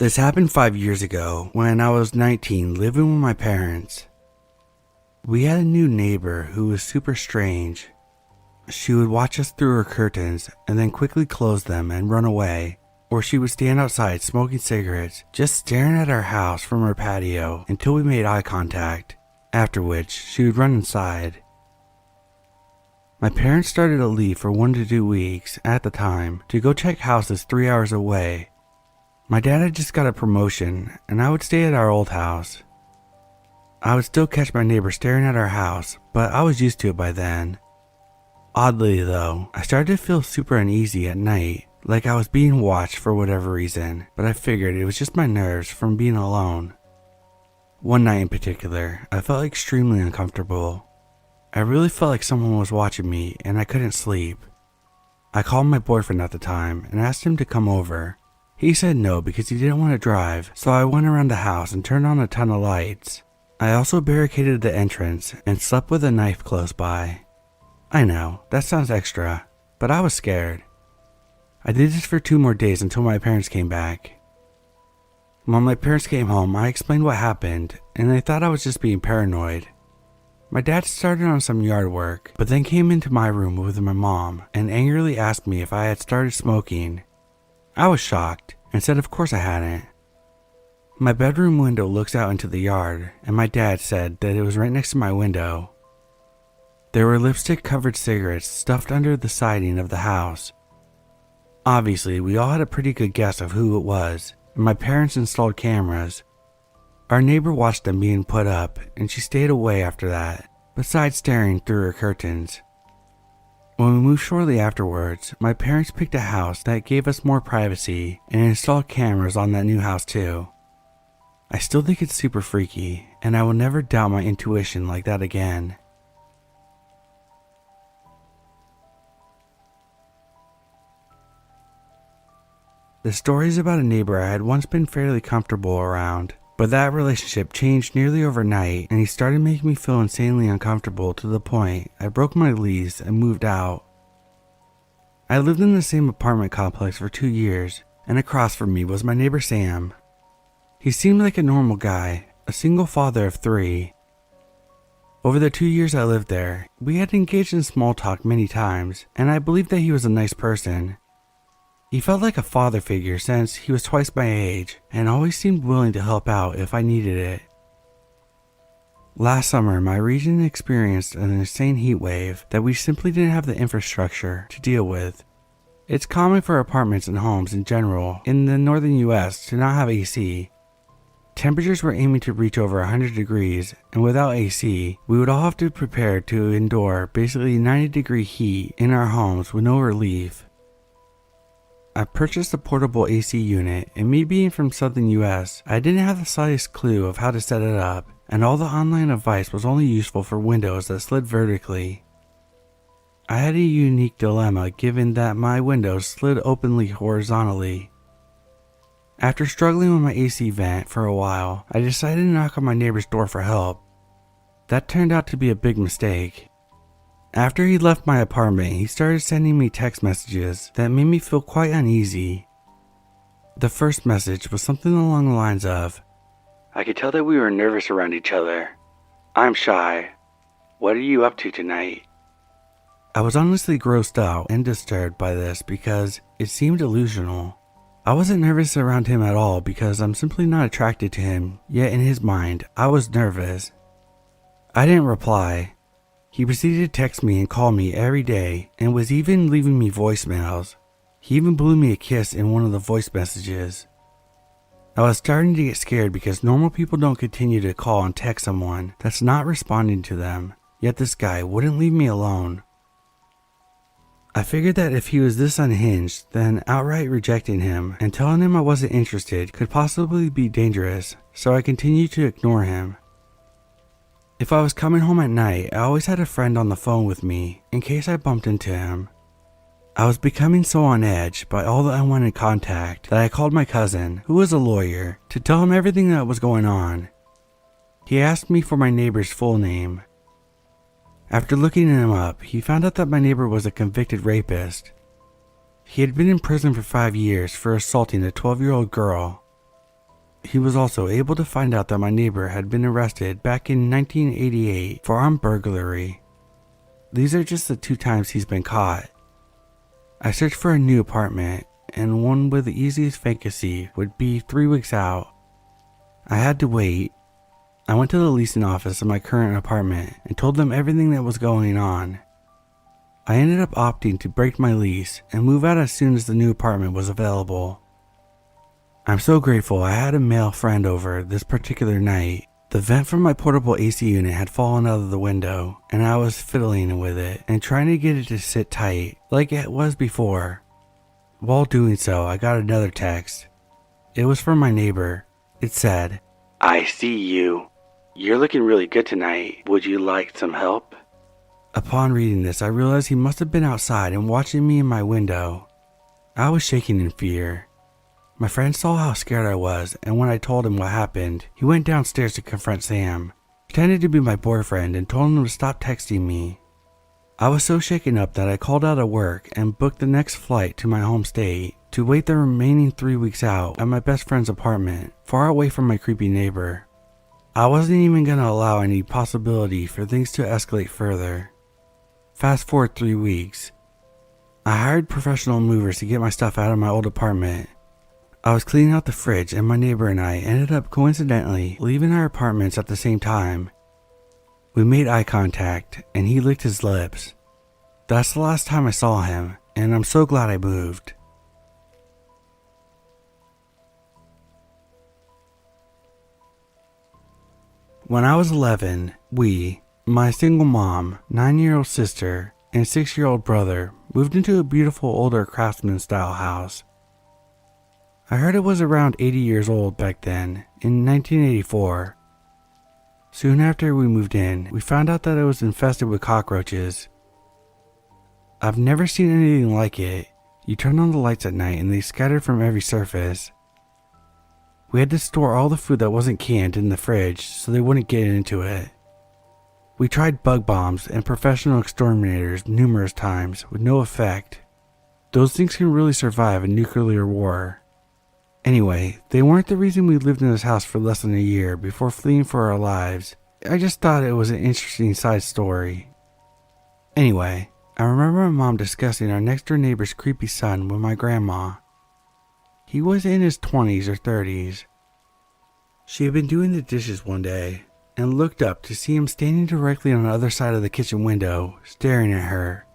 This happened 5 years ago when I was 19 living with my parents. We had a new neighbor who was super strange. She would watch us through her curtains and then quickly close them and run away, or she would stand outside smoking cigarettes, just staring at our house from her patio until we made eye contact, after which she would run inside. My parents started to leave for 1 to 2 weeks at the time to go check houses 3 hours away. My dad had just got a promotion and I would stay at our old house. I would still catch my neighbor staring at our house, but I was used to it by then. Oddly though, I started to feel super uneasy at night, like I was being watched for whatever reason, but I figured it was just my nerves from being alone. One night in particular, I felt extremely uncomfortable. I really felt like someone was watching me and I couldn't sleep. I called my boyfriend at the time and asked him to come over. He said no because he didn't want to drive, so I went around the house and turned on a ton of lights. I also barricaded the entrance and slept with a knife close by. I know, that sounds extra, but I was scared. I did this for 2 more days until my parents came back. When my parents came home, I explained what happened, and they thought I was just being paranoid. My dad started on some yard work, but then came into my room with my mom and angrily asked me if I had started smoking. I was shocked and said of course I hadn't. My bedroom window looks out into the yard, and my dad said that it was right next to my window. There were lipstick-covered cigarettes stuffed under the siding of the house. Obviously, we all had a pretty good guess of who it was, and my parents installed cameras. Our neighbor watched them being put up, and she stayed away after that, besides staring through her curtains. When we moved shortly afterwards, my parents picked a house that gave us more privacy and installed cameras on that new house too. I still think it's super freaky, and I will never doubt my intuition like that again. The story is about a neighbor I had once been fairly comfortable around, but that relationship changed nearly overnight and he started making me feel insanely uncomfortable to the point I broke my lease and moved out. I lived in the same apartment complex for 2 years, and across from me was my neighbor Sam. He seemed like a normal guy, a single father of 3. Over the 2 years I lived there, we had engaged in small talk many times, and I believed that he was a nice person. He felt like a father figure since he was twice my age and always seemed willing to help out if I needed it. Last summer, my region experienced an insane heat wave that we simply didn't have the infrastructure to deal with. It's common for apartments and homes in general in the northern US to not have AC. Temperatures were aiming to reach over 100 degrees, and without AC, we would all have to prepare to endure basically 90-degree heat in our homes with no relief. I purchased a portable AC unit, and me being from southern US, I didn't have the slightest clue of how to set it up, and all the online advice was only useful for windows that slid vertically. I had a unique dilemma given that my windows slid openly horizontally. After struggling with my AC vent for a while, I decided to knock on my neighbor's door for help. That turned out to be a big mistake. After he left my apartment, he started sending me text messages that made me feel quite uneasy. The first message was something along the lines of, "I could tell that we were nervous around each other. I'm shy. What are you up to tonight?" I was honestly grossed out and disturbed by this because it seemed delusional. I wasn't nervous around him at all because I'm simply not attracted to him, yet in his mind, I was nervous. I didn't reply. He proceeded to text me and call me every day and was even leaving me voicemails. He even blew me a kiss in one of the voice messages. I was starting to get scared because normal people don't continue to call and text someone that's not responding to them, yet this guy wouldn't leave me alone. I figured that if he was this unhinged, then outright rejecting him and telling him I wasn't interested could possibly be dangerous, so I continued to ignore him. If I was coming home at night, I always had a friend on the phone with me in case I bumped into him. I was becoming so on edge by all the unwanted contact that I called my cousin, who was a lawyer, to tell him everything that was going on. He asked me for my neighbor's full name. After looking him up, he found out that my neighbor was a convicted rapist. He had been in prison for 5 years for assaulting a 12-year-old girl. He was also able to find out that my neighbor had been arrested back in 1988 for armed burglary. These are just the 2 times he's been caught. I searched for a new apartment, and one with the easiest vacancy would be 3 weeks out. I had to wait. I went to the leasing office of my current apartment and told them everything that was going on. I ended up opting to break my lease and move out as soon as the new apartment was available. I'm so grateful I had a male friend over this particular night. The vent from my portable AC unit had fallen out of the window, and I was fiddling with it and trying to get it to sit tight like it was before. While doing so, I got another text. It was from my neighbor. It said, "I see you. You're looking really good tonight. Would you like some help?" Upon reading this, I realized he must have been outside and watching me in my window. I was shaking in fear. My friend saw how scared I was, and when I told him what happened, he went downstairs to confront Sam, pretended to be my boyfriend, and told him to stop texting me. I was so shaken up that I called out of work and booked the next flight to my home state to wait the remaining 3 weeks out at my best friend's apartment, far away from my creepy neighbor. I wasn't even going to allow any possibility for things to escalate further. Fast forward 3 weeks. I hired professional movers to get my stuff out of my old apartment. I was cleaning out the fridge, and my neighbor and I ended up coincidentally leaving our apartments at the same time. We made eye contact, and he licked his lips. That's the last time I saw him, and I'm so glad I moved. When I was 11, my single mom, 9-year-old sister, and 6-year-old brother moved into a beautiful older craftsman-style house. I heard it was around 80 years old back then, in 1984. Soon after we moved in, we found out that it was infested with cockroaches. I've never seen anything like it. You turn on the lights at night and they scattered from every surface. We had to store all the food that wasn't canned in the fridge so they wouldn't get into it. We tried bug bombs and professional exterminators numerous times with no effect. Those things can really survive a nuclear war. Anyway, they weren't the reason we lived in this house for less than a year before fleeing for our lives. I just thought it was an interesting side story. Anyway, I remember my mom discussing our next door neighbor's creepy son with my grandma. He was in his 20s or 30s. She had been doing the dishes one day and looked up to see him standing directly on the other side of the kitchen window, staring at her.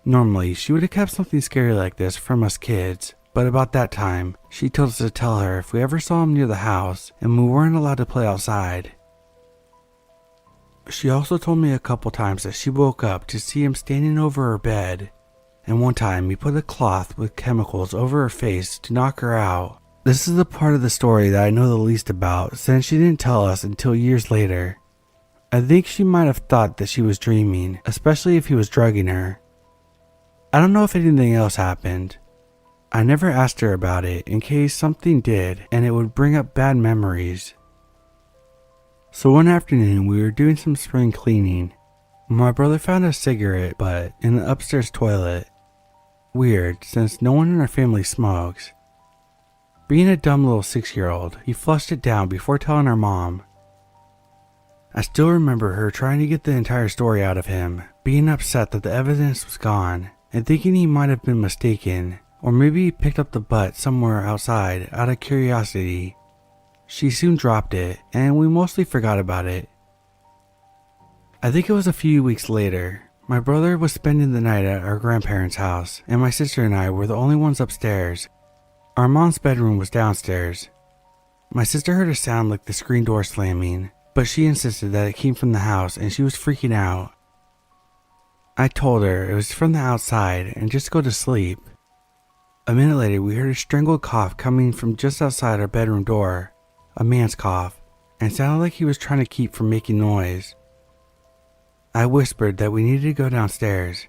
Normally, she would have kept something scary like this from us kids, but about that time, she told us to tell her if we ever saw him near the house and we weren't allowed to play outside. She also told me a couple times that she woke up to see him standing over her bed, and one time he put a cloth with chemicals over her face to knock her out. This is the part of the story that I know the least about, since she didn't tell us until years later. I think she might have thought that she was dreaming, especially if he was drugging her. I don't know if anything else happened. I never asked her about it in case something did and it would bring up bad memories. So one afternoon we were doing some spring cleaning. My brother found a cigarette butt in the upstairs toilet. Weird, since no one in our family smokes. Being a dumb little 6-year-old, he flushed it down before telling our mom. I still remember her trying to get the entire story out of him, being upset that the evidence was gone, and thinking he might have been mistaken. Or maybe he picked up the butt somewhere outside out of curiosity. She soon dropped it, and we mostly forgot about it. I think it was a few weeks later. My brother was spending the night at our grandparents' house, and my sister and I were the only ones upstairs. Our mom's bedroom was downstairs. My sister heard a sound like the screen door slamming, but she insisted that it came from the house and she was freaking out. I told her it was from the outside and just go to sleep. A minute later, we heard a strangled cough coming from just outside our bedroom door, a man's cough, and it sounded like he was trying to keep from making noise. I whispered that we needed to go downstairs.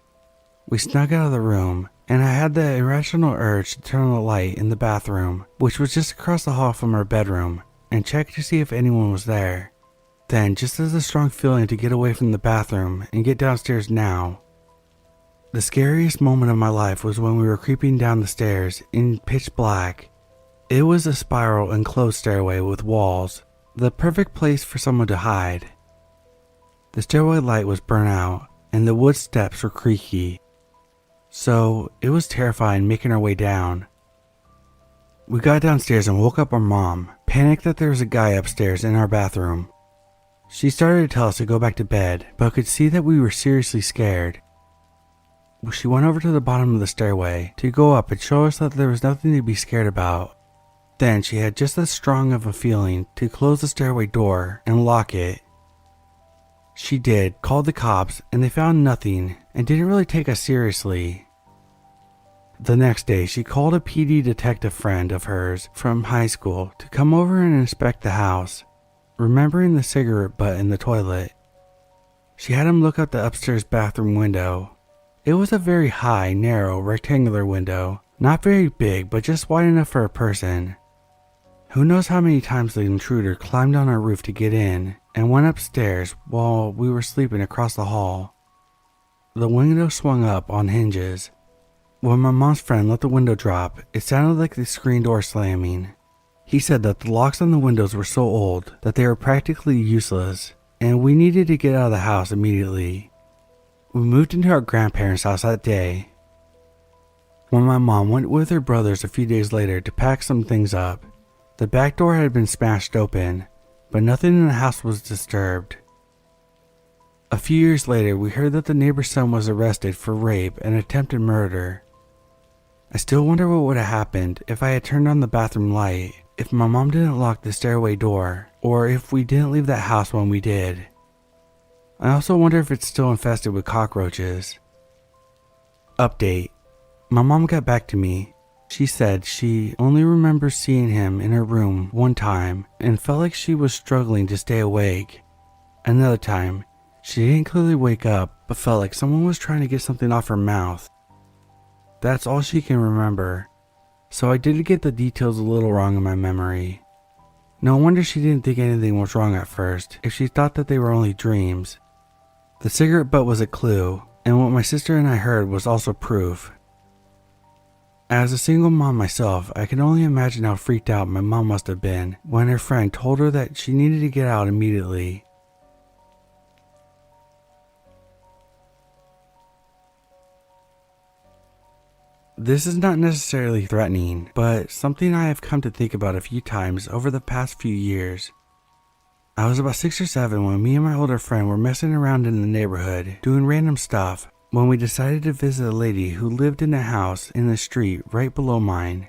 We snuck out of the room, and I had the irrational urge to turn on the light in the bathroom, which was just across the hall from our bedroom, and check to see if anyone was there. Then, just as a strong feeling to get away from the bathroom and get downstairs now. The scariest moment of my life was when we were creeping down the stairs in pitch black. It was a spiral enclosed stairway with walls, the perfect place for someone to hide. The stairway light was burnt out, and the wood steps were creaky, so it was terrifying making our way down. We got downstairs and woke up our mom, panicked that there was a guy upstairs in our bathroom. She started to tell us to go back to bed, but could see that we were seriously scared. She went over to the bottom of the stairway to go up and show us that there was nothing to be scared about. Then she had just as strong of a feeling to close the stairway door and lock it. She did, called the cops, and they found nothing and didn't really take us seriously. The next day, she called a PD detective friend of hers from high school to come over and inspect the house, remembering the cigarette butt in the toilet. She had him look out the upstairs bathroom window. It was a very high, narrow, rectangular window, not very big, but just wide enough for a person. Who knows how many times the intruder climbed on our roof to get in and went upstairs while we were sleeping across the hall. The window swung up on hinges. When my mom's friend let the window drop, it sounded like the screen door slamming. He said that the locks on the windows were so old that they were practically useless, and we needed to get out of the house immediately. We moved into our grandparents' house that day. When my mom went with her brothers a few days later to pack some things up, the back door had been smashed open, but nothing in the house was disturbed. A few years later, we heard that the neighbor's son was arrested for rape and attempted murder. I still wonder what would have happened if I had turned on the bathroom light, if my mom didn't lock the stairway door, or if we didn't leave that house when we did. I also wonder if it's still infested with cockroaches. Update. My mom got back to me. She said she only remembers seeing him in her room one time and felt like she was struggling to stay awake. Another time, she didn't clearly wake up but felt like someone was trying to get something off her mouth. That's all she can remember, so I did get the details a little wrong in my memory. No wonder she didn't think anything was wrong at first if she thought that they were only dreams. The cigarette butt was a clue, and what my sister and I heard was also proof. As a single mom myself, I can only imagine how freaked out my mom must have been when her friend told her that she needed to get out immediately. This is not necessarily threatening, but something I have come to think about a few times over the past few years. I was about 6 or 7 when me and my older friend were messing around in the neighborhood, doing random stuff, when we decided to visit a lady who lived in a house in the street right below mine.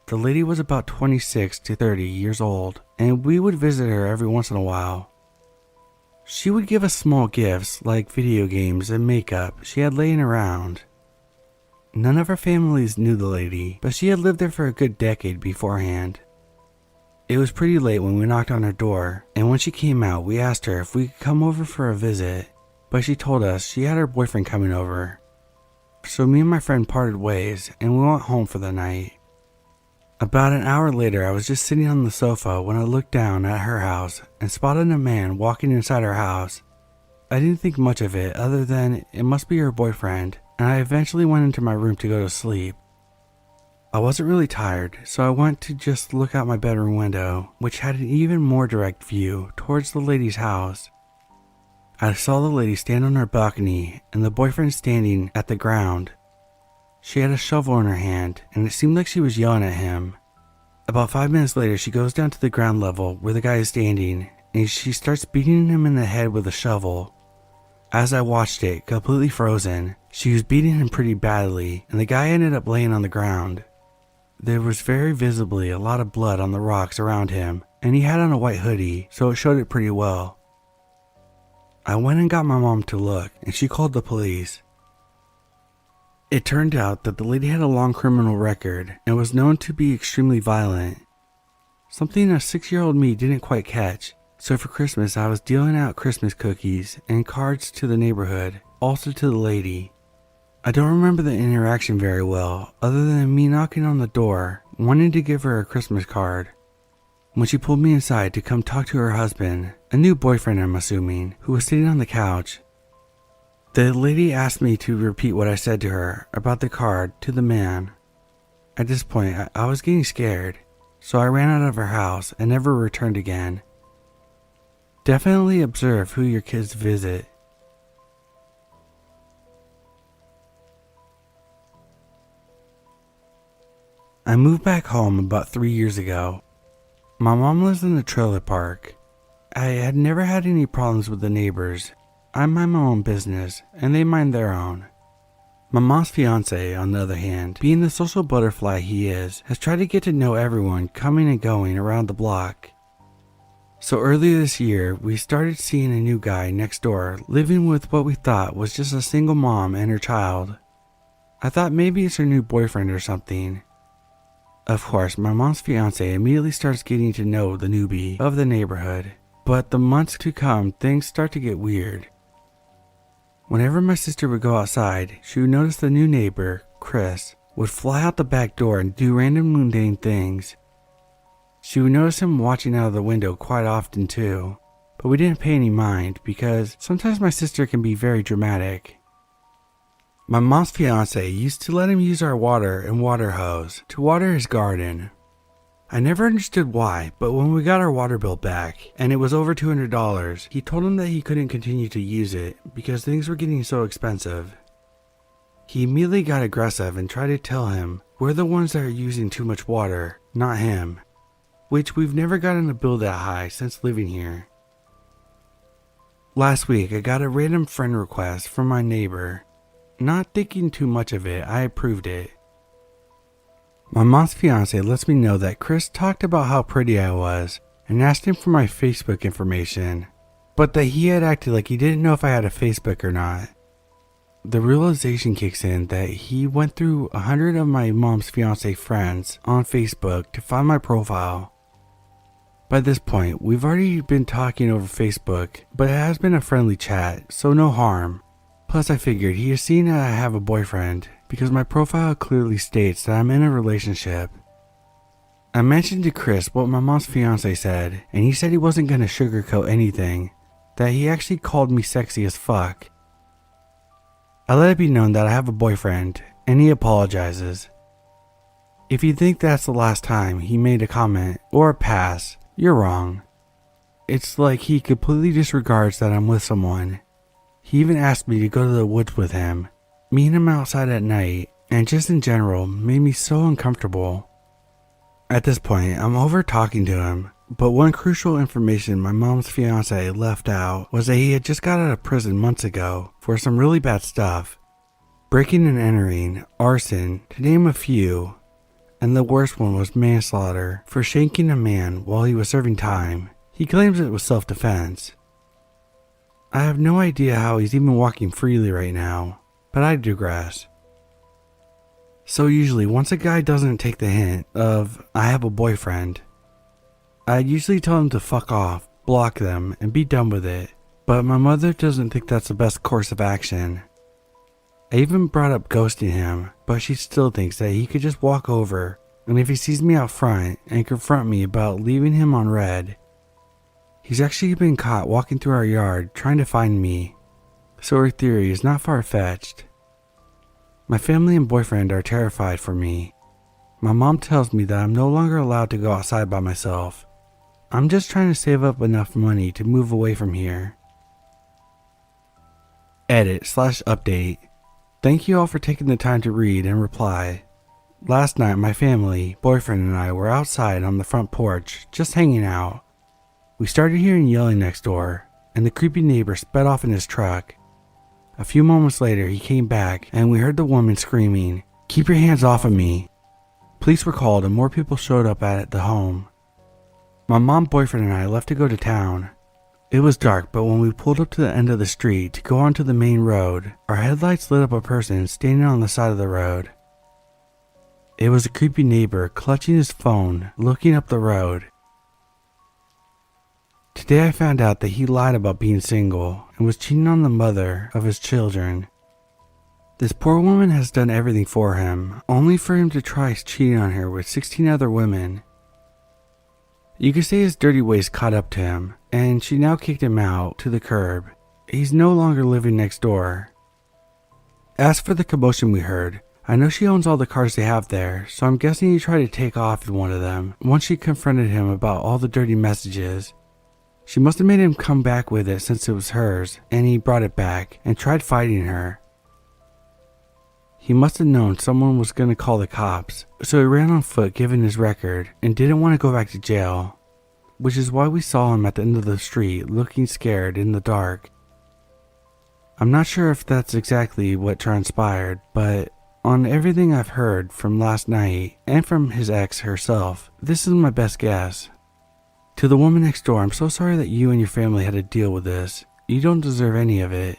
The lady was about 26 to 30 years old, and we would visit her every once in a while. She would give us small gifts like video games and makeup she had laying around. None of our families knew the lady, but she had lived there for a good decade beforehand. It was pretty late when we knocked on her door, and when she came out, we asked her if we could come over for a visit, but she told us she had her boyfriend coming over. So me and my friend parted ways, and we went home for the night. About an hour later, I was just sitting on the sofa when I looked down at her house and spotted a man walking inside her house. I didn't think much of it other than it must be her boyfriend, and I eventually went into my room to go to sleep. I wasn't really tired, so I went to just look out my bedroom window, which had an even more direct view towards the lady's house. I saw the lady stand on her balcony and the boyfriend standing at the ground. She had a shovel in her hand, and it seemed like she was yelling at him. About 5 minutes later, she goes down to the ground level where the guy is standing, and she starts beating him in the head with a shovel. As I watched it, completely frozen, she was beating him pretty badly, and the guy ended up laying on the ground. There was very visibly a lot of blood on the rocks around him, and he had on a white hoodie, so it showed it pretty well. I went and got my mom to look, and she called the police. It turned out that the lady had a long criminal record and was known to be extremely violent. Something a 6-year-old me didn't quite catch, so for Christmas I was dealing out Christmas cookies and cards to the neighborhood, also to the lady. I don't remember the interaction very well, other than me knocking on the door, wanting to give her a Christmas card. When she pulled me inside to come talk to her husband, a new boyfriend I'm assuming, who was sitting on the couch, the lady asked me to repeat what I said to her about the card to the man. At this point, I was getting scared, so I ran out of her house and never returned again. Definitely observe who your kids visit. I moved back home about 3 years ago. My mom lives in a trailer park. I had never had any problems with the neighbors. I mind my own business, and they mind their own. My mom's fiance, on the other hand, being the social butterfly he is, has tried to get to know everyone coming and going around the block. So earlier this year, we started seeing a new guy next door living with what we thought was just a single mom and her child. I thought maybe it's her new boyfriend or something. Of course, my mom's fiance immediately starts getting to know the newbie of the neighborhood, but the months to come, things start to get weird. Whenever my sister would go outside, she would notice the new neighbor, Chris, would fly out the back door and do random mundane things. She would notice him watching out of the window quite often too, but we didn't pay any mind because sometimes my sister can be very dramatic. My mom's fiance used to let him use our water and water hose to water his garden. I never understood why, but when we got our water bill back and it was over $200, he told him that he couldn't continue to use it because things were getting so expensive. He immediately got aggressive and tried to tell him we're the ones that are using too much water, not him, which we've never gotten a bill that high since living here. Last week I got a random friend request from my neighbor. Not thinking too much of it, I approved it. My mom's fiance lets me know that Chris talked about how pretty I was and asked him for my Facebook information, but that he had acted like he didn't know if I had a Facebook or not. The realization kicks in that he went through 100 of my mom's fiance friends on Facebook to find my profile. By this point, we've already been talking over Facebook, but it has been a friendly chat, so no harm. Plus I figured he has seen that I have a boyfriend because my profile clearly states that I'm in a relationship. I mentioned to Chris what my mom's fiance said, and he said he wasn't going to sugarcoat anything, that he actually called me sexy as fuck. I let it be known that I have a boyfriend, and he apologizes. If you think that's the last time he made a comment or a pass, you're wrong. It's like he completely disregards that I'm with someone. He even asked me to go to the woods with him, meet him outside at night, and just in general made me so uncomfortable. At this point, I'm over talking to him, but one crucial information my mom's fiance left out was that he had just got out of prison months ago for some really bad stuff. Breaking and entering, arson, to name a few, and the worst one was manslaughter for shanking a man while he was serving time. He claims it was self-defense. I have no idea how he's even walking freely right now, but I digress. So usually once a guy doesn't take the hint of, I have a boyfriend, I usually tell him to fuck off, block them, and be done with it, but my mother doesn't think that's the best course of action. I even brought up ghosting him, but she still thinks that he could just walk over, and if he sees me out front and confront me about leaving him on red. He's actually been caught walking through our yard trying to find me, so her theory is not far-fetched. My family and boyfriend are terrified for me. My mom tells me that I'm no longer allowed to go outside by myself. I'm just trying to save up enough money to move away from here. Edit/update. Thank you all for taking the time to read and reply. Last night my family, boyfriend and I were outside on the front porch, just hanging out. We started hearing yelling next door, and the creepy neighbor sped off in his truck. A few moments later he came back and we heard the woman screaming, "Keep your hands off of me." Police were called and more people showed up at the home. My mom, boyfriend and I left to go to town. It was dark, but when we pulled up to the end of the street to go onto the main road, our headlights lit up a person standing on the side of the road. It was a creepy neighbor clutching his phone, looking up the road. Today I found out that he lied about being single and was cheating on the mother of his children. This poor woman has done everything for him, only for him to try cheating on her with 16 other women. You could say his dirty ways caught up to him, and she now kicked him out to the curb. He's no longer living next door. As for the commotion we heard, I know she owns all the cars they have there, so I'm guessing he tried to take off in one of them once she confronted him about all the dirty messages. She must have made him come back with it since it was hers, and he brought it back and tried fighting her. He must have known someone was going to call the cops, so he ran on foot given his record and didn't want to go back to jail, which is why we saw him at the end of the street looking scared in the dark. I'm not sure if that's exactly what transpired, but on everything I've heard from last night and from his ex herself, this is my best guess. To the woman next door, I'm so sorry that you and your family had to deal with this. You don't deserve any of it.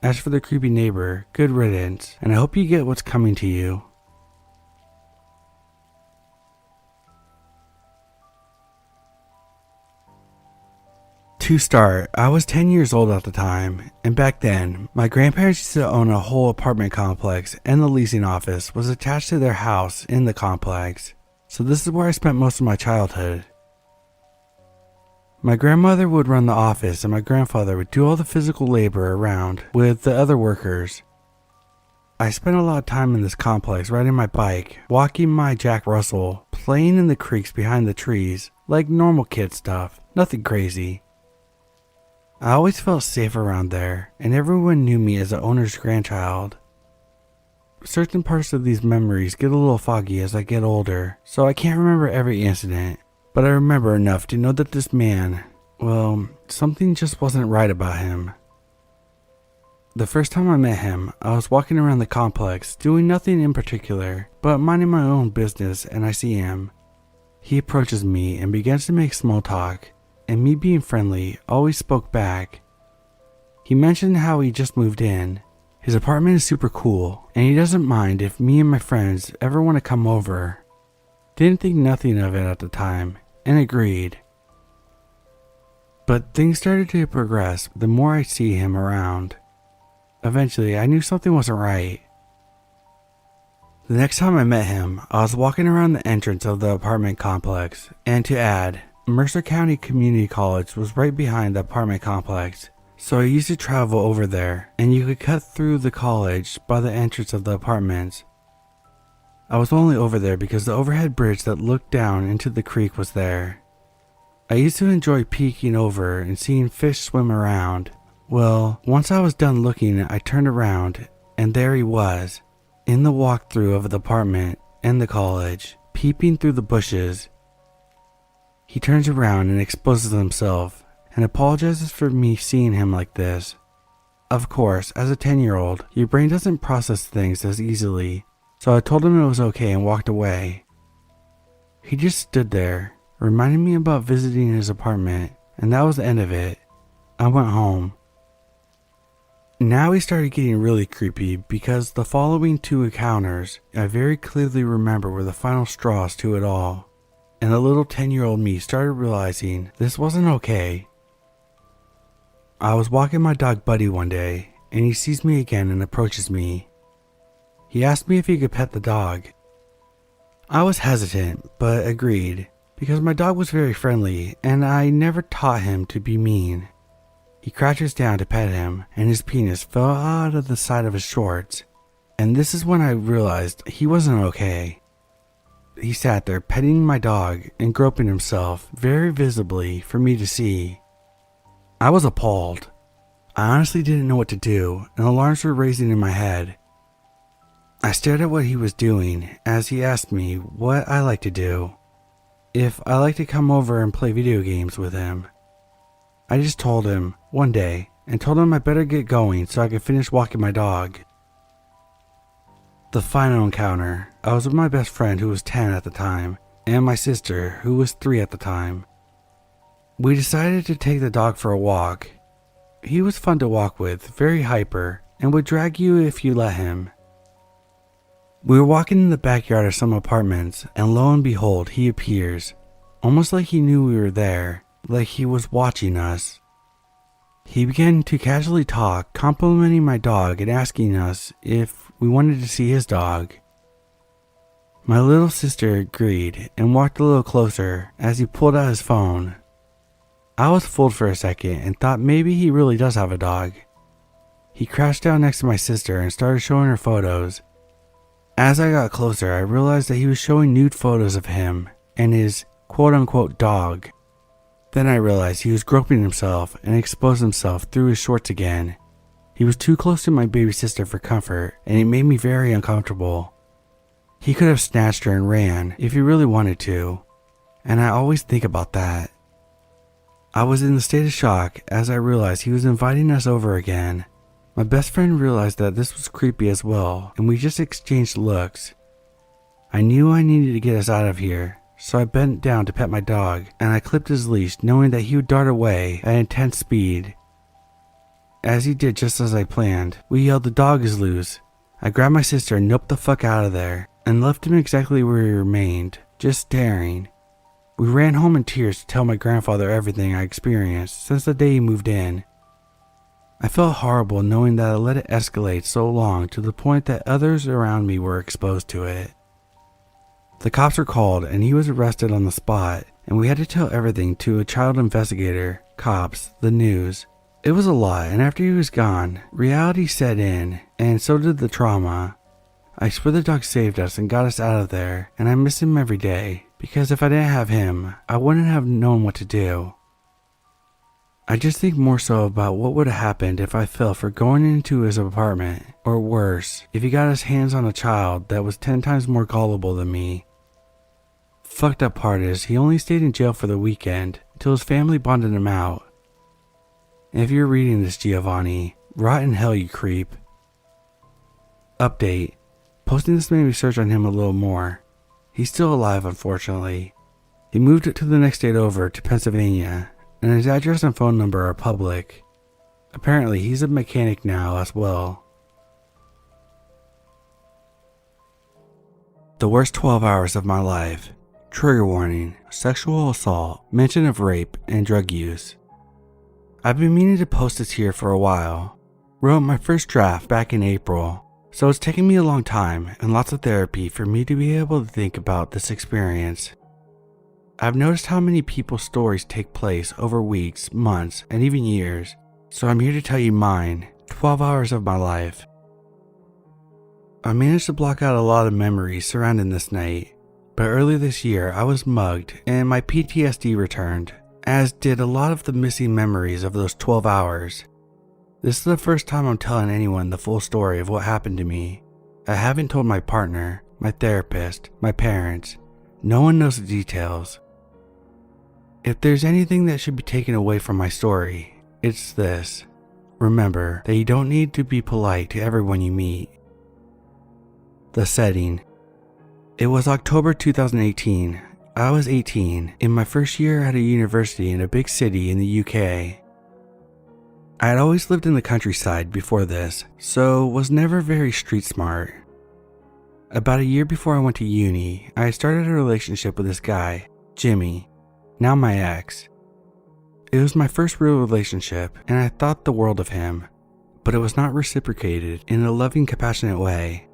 As for the creepy neighbor, good riddance, and I hope you get what's coming to you. To start, I was 10 years old at the time, and back then, my grandparents used to own a whole apartment complex, and the leasing office was attached to their house in the complex, so this is where I spent most of my childhood. My grandmother would run the office and my grandfather would do all the physical labor around with the other workers. I spent a lot of time in this complex riding my bike, walking my Jack Russell, playing in the creeks behind the trees, like normal kid stuff, nothing crazy. I always felt safe around there, and everyone knew me as the owner's grandchild. Certain parts of these memories get a little foggy as I get older, so I can't remember every incident. But I remember enough to know that this man, well, something just wasn't right about him. The first time I met him, I was walking around the complex, doing nothing in particular, but minding my own business, and I see him. He approaches me and begins to make small talk, and me being friendly, always spoke back. He mentioned how he just moved in. His apartment is super cool, and he doesn't mind if me and my friends ever want to come over. Didn't think nothing of it at the time, and agreed. But things started to progress the more I see him around. Eventually, I knew something wasn't right. The next time I met him, I was walking around the entrance of the apartment complex, and to add, Mercer County Community College was right behind the apartment complex, so I used to travel over there, and you could cut through the college by the entrance of the apartments. I was only over there because the overhead bridge that looked down into the creek was there. I used to enjoy peeking over and seeing fish swim around. Well, once I was done looking, I turned around, and there he was, in the walkthrough of the apartment and the college, peeping through the bushes. He turns around and exposes himself, and apologizes for me seeing him like this. Of course, as a 10-year-old, your brain doesn't process things as easily, so I told him it was okay and walked away. He just stood there, reminding me about visiting his apartment, and that was the end of it. I went home. Now he started getting really creepy because the following two encounters I very clearly remember were the final straws to it all, and the little 10-year-old me started realizing this wasn't okay. I was walking my dog Buddy one day, and he sees me again and approaches me. He asked me if he could pet the dog. I was hesitant, but agreed, because my dog was very friendly, and I never taught him to be mean. He crouches down to pet him, and his penis fell out of the side of his shorts, and this is when I realized he wasn't okay. He sat there petting my dog and groping himself very visibly for me to see. I was appalled. I honestly didn't know what to do, and alarms were raising in my head. I stared at what he was doing as he asked me what I like to do, if I like to come over and play video games with him. I just told him one day and told him I better get going so I could finish walking my dog. The final encounter, I was with my best friend who was 10 at the time and my sister who was 3 at the time. We decided to take the dog for a walk. He was fun to walk with, very hyper, and would drag you if you let him. We were walking in the backyard of some apartments, and lo and behold, he appears, almost like he knew we were there, like he was watching us. He began to casually talk, complimenting my dog and asking us if we wanted to see his dog. My little sister agreed and walked a little closer as he pulled out his phone. I was fooled for a second and thought maybe he really does have a dog. He crouched down next to my sister and started showing her photos. As I got closer, I realized that he was showing nude photos of him and his quote-unquote dog. Then I realized he was groping himself and exposed himself through his shorts again. He was too close to my baby sister for comfort, and it made me very uncomfortable. He could have snatched her and ran if he really wanted to, and I always think about that. I was in a state of shock as I realized he was inviting us over again. My best friend realized that this was creepy as well, and we just exchanged looks. I knew I needed to get us out of here, so I bent down to pet my dog, and I clipped his leash knowing that he would dart away at intense speed. As he did just as I planned, we yelled, "The dog is loose." I grabbed my sister and noped the fuck out of there, and left him exactly where he remained, just staring. We ran home in tears to tell my grandfather everything I experienced since the day he moved in. I felt horrible knowing that I let it escalate so long to the point that others around me were exposed to it. The cops were called and he was arrested on the spot, and we had to tell everything to a child investigator, cops, the news. It was a lot, and after he was gone, reality set in, and so did the trauma. I swear the dog saved us and got us out of there, and I miss him every day, because if I didn't have him, I wouldn't have known what to do. I just think more so about what would have happened if I fell for going into his apartment, or worse, if he got his hands on a child that was 10 times more gullible than me. Fucked up part is, he only stayed in jail for the weekend, till his family bonded him out. If you're reading this, Giovanni, rot in hell, you creep. Update. Posting this made me search on him a little more. He's still alive, unfortunately. He moved to the next state over to Pennsylvania, and his address and phone number are public. Apparently, he's a mechanic now as well. The worst 12 hours of my life. Trigger warning, sexual assault, mention of rape, and drug use. I've been meaning to post this here for a while. Wrote my first draft back in April, so it's taken me a long time and lots of therapy for me to be able to think about this experience. I've noticed how many people's stories take place over weeks, months, and even years, so I'm here to tell you mine, 12 hours of my life. I managed to block out a lot of memories surrounding this night, but early this year I was mugged and my PTSD returned, as did a lot of the missing memories of those 12 hours. This is the first time I'm telling anyone the full story of what happened to me. I haven't told my partner, my therapist, my parents. No one knows the details. If there's anything that should be taken away from my story, it's this. Remember that you don't need to be polite to everyone you meet. The setting. It was October 2018. I was 18, in my first year at a university in a big city in the UK. I had always lived in the countryside before this, so was never very street smart. About a year before I went to uni, I started a relationship with this guy, Jimmy, now my ex. It was my first real relationship, and I thought the world of him, but it was not reciprocated in a loving, compassionate way.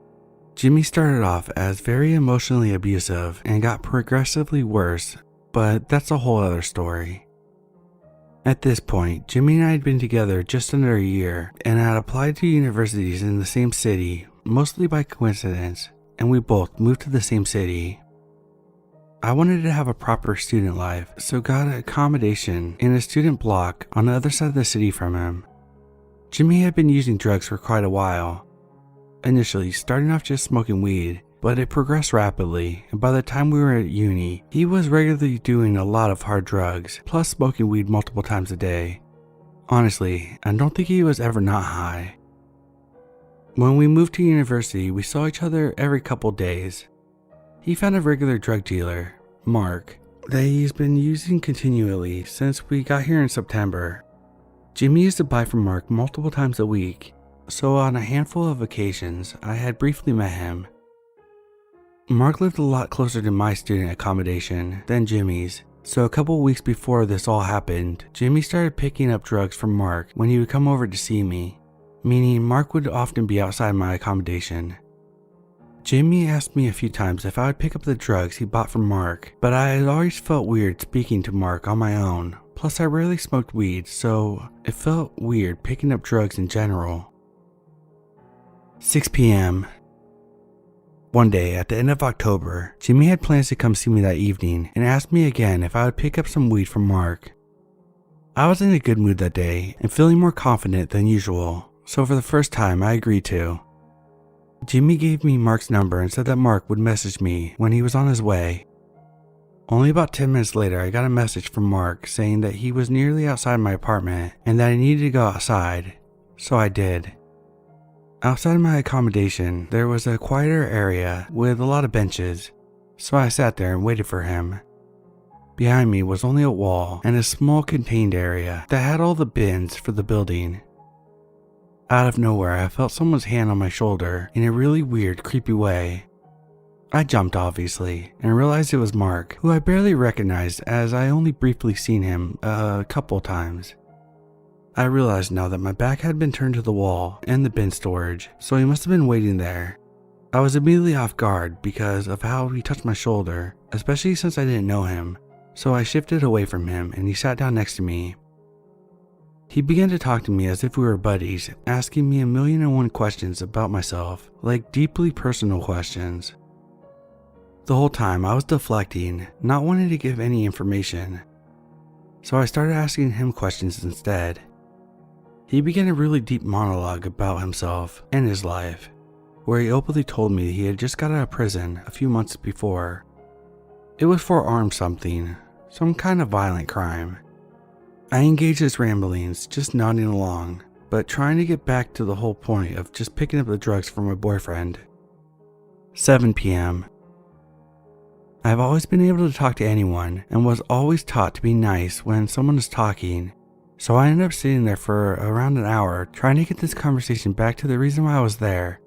Jimmy started off as very emotionally abusive and got progressively worse, but that's a whole other story. At this point, Jimmy and I had been together just under a year and had applied to universities in the same city, mostly by coincidence, and we both moved to the same city. I wanted to have a proper student life, so got an accommodation in a student block on the other side of the city from him. Jimmy had been using drugs for quite a while. Initially starting off just smoking weed, but it progressed rapidly, and by the time we were at uni, he was regularly doing a lot of hard drugs, plus smoking weed multiple times a day. Honestly, I don't think he was ever not high. When we moved to university, we saw each other every couple days. He found a regular drug dealer, Mark, that he's been using continually since we got here in September. Jimmy used to buy from Mark multiple times a week, so on a handful of occasions, I had briefly met him. Mark lived a lot closer to my student accommodation than Jimmy's, so a couple weeks before this all happened, Jimmy started picking up drugs from Mark when he would come over to see me, meaning Mark would often be outside my accommodation. Jimmy asked me a few times if I would pick up the drugs he bought from Mark, but I had always felt weird speaking to Mark on my own, plus I rarely smoked weed, so it felt weird picking up drugs in general. 6 p.m. One day at the end of October, Jimmy had plans to come see me that evening and asked me again if I would pick up some weed from Mark. I was in a good mood that day and feeling more confident than usual, so for the first time I agreed to. Jimmy gave me Mark's number and said that Mark would message me when he was on his way. Only about 10 minutes later, I got a message from Mark saying that he was nearly outside my apartment and that I needed to go outside, so I did. Outside of my accommodation, there was a quieter area with a lot of benches, so I sat there and waited for him. Behind me was only a wall and a small contained area that had all the bins for the building. Out of nowhere, I felt someone's hand on my shoulder in a really weird, creepy way. I jumped obviously and realized it was Mark, who I barely recognized as I only briefly seen him a couple times. I realized now that my back had been turned to the wall and the bin storage, so he must have been waiting there. I was immediately off guard because of how he touched my shoulder, especially since I didn't know him, so I shifted away from him and he sat down next to me. He began to talk to me as if we were buddies, asking me 1,000,001 questions about myself, like deeply personal questions. The whole time I was deflecting, not wanting to give any information, so I started asking him questions instead. He began a really deep monologue about himself and his life, where he openly told me he had just got out of prison a few months before. It was for armed something, some kind of violent crime. I engaged his ramblings, just nodding along, but trying to get back to the whole point of just picking up the drugs for my boyfriend. 7 p.m. I've always been able to talk to anyone and was always taught to be nice when someone is talking, so I ended up sitting there for around an hour trying to get this conversation back to the reason why I was there,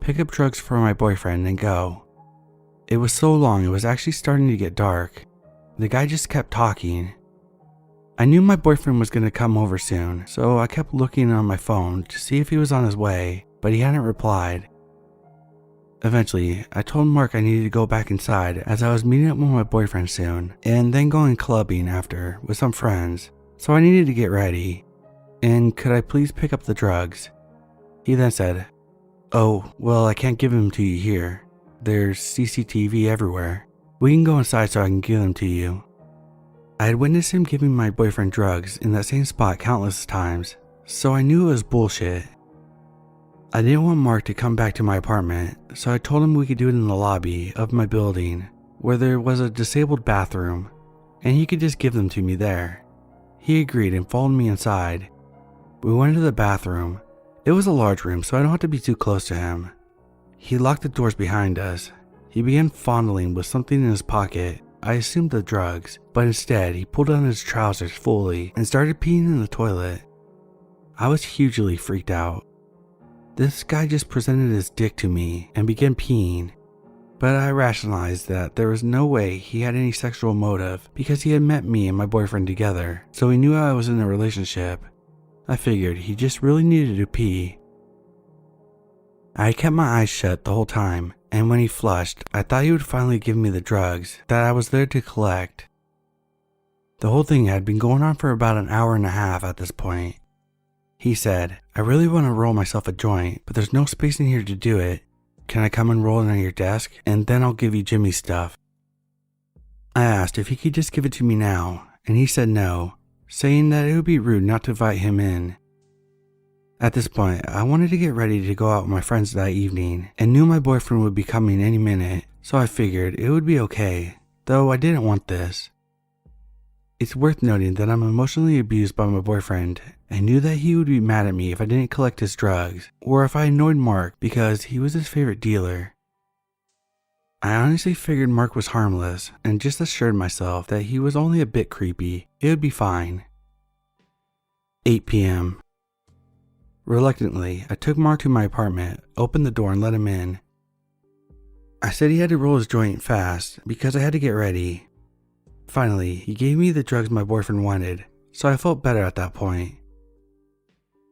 pick up drugs for my boyfriend and go. It was so long it was actually starting to get dark. The guy just kept talking. I knew my boyfriend was going to come over soon, so I kept looking on my phone to see if he was on his way, but he hadn't replied. Eventually, I told Mark I needed to go back inside as I was meeting up with my boyfriend soon, and then going clubbing after with some friends, so I needed to get ready. And could I please pick up the drugs? He then said, "Oh, well, I can't give them to you here. There's CCTV everywhere. We can go inside so I can give them to you." I had witnessed him giving my boyfriend drugs in that same spot countless times, so I knew it was bullshit. I didn't want Mark to come back to my apartment, so I told him we could do it in the lobby of my building, where there was a disabled bathroom, and he could just give them to me there. He agreed and followed me inside. We went into the bathroom. It was a large room, so I don't have to be too close to him. He locked the doors behind us. He began fondling with something in his pocket. I assumed the drugs, but instead he pulled down his trousers fully and started peeing in the toilet. I was hugely freaked out. This guy just presented his dick to me and began peeing, but I rationalized that there was no way he had any sexual motive because he had met me and my boyfriend together, so he knew I was in a relationship. I figured he just really needed to pee. I kept my eyes shut the whole time, and when he flushed, I thought he would finally give me the drugs that I was there to collect. The whole thing had been going on for about an hour and a half at this point. He said, "I really want to roll myself a joint, but there's no space in here to do it. Can I come and roll it on your desk, and then I'll give you Jimmy's stuff?" I asked if he could just give it to me now, and he said no, saying that it would be rude not to invite him in. At this point, I wanted to get ready to go out with my friends that evening, and knew my boyfriend would be coming any minute, so I figured it would be okay, though I didn't want this. It's worth noting that I'm emotionally abused by my boyfriend, and knew that he would be mad at me if I didn't collect his drugs, or if I annoyed Mark because he was his favorite dealer. I honestly figured Mark was harmless, and just assured myself that he was only a bit creepy. It would be fine. 8 p.m. Reluctantly, I took Mark to my apartment, opened the door and let him in. I said he had to roll his joint fast because I had to get ready. Finally, he gave me the drugs my boyfriend wanted, so I felt better at that point.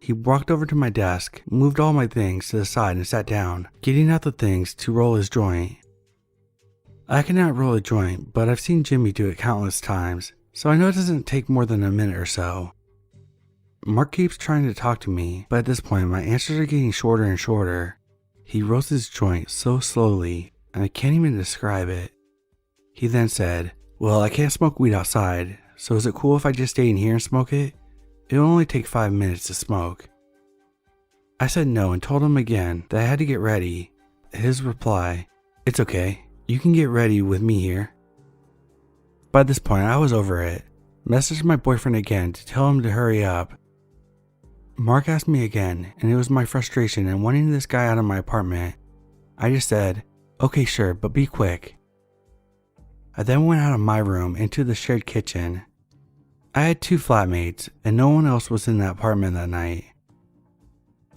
He walked over to my desk, moved all my things to the side and sat down, getting out the things to roll his joint. I cannot roll a joint, but I've seen Jimmy do it countless times, so I know it doesn't take more than a minute or so. Mark keeps trying to talk to me, but at this point my answers are getting shorter and shorter. He rolls his joint so slowly, I can't even describe it. He then said, "Well, I can't smoke weed outside, so is it cool if I just stay in here and smoke it? It'll only take 5 minutes to smoke." I said no and told him again that I had to get ready. His reply, "It's okay, you can get ready with me here." By this point, I was over it. Messaged my boyfriend again to tell him to hurry up. Mark asked me again, and it was my frustration and wanting this guy out of my apartment. I just said, "Okay, sure, but be quick." I then went out of my room into the shared kitchen. I had 2 flatmates, and no one else was in that apartment that night.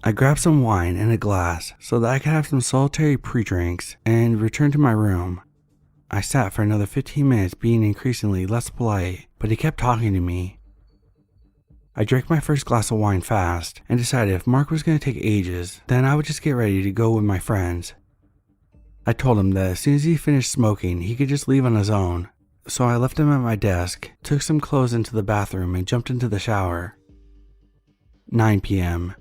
I grabbed some wine and a glass so that I could have some solitary pre-drinks and returned to my room. I sat for another 15 minutes being increasingly less polite, but he kept talking to me. I drank my first glass of wine fast and decided if Mark was going to take ages, then I would just get ready to go with my friends. I told him that as soon as he finished smoking, he could just leave on his own, so I left him at my desk, took some clothes into the bathroom, and jumped into the shower. 9 p.m.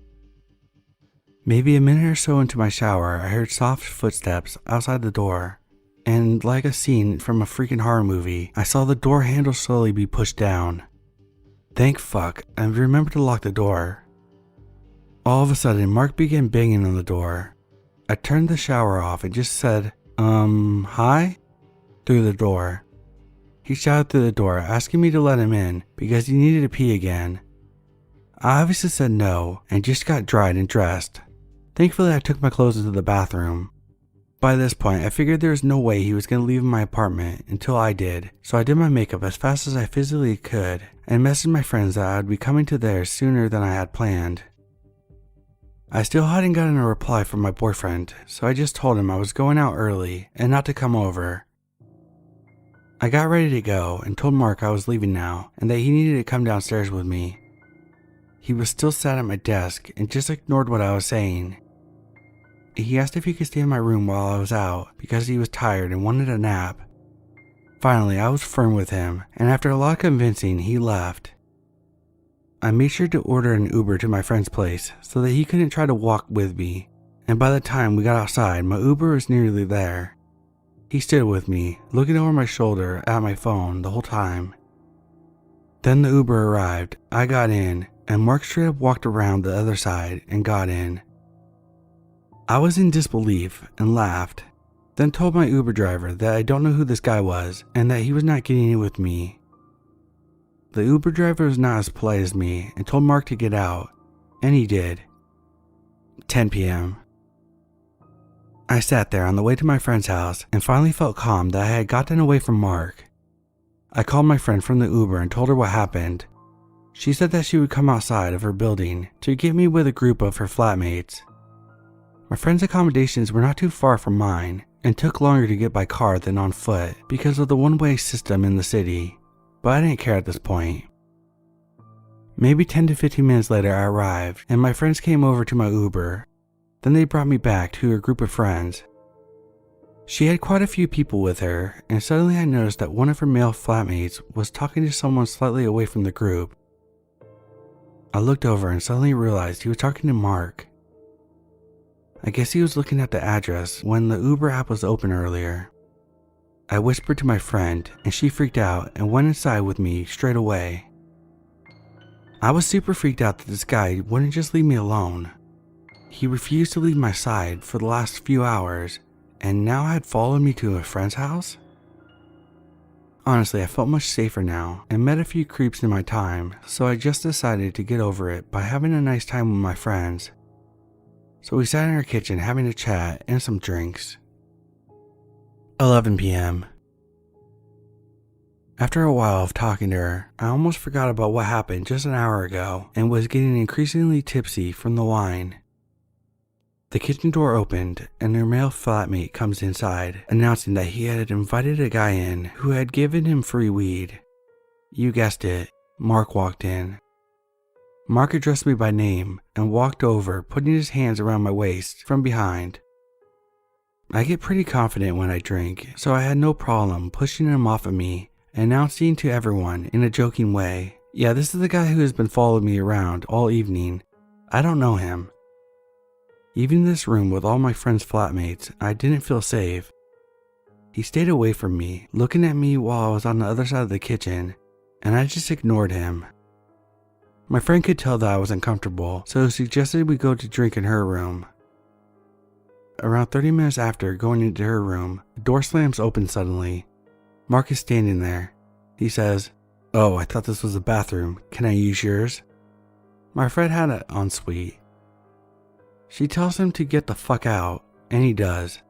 Maybe a minute or so into my shower, I heard soft footsteps outside the door, and like a scene from a freaking horror movie, I saw the door handle slowly be pushed down. Thank fuck, I remembered to lock the door. All of a sudden, Mark began banging on the door. I turned the shower off and just said, hi? Through the door. He shouted through the door, asking me to let him in because he needed to pee again. I obviously said no and just got dried and dressed. Thankfully, I took my clothes into the bathroom. By this point, I figured there was no way he was going to leave my apartment until I did, so I did my makeup as fast as I physically could and messaged my friends that I would be coming to theirs sooner than I had planned. I still hadn't gotten a reply from my boyfriend, so I just told him I was going out early and not to come over. I got ready to go and told Mark I was leaving now and that he needed to come downstairs with me. He was still sat at my desk and just ignored what I was saying. He asked if he could stay in my room while I was out because he was tired and wanted a nap. Finally, I was firm with him, and after a lot of convincing, he left. I made sure to order an Uber to my friend's place so that he couldn't try to walk with me, and by the time we got outside, my Uber was nearly there. He stood with me, looking over my shoulder at my phone the whole time. Then the Uber arrived, I got in, and Mark straight up walked around the other side and got in. I was in disbelief and laughed, then told my Uber driver that I don't know who this guy was and that he was not getting in with me. The Uber driver was not as polite as me and told Mark to get out, and he did. 10 p.m. I sat there on the way to my friend's house and finally felt calm that I had gotten away from Mark. I called my friend from the Uber and told her what happened. She said that she would come outside of her building to get me with a group of her flatmates. My friend's accommodations were not too far from mine and took longer to get by car than on foot because of the one-way system in the city, but I didn't care at this point. Maybe 10 to 15 minutes later I arrived and my friends came over to my Uber. Then they brought me back to her group of friends. She had quite a few people with her, and suddenly I noticed that one of her male flatmates was talking to someone slightly away from the group. I looked over and suddenly realized he was talking to Mark. I guess he was looking at the address when the Uber app was open earlier. I whispered to my friend and she freaked out and went inside with me straight away. I was super freaked out that this guy wouldn't just leave me alone. He refused to leave my side for the last few hours and now had followed me to a friend's house? Honestly, I felt much safer now and met a few creeps in my time, so I just decided to get over it by having a nice time with my friends. So we sat in our kitchen having a chat and some drinks. 11 p.m. After a while of talking to her, I almost forgot about what happened just an hour ago and was getting increasingly tipsy from the wine. The kitchen door opened and her male flatmate comes inside, announcing that he had invited a guy in who had given him free weed. You guessed it, Mark walked in. Mark addressed me by name and walked over, putting his hands around my waist from behind. I get pretty confident when I drink, so I had no problem pushing him off of me, announcing to everyone in a joking way, "Yeah, this is the guy who has been following me around all evening. I don't know him." Even in this room with all my friends' flatmates, I didn't feel safe. He stayed away from me, looking at me while I was on the other side of the kitchen, and I just ignored him. My friend could tell that I was uncomfortable, so suggested we go to drink in her room. Around 30 minutes after going into her room, the door slams open suddenly. Mark is standing there. He says, "Oh, I thought this was a bathroom. Can I use yours?" My friend had it en suite. She tells him to get the fuck out, and he does.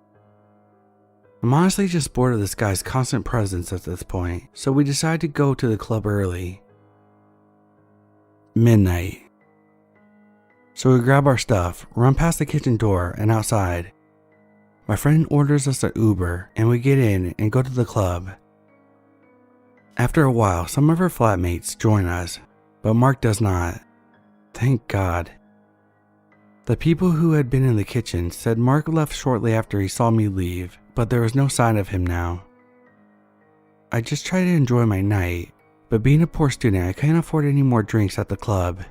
I'm honestly just bored of this guy's constant presence at this point, so we decide to go to the club early. Midnight. So we grab our stuff, run past the kitchen door and outside. My friend orders us an Uber, and we get in and go to the club. After a while, some of her flatmates join us, but Mark does not. Thank God. The people who had been in the kitchen said Mark left shortly after he saw me leave, but there was no sign of him now. I just tried to enjoy my night, but being a poor student, I couldn't afford any more drinks at the club.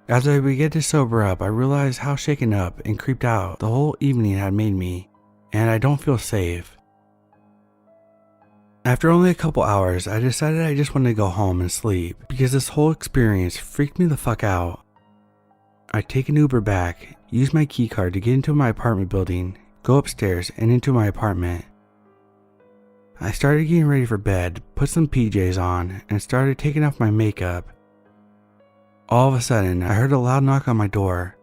As I began to sober up, I realized how shaken up and creeped out the whole evening had made me, and I don't feel safe. After only a couple hours, I decided I just wanted to go home and sleep because this whole experience freaked me the fuck out. I take an Uber back, use my key card to get into my apartment building, go upstairs and into my apartment. I started getting ready for bed, put some PJs on, and started taking off my makeup. All of a sudden, I heard a loud knock on my door.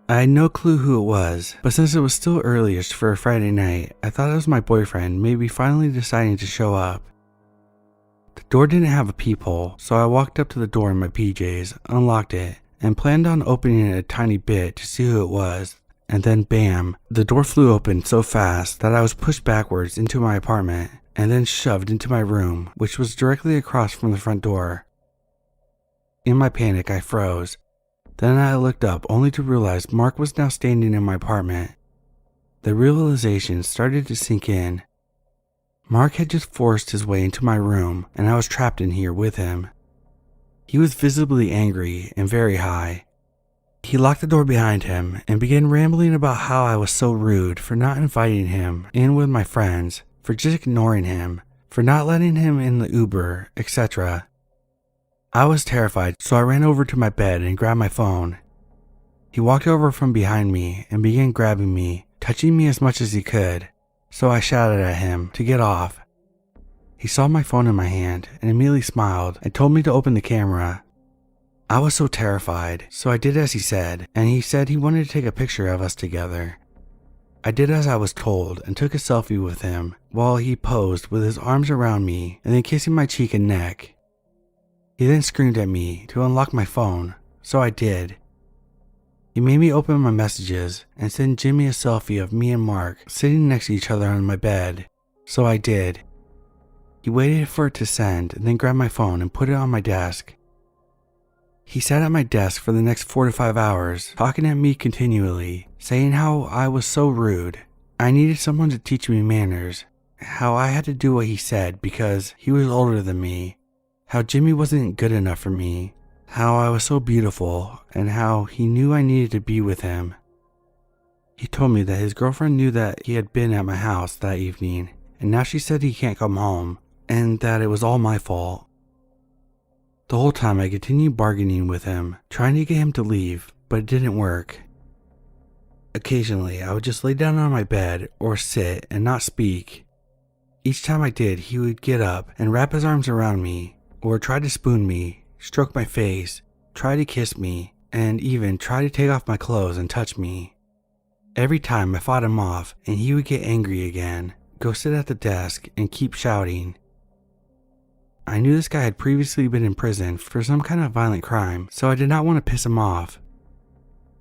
I had no clue who it was, but since it was still early-ish for a Friday night, I thought it was my boyfriend maybe finally deciding to show up. The door didn't have a peephole, so I walked up to the door in my PJs, unlocked it, and planned on opening it a tiny bit to see who it was, and then bam, the door flew open so fast that I was pushed backwards into my apartment and then shoved into my room, which was directly across from the front door. In my panic, I froze. Then I looked up only to realize Mark was now standing in my apartment. The realization started to sink in. Mark had just forced his way into my room and I was trapped in here with him. He was visibly angry and very high. He locked the door behind him and began rambling about how I was so rude for not inviting him in with my friends, for just ignoring him, for not letting him in the Uber, etc. I was terrified, so I ran over to my bed and grabbed my phone. He walked over from behind me and began grabbing me, touching me as much as he could, so I shouted at him to get off. He saw my phone in my hand and immediately smiled and told me to open the camera. I was so terrified, so I did as he said, and he said he wanted to take a picture of us together. I did as I was told and took a selfie with him while he posed with his arms around me and then kissing my cheek and neck. He then screamed at me to unlock my phone, so I did. He made me open my messages and send Jimmy a selfie of me and Mark sitting next to each other on my bed, so I did. He waited for it to send and then grabbed my phone and put it on my desk. He sat at my desk for the next 4 to 5 hours, talking at me continually, saying how I was so rude. I needed someone to teach me manners, how I had to do what he said because he was older than me, how Jimmy wasn't good enough for me, how I was so beautiful, and how he knew I needed to be with him. He told me that his girlfriend knew that he had been at my house that evening, and now she said he can't come home, and that it was all my fault. The whole time I continued bargaining with him, trying to get him to leave, but it didn't work. Occasionally, I would just lay down on my bed or sit and not speak. Each time I did, he would get up and wrap his arms around me, or try to spoon me, stroke my face, try to kiss me, and even try to take off my clothes and touch me. Every time I fought him off, and he would get angry again, go sit at the desk, and keep shouting. I knew this guy had previously been in prison for some kind of violent crime, so I did not want to piss him off.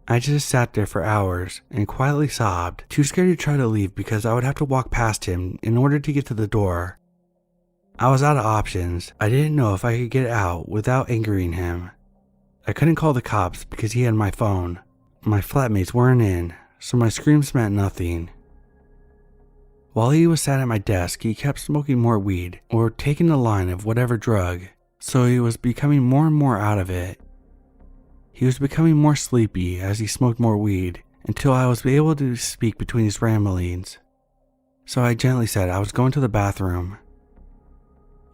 I just sat there for hours and quietly sobbed, too scared to try to leave because I would have to walk past him in order to get to the door. I was out of options. I didn't know if I could get out without angering him. I couldn't call the cops because he had my phone. My flatmates weren't in, so my screams meant nothing. While he was sat at my desk, he kept smoking more weed or taking a line of whatever drug, so he was becoming more and more out of it. He was becoming more sleepy as he smoked more weed until I was able to speak between his ramblings. so I gently said I was going to the bathroom.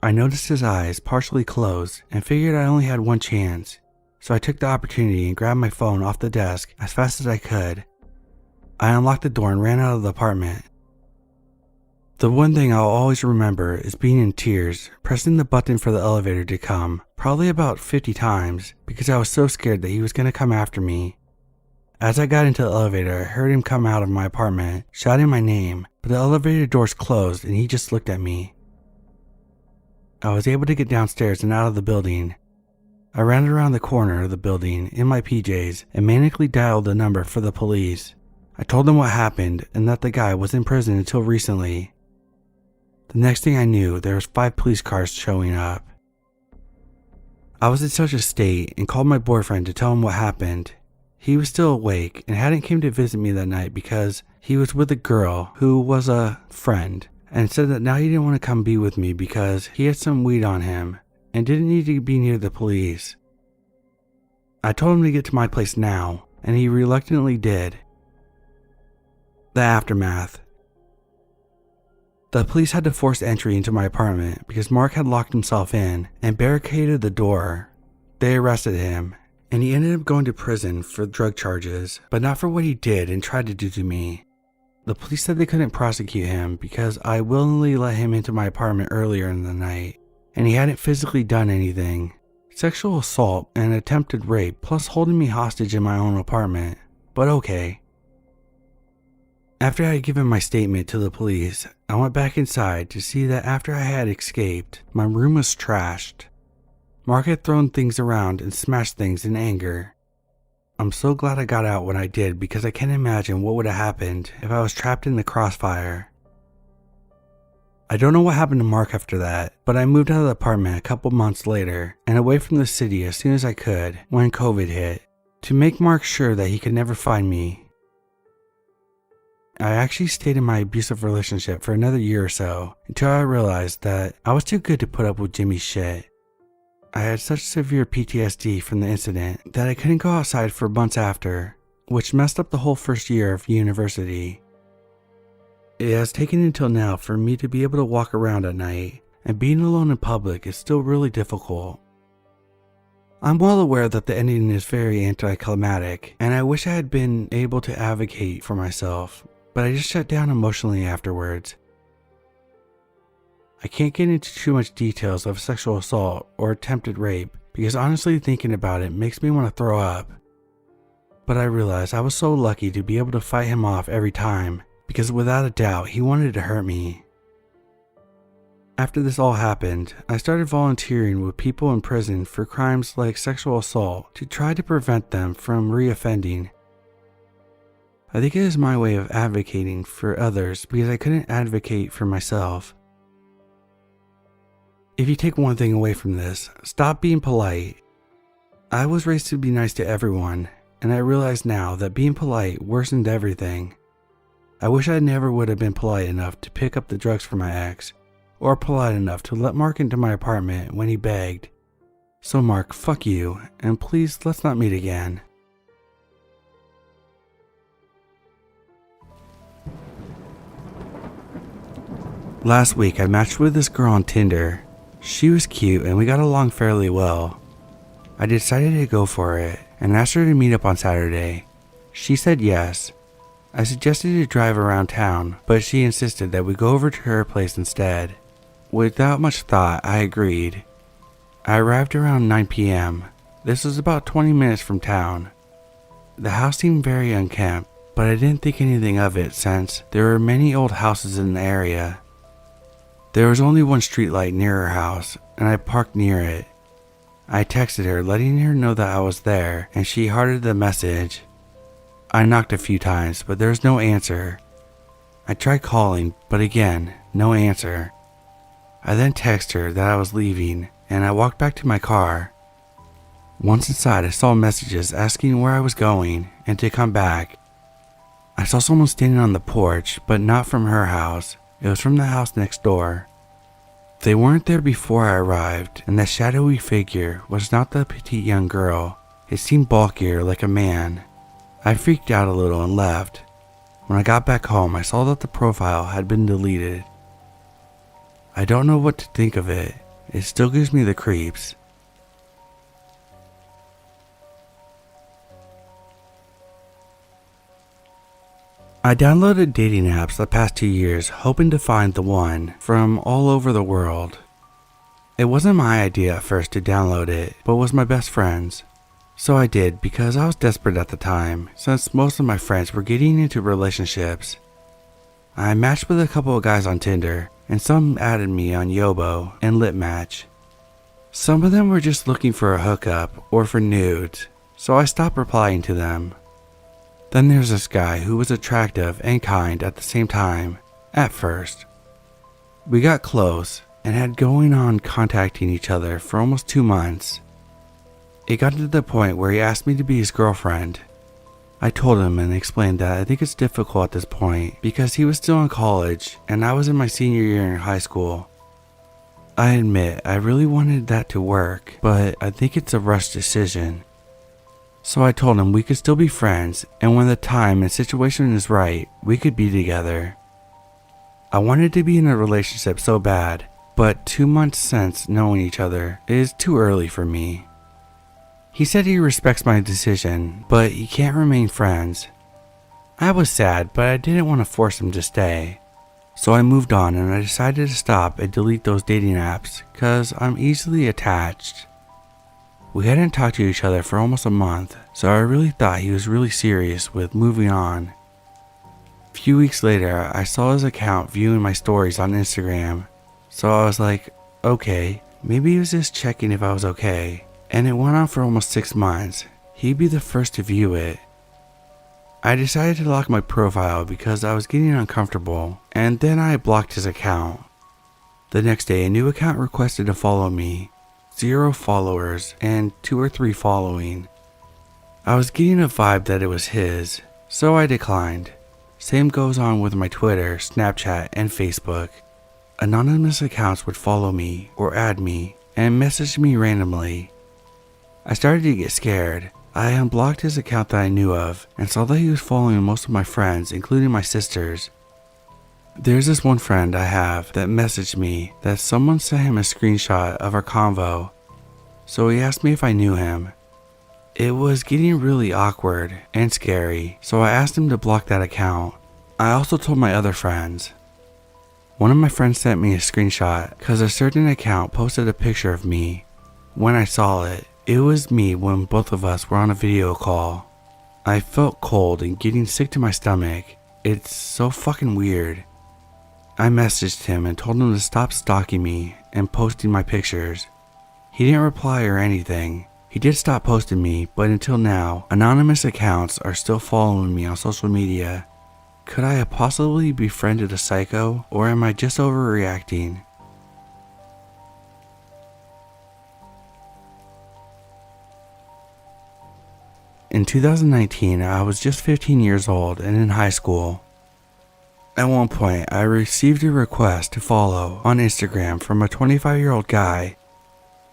I noticed his eyes partially closed and figured I only had one chance, so I took the opportunity and grabbed my phone off the desk as fast as I could. I unlocked the door and ran out of the apartment. The one thing I'll always remember is being in tears, pressing the button for the elevator to come, probably about 50 times, because I was so scared that he was going to come after me. As I got into the elevator, I heard him come out of my apartment, shouting my name, but the elevator doors closed and he just looked at me. I was able to get downstairs and out of the building. I ran around the corner of the building in my PJs and manically dialed the number for the police. I told them what happened and that the guy was in prison until recently. The next thing I knew, there was 5 police cars showing up. I was in such a state and called my boyfriend to tell him what happened. He was still awake and hadn't came to visit me that night because he was with a girl who was a friend, and said that now he didn't want to come be with me because he had some weed on him and didn't need to be near the police. I told him to get to my place now, and he reluctantly did. The aftermath. The police had to force entry into my apartment because Mark had locked himself in and barricaded the door. They arrested him, and he ended up going to prison for drug charges, but not for what he did and tried to do to me. The police said they couldn't prosecute him because I willingly let him into my apartment earlier in the night, and he hadn't physically done anything. Sexual assault and attempted rape plus holding me hostage in my own apartment, but okay. After I had given my statement to the police, I went back inside to see that after I had escaped, my room was trashed. Mark had thrown things around and smashed things in anger. I'm so glad I got out when I did because I can't imagine what would have happened if I was trapped in the crossfire. I don't know what happened to Mark after that, but I moved out of the apartment a couple months later and away from the city as soon as I could when COVID hit, to make Mark sure that he could never find me. I actually stayed in my abusive relationship for another year or so until I realized that I was too good to put up with Jimmy's shit. I had such severe PTSD from the incident that I couldn't go outside for months after, which messed up the whole first year of university. It has taken until now for me to be able to walk around at night, and being alone in public is still really difficult. I'm well aware that the ending is very anticlimactic, and I wish I had been able to advocate for myself, but I just shut down emotionally afterwards. I can't get into too much details of sexual assault or attempted rape because honestly thinking about it makes me want to throw up. But I realized I was so lucky to be able to fight him off every time because without a doubt he wanted to hurt me. After this all happened, I started volunteering with people in prison for crimes like sexual assault to try to prevent them from reoffending. I think it is my way of advocating for others because I couldn't advocate for myself. If you take one thing away from this, stop being polite. I was raised to be nice to everyone, and I realize now that being polite worsened everything. I wish I never would have been polite enough to pick up the drugs for my ex, or polite enough to let Mark into my apartment when he begged. So Mark, fuck you, and please let's not meet again. Last week I matched with this girl on Tinder. She was cute and we got along fairly well. I decided to go for it and asked her to meet up on Saturday. She said yes. I suggested to drive around town, but she insisted that we go over to her place instead. Without much thought, I agreed. I arrived around 9 p.m. This was about 20 minutes from town. The house seemed very unkempt, but I didn't think anything of it since there were many old houses in the area. There was only one streetlight near her house, and I parked near it. I texted her letting her know that I was there, and she hearted the message. I knocked a few times, but there was no answer. I tried calling, but again, no answer. I then texted her that I was leaving, and I walked back to my car. Once inside, I saw messages asking where I was going and to come back. I saw someone standing on the porch, but not from her house. It was from the house next door. They weren't there before I arrived, and the shadowy figure was not the petite young girl. It seemed bulkier, like a man. I freaked out a little and left. When I got back home, I saw that the profile had been deleted. I don't know what to think of it. It still gives me the creeps. I downloaded dating apps the past 2 years hoping to find the one from all over the world. It wasn't my idea at first to download it, but was my best friend's. So I did because I was desperate at the time, since most of my friends were getting into relationships. I matched with a couple of guys on Tinder, and some added me on Yobo and Litmatch. Some of them were just looking for a hookup or for nudes, so I stopped replying to them. Then there's this guy who was attractive and kind at the same time, at first. We got close and had going on contacting each other for almost 2 months. It got to the point where he asked me to be his girlfriend. I told him and explained that I think it's difficult at this point because he was still in college and I was in my senior year in high school. I admit I really wanted that to work, but I think it's a rushed decision. So I told him we could still be friends, and when the time and situation is right, we could be together. I wanted to be in a relationship so bad, but 2 months since knowing each other is too early for me. He said he respects my decision, but he can't remain friends. I was sad, but I didn't want to force him to stay. So I moved on and I decided to stop and delete those dating apps because I'm easily attached. We hadn't talked to each other for almost a month, so I really thought he was really serious with moving on. A few weeks later, I saw his account viewing my stories on Instagram, so I was like, okay, maybe he was just checking if I was okay, and it went on for almost 6 months. He'd be the first to view it. I decided to lock my profile because I was getting uncomfortable, and then I blocked his account. The next day, a new account requested to follow me. 0 followers and 2 or 3 following. I was getting a vibe that it was his, so I declined. Same goes on with my Twitter, Snapchat, and Facebook. Anonymous accounts would follow me or add me and message me randomly. I started to get scared. I unblocked his account that I knew of and saw that he was following most of my friends, including my sisters. There's this one friend I have that messaged me that someone sent him a screenshot of our convo, so he asked me if I knew him. It was getting really awkward and scary, so I asked him to block that account. I also told my other friends. One of my friends sent me a screenshot because a certain account posted a picture of me. When I saw it, it was me when both of us were on a video call. I felt cold and getting sick to my stomach. It's so fucking weird. I messaged him and told him to stop stalking me and posting my pictures. He didn't reply or anything. He did stop posting me, but until now, anonymous accounts are still following me on social media. Could I have possibly befriended a psycho, or am I just overreacting? In 2019, I was just 15 years old and in high school. At one point, I received a request to follow on Instagram from a 25-year-old guy.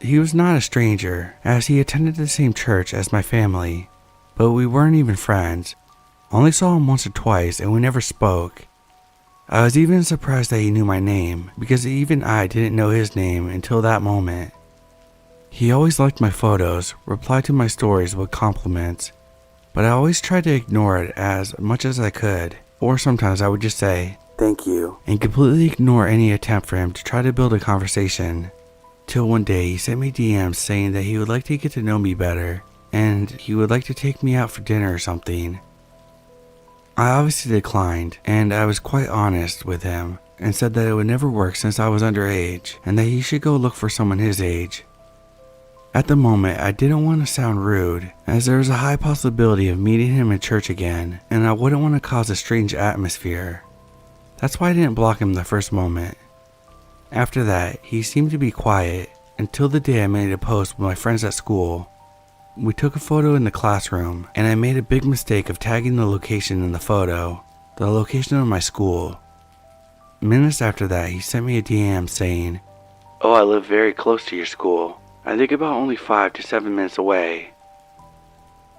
He was not a stranger, as he attended the same church as my family, but we weren't even friends. Only saw him once or twice and we never spoke. I was even surprised that he knew my name, because even I didn't know his name until that moment. He always liked my photos, replied to my stories with compliments, but I always tried to ignore it as much as I could. Or sometimes I would just say, thank you, and completely ignore any attempt for him to try to build a conversation. Till one day he sent me DMs saying that he would like to get to know me better, and he would like to take me out for dinner or something. I obviously declined, and I was quite honest with him, and said that it would never work since I was underage, and that he should go look for someone his age. At the moment, I didn't want to sound rude, as there was a high possibility of meeting him in church again, and I wouldn't want to cause a strange atmosphere. That's why I didn't block him the first moment. After that, he seemed to be quiet, until the day I made a post with my friends at school. We took a photo in the classroom, and I made a big mistake of tagging the location in the photo, the location of my school. Minutes after that, he sent me a DM saying, "Oh, I live very close to your school. I think about only 5 to 7 minutes away."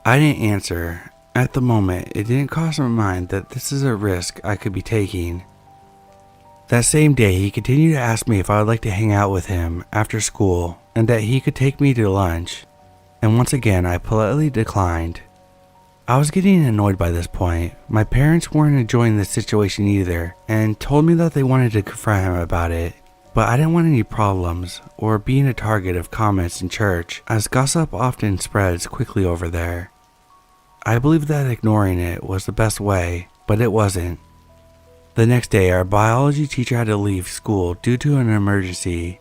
I didn't answer. At the moment, it didn't cross my mind that this is a risk I could be taking. That same day, he continued to ask me if I would like to hang out with him after school and that he could take me to lunch. And once again, I politely declined. I was getting annoyed by this point. My parents weren't enjoying the situation either and told me that they wanted to confront him about it. But I didn't want any problems or being a target of comments in church, as gossip often spreads quickly over there. I believed that ignoring it was the best way, but it wasn't. The next day, our biology teacher had to leave school due to an emergency,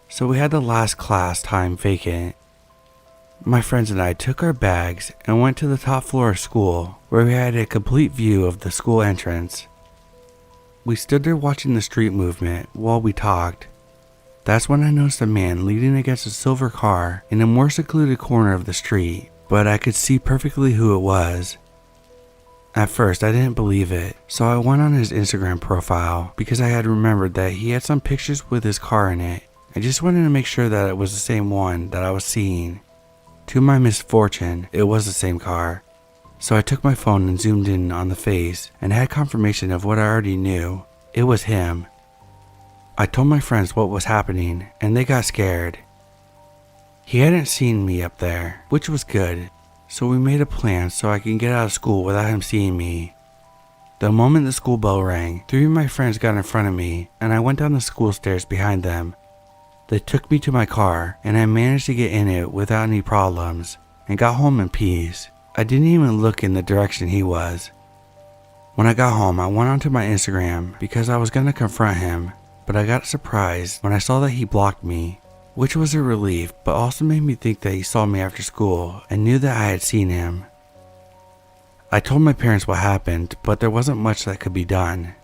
so we had the last class time vacant. My friends and I took our bags and went to the top floor of school, where we had a complete view of the school entrance. We stood there watching the street movement while we talked. That's when I noticed a man leaning against a silver car in a more secluded corner of the street, but I could see perfectly who it was. At first, I didn't believe it, so I went on his Instagram profile because I had remembered that he had some pictures with his car in it. I just wanted to make sure that it was the same one that I was seeing. To my misfortune, it was the same car. So I took my phone and zoomed in on the face and had confirmation of what I already knew. It was him. I told my friends what was happening and they got scared. He hadn't seen me up there, which was good, so we made a plan so I can get out of school without him seeing me. The moment the school bell rang, 3 of my friends got in front of me and I went down the school stairs behind them. They took me to my car and I managed to get in it without any problems and got home in peace. I didn't even look in the direction he was. When I got home, I went onto my Instagram because I was going to confront him, but I got surprised when I saw that he blocked me, which was a relief but also made me think that he saw me after school and knew that I had seen him. I told my parents what happened, but there wasn't much that could be done.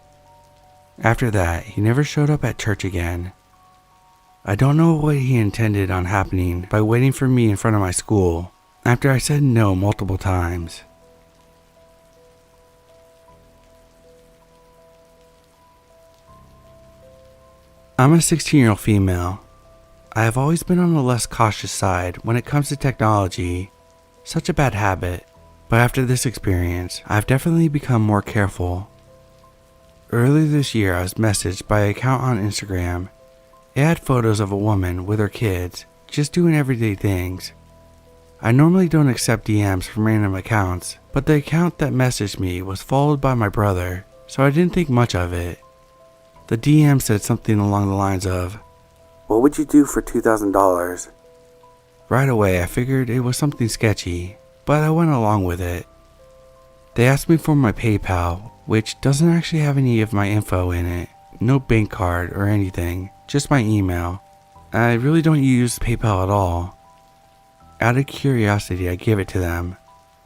After that, he never showed up at church again. I don't know what he intended on happening by waiting for me in front of my school after I said no multiple times. I'm a 16-year-old female. I have always been on the less cautious side when it comes to technology, such a bad habit, but after this experience, I've definitely become more careful. Earlier this year, I was messaged by an account on Instagram. It had photos of a woman with her kids, just doing everyday things. I normally don't accept DMs from random accounts, but the account that messaged me was followed by my brother, so I didn't think much of it. The DM said something along the lines of, "What would you do for $2,000? Right away, I figured it was something sketchy, but I went along with it. They asked me for my PayPal, which doesn't actually have any of my info in it, no bank card or anything. Just my email. I really don't use PayPal at all. Out of curiosity, I gave it to them.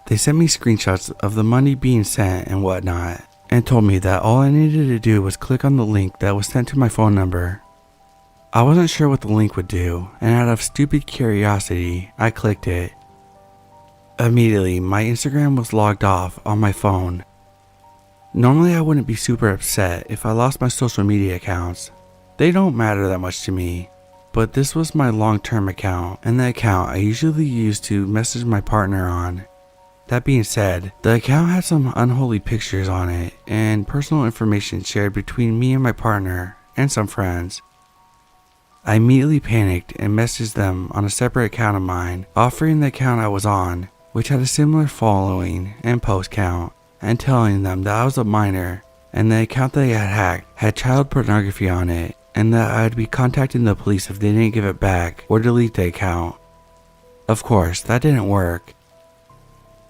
They sent me screenshots of the money being sent and whatnot, and told me that all I needed to do was click on the link that was sent to my phone number. I wasn't sure what the link would do, and out of stupid curiosity, I clicked it. Immediately, my Instagram was logged off on my phone. Normally, I wouldn't be super upset if I lost my social media accounts. They don't matter that much to me, but this was my long-term account and the account I usually use to message my partner on. That being said, the account had some unholy pictures on it and personal information shared between me and my partner and some friends. I immediately panicked and messaged them on a separate account of mine, offering the account I was on, which had a similar following and post count, and telling them that I was a minor and the account they had hacked had child pornography on it, and that I'd be contacting the police if they didn't give it back or delete the account. Of course, that didn't work.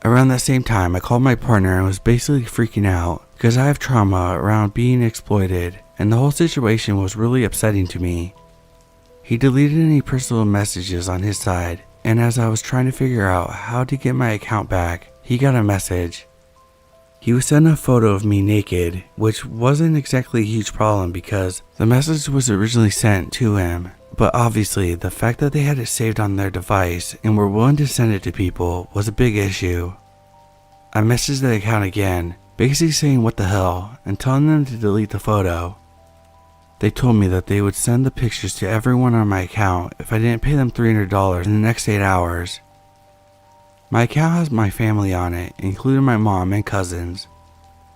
Around that same time, I called my partner and was basically freaking out because I have trauma around being exploited, and the whole situation was really upsetting to me. He deleted any personal messages on his side, and as I was trying to figure out how to get my account back, he got a message. He was sent a photo of me naked, which wasn't exactly a huge problem because the message was originally sent to him, but obviously the fact that they had it saved on their device and were willing to send it to people was a big issue. I messaged the account again, basically saying what the hell and telling them to delete the photo. They told me that they would send the pictures to everyone on my account if I didn't pay them $300 in the next 8 hours. My account has my family on it, including my mom and cousins.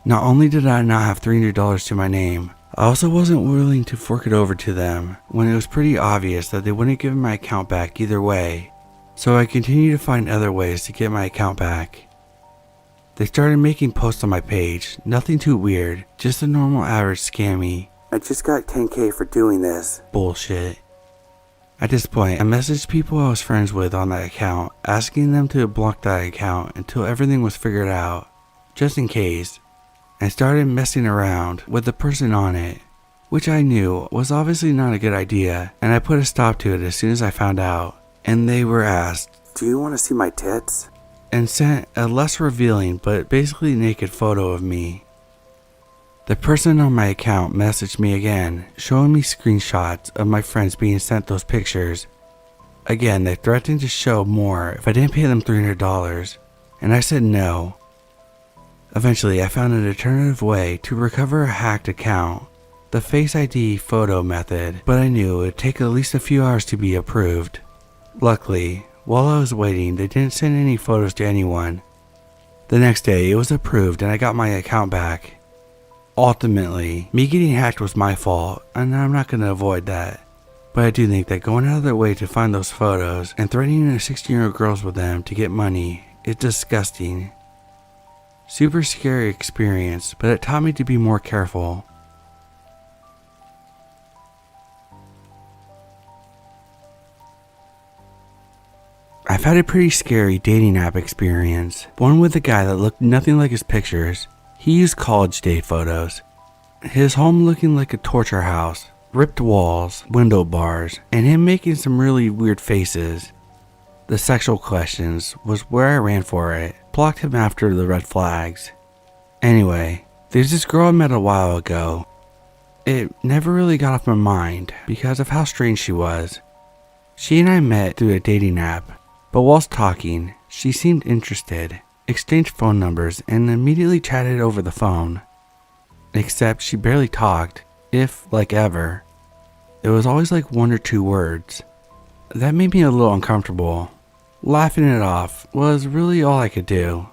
Not only did I not have $300 to my name, I also wasn't willing to fork it over to them when it was pretty obvious that they wouldn't give my account back either way, so I continued to find other ways to get my account back. They started making posts on my page, nothing too weird, just a normal average scammy. I just got 10K for doing this bullshit. At this point, I messaged people I was friends with on that account, asking them to block that account until everything was figured out, just in case. I started messing around with the person on it, which I knew was obviously not a good idea, and I put a stop to it as soon as I found out. And they were asked, "Do you want to see my tits?" and sent a less revealing but basically naked photo of me. The person on my account messaged me again, showing me screenshots of my friends being sent those pictures. Again, they threatened to show more if I didn't pay them $300, and I said no. Eventually, I found an alternative way to recover a hacked account, the Face ID photo method, but I knew it would take at least a few hours to be approved. Luckily, while I was waiting, they didn't send any photos to anyone. The next day, it was approved and I got my account back. Ultimately, me getting hacked was my fault, and I'm not going to avoid that. But I do think that going out of their way to find those photos and threatening a 16-year-old girls with them to get money is disgusting. Super scary experience, but it taught me to be more careful. I've had a pretty scary dating app experience, one with a guy that looked nothing like his pictures. He used college day photos. His home looking like a torture house, ripped walls, window bars, and him making some really weird faces. The sexual questions was where I ran for it, blocked him after the red flags. Anyway, there's this girl I met a while ago. It never really got off my mind because of how strange she was. She and I met through a dating app, but whilst talking, she seemed interested, exchanged phone numbers, and immediately chatted over the phone. Except she barely talked, if like ever. It was always like 1 or 2 words. That made me a little uncomfortable. Laughing it off was really all I could do.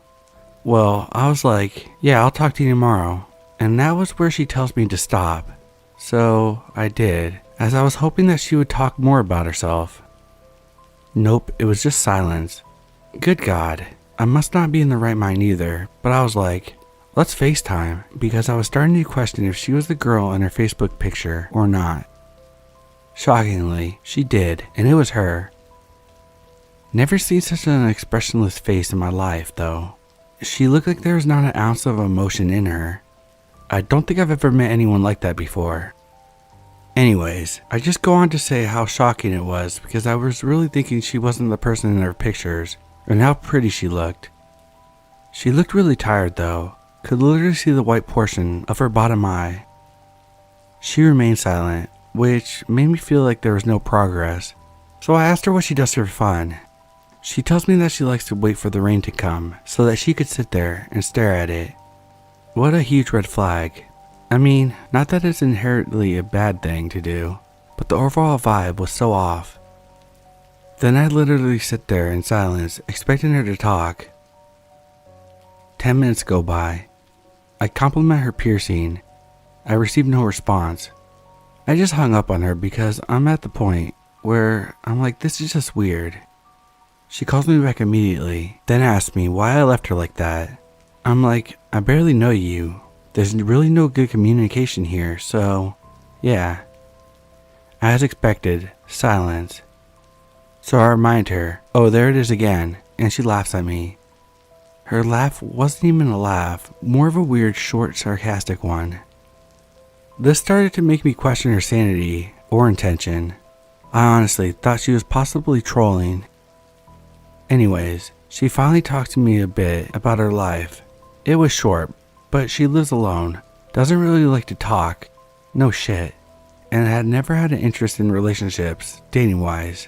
Well, I was like, yeah, I'll talk to you tomorrow. And that was where she tells me to stop. So I did, as I was hoping that she would talk more about herself. Nope, it was just silence. Good God, I must not be in the right mind either, but I was like, let's FaceTime, because I was starting to question if she was the girl in her Facebook picture or not. Shockingly, she did, and it was her. Never seen such an expressionless face in my life, though. She looked like there was not an ounce of emotion in her. I don't think I've ever met anyone like that before. Anyways, I just go on to say how shocking it was because I was really thinking she wasn't the person in her pictures, and how pretty she looked. She looked really tired though, could literally see the white portion of her bottom eye. She remained silent, which made me feel like there was no progress, so I asked her what she does for fun. She tells me that she likes to wait for the rain to come so that she could sit there and stare at it. What a huge red flag. I mean, not that it's inherently a bad thing to do, but the overall vibe was so off. Then I literally sit there in silence, expecting her to talk. 10 minutes go by. I compliment her piercing. I receive no response. I just hung up on her because I'm at the point where I'm like, this is just weird. She calls me back immediately, then asks me why I left her like that. I'm like, I barely know you. There's really no good communication here, so yeah. As expected, silence. So I remind her, oh, there it is again, and she laughs at me. Her laugh wasn't even a laugh, more of a weird, short, sarcastic one. This started to make me question her sanity or intention. I honestly thought she was possibly trolling. Anyways, she finally talked to me a bit about her life. It was short, but she lives alone, doesn't really like to talk, no shit, and had never had an interest in relationships, dating-wise.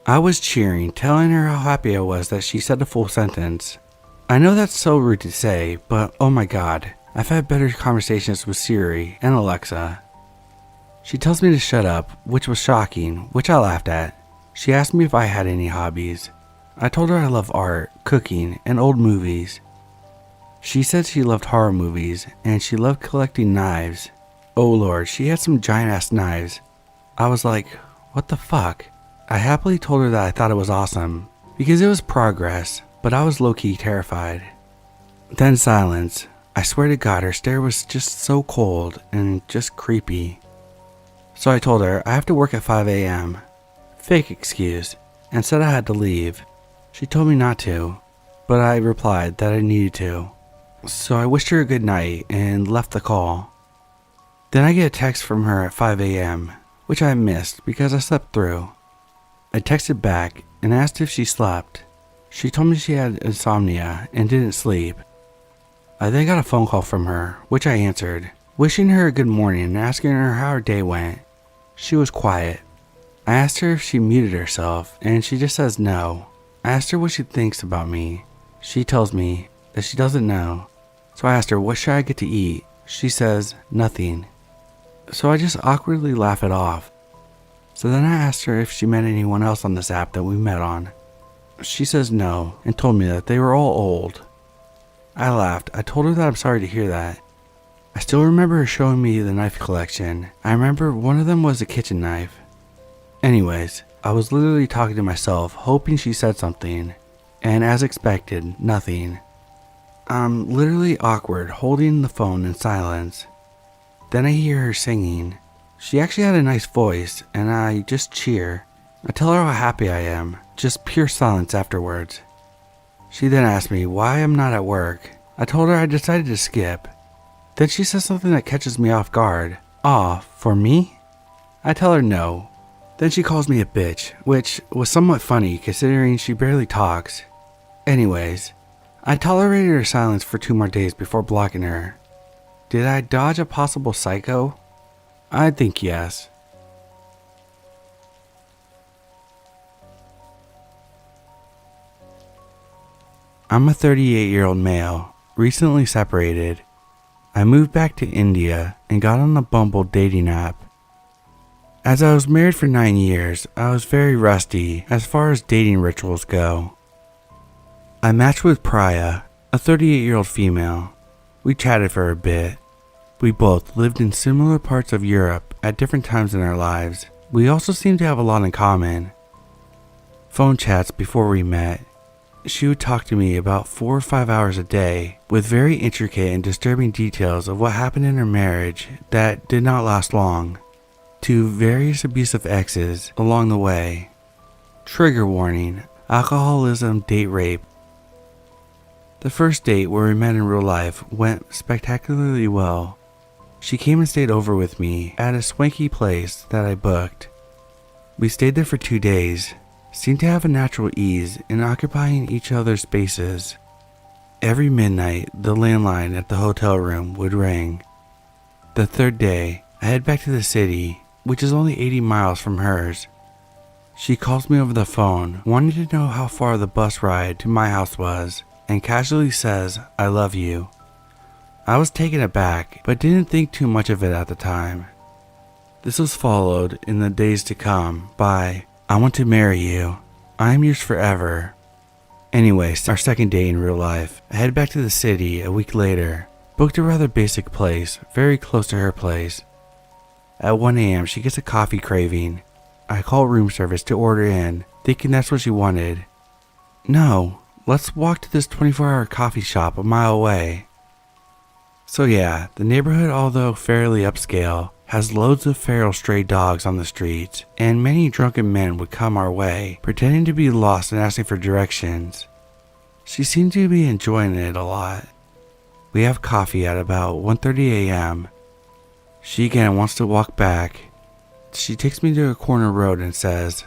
I was cheering, telling her how happy I was that she said a full sentence. I know that's so rude to say, but oh my god, I've had better conversations with Siri and Alexa. She tells me to shut up, which was shocking, which I laughed at. She asked me if I had any hobbies. I told her I love art, cooking, and old movies. She said she loved horror movies, and she loved collecting knives. Oh lord, she had some giant ass knives. I was like, what the fuck? I happily told her that I thought it was awesome, because it was progress, but I was low-key terrified. Then silence. I swear to God, her stare was just so cold and just creepy. So I told her I have to work at 5 a.m. Fake excuse, and said I had to leave. She told me not to, but I replied that I needed to. So I wished her a good night and left the call. Then I get a text from her at 5 a.m., which I missed because I slept through. I texted back and asked if she slept. She told me she had insomnia and didn't sleep. I then got a phone call from her, which I answered, wishing her a good morning and asking her how her day went. She was quiet. I asked her if she muted herself, and she just says no. I asked her what she thinks about me. She tells me that she doesn't know. So I asked her, what should I get to eat? She says, nothing. So I just awkwardly laugh it off. So then I asked her if she met anyone else on this app that we met on. She says no, and told me that they were all old. I laughed. I told her that I'm sorry to hear that. I still remember her showing me the knife collection. I remember one of them was a kitchen knife. Anyways, I was literally talking to myself, hoping she said something, and as expected, nothing. I'm literally awkward, holding the phone in silence. Then I hear her singing. She actually had a nice voice, and I just cheer. I tell her how happy I am, just pure silence afterwards. She then asked me why I'm not at work. I told her I decided to skip. Then she says something that catches me off guard. Aw, for me? I tell her no. Then she calls me a bitch, which was somewhat funny considering she barely talks. Anyways, I tolerated her silence for 2 more days before blocking her. Did I dodge a possible psycho? I think yes. I'm a 38-year-old male, recently separated. I moved back to India and got on the Bumble dating app. As I was married for 9 years, I was very rusty as far as dating rituals go. I matched with Priya, a 38-year-old female. We chatted for a bit. We both lived in similar parts of Europe at different times in our lives. We also seemed to have a lot in common. Phone chats before we met. She would talk to me about 4 or 5 hours a day with very intricate and disturbing details of what happened in her marriage that did not last long, to various abusive exes along the way. Trigger warning, alcoholism, date rape. The first date where we met in real life went spectacularly well. She came and stayed over with me at a swanky place that I booked. We stayed there for 2 days, seemed to have a natural ease in occupying each other's spaces. Every midnight, the landline at the hotel room would ring. The third day, I head back to the city, which is only 80 miles from hers. She calls me over the phone, wanting to know how far the bus ride to my house was, and casually says, I love you. I was taken aback, but didn't think too much of it at the time. This was followed in the days to come by, I want to marry you. I am yours forever. Anyways, our second day in real life, I head back to the city a week later, booked a rather basic place, very close to her place. At 1 a.m. she gets a coffee craving. I call room service to order in, thinking that's what she wanted. No, let's walk to this 24-hour coffee shop a mile away. So yeah, the neighborhood, although fairly upscale, has loads of feral stray dogs on the streets, and many drunken men would come our way, pretending to be lost and asking for directions. She seemed to be enjoying it a lot. We have coffee at about 1:30 a.m. She again wants to walk back. She takes me to a corner road and says,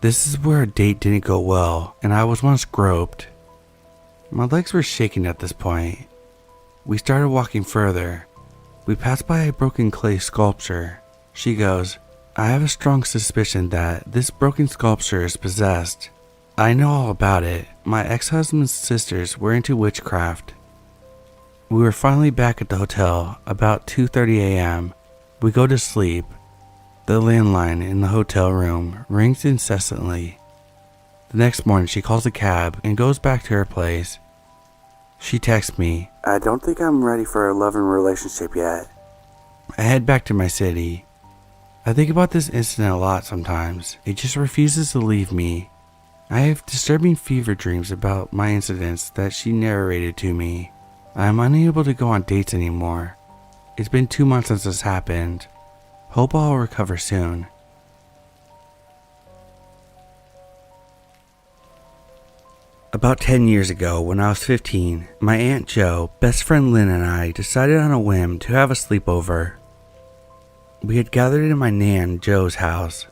this is where a date didn't go well, and I was once groped. My legs were shaking at this point. We started walking further. We passed by a broken clay sculpture. She goes, I have a strong suspicion that this broken sculpture is possessed. I know all about it. My ex-husband's sisters were into witchcraft. We were finally back at the hotel about 2:30 a.m. We go to sleep. The landline in the hotel room rings incessantly. The next morning she calls a cab and goes back to her place. She texts me, "I don't think I'm ready for a loving relationship yet." I head back to my city. I think about this incident a lot sometimes. It just refuses to leave me. I have disturbing fever dreams about my incidents that she narrated to me. I am unable to go on dates anymore. It's been 2 months since this happened. Hope I'll recover soon. About 10 years ago, when I was 15, my Aunt Jo, best friend Lynn, and I decided on a whim to have a sleepover. We had gathered in my Nan Jo's house,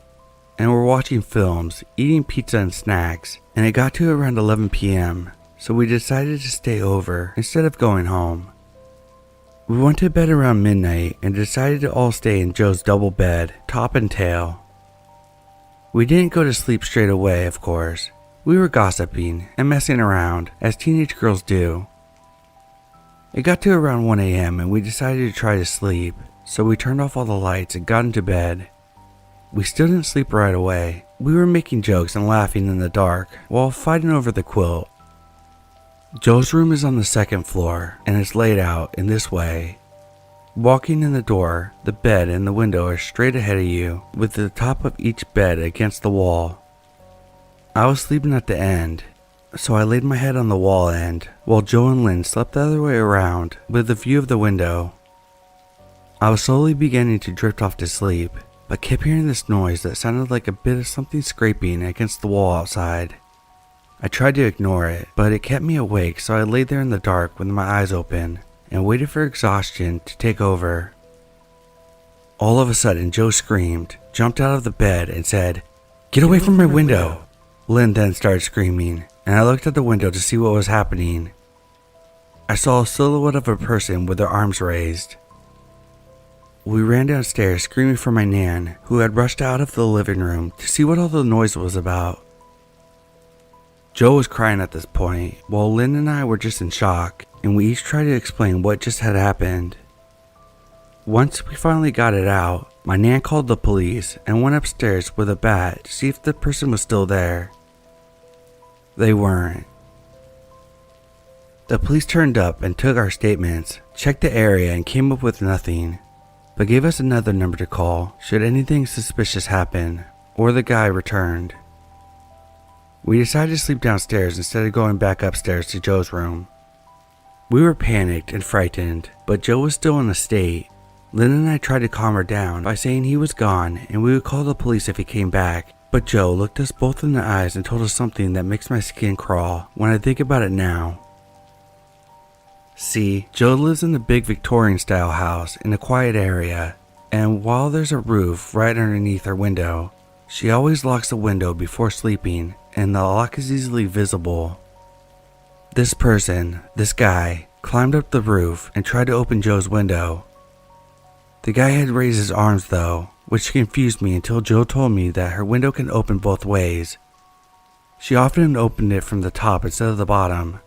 and were watching films, eating pizza and snacks, and it got to around 11 p.m., so we decided to stay over instead of going home. We went to bed around midnight and decided to all stay in Jo's double bed, top and tail. We didn't go to sleep straight away, of course. We were gossiping and messing around, as teenage girls do. It got to around 1 a.m. and we decided to try to sleep, so we turned off all the lights and got into bed. We still didn't sleep right away. We were making jokes and laughing in the dark while fighting over the quilt. Jo's room is on the second floor and it's laid out in this way. Walking in the door, the bed and the window are straight ahead of you, with the top of each bed against the wall. I was sleeping at the end, so I laid my head on the wall end, while Jo and Lynn slept the other way around with a view of the window. I was slowly beginning to drift off to sleep, but kept hearing this noise that sounded like a bit of something scraping against the wall outside. I tried to ignore it, but it kept me awake, so I laid there in the dark with my eyes open and waited for exhaustion to take over. All of a sudden, Jo screamed, jumped out of the bed, and said, "Get away from my window!" Lynn then started screaming, and I looked at the window to see what was happening. I saw a silhouette of a person with their arms raised. We ran downstairs screaming for my Nan, who had rushed out of the living room to see what all the noise was about. Jo was crying at this point, while Lynn and I were just in shock, and we each tried to explain what just had happened. Once we finally got it out, my Nan called the police and went upstairs with a bat to see if the person was still there. They weren't. The police turned up and took our statements, checked the area and came up with nothing, but gave us another number to call should anything suspicious happen or the guy returned. We decided to sleep downstairs instead of going back upstairs to Jo's room. We were panicked and frightened, but Jo was still in a state. Lynn and I tried to calm her down by saying he was gone and we would call the police if he came back, but Jo looked us both in the eyes and told us something that makes my skin crawl when I think about it now. See, Jo lives in a big Victorian style house in a quiet area, and while there's a roof right underneath her window, she always locks the window before sleeping and the lock is easily visible. This person, this guy, climbed up the roof and tried to open Jo's window. The guy had raised his arms though, which confused me until Jo told me that her window can open both ways. She often opened it from the top instead of the bottom.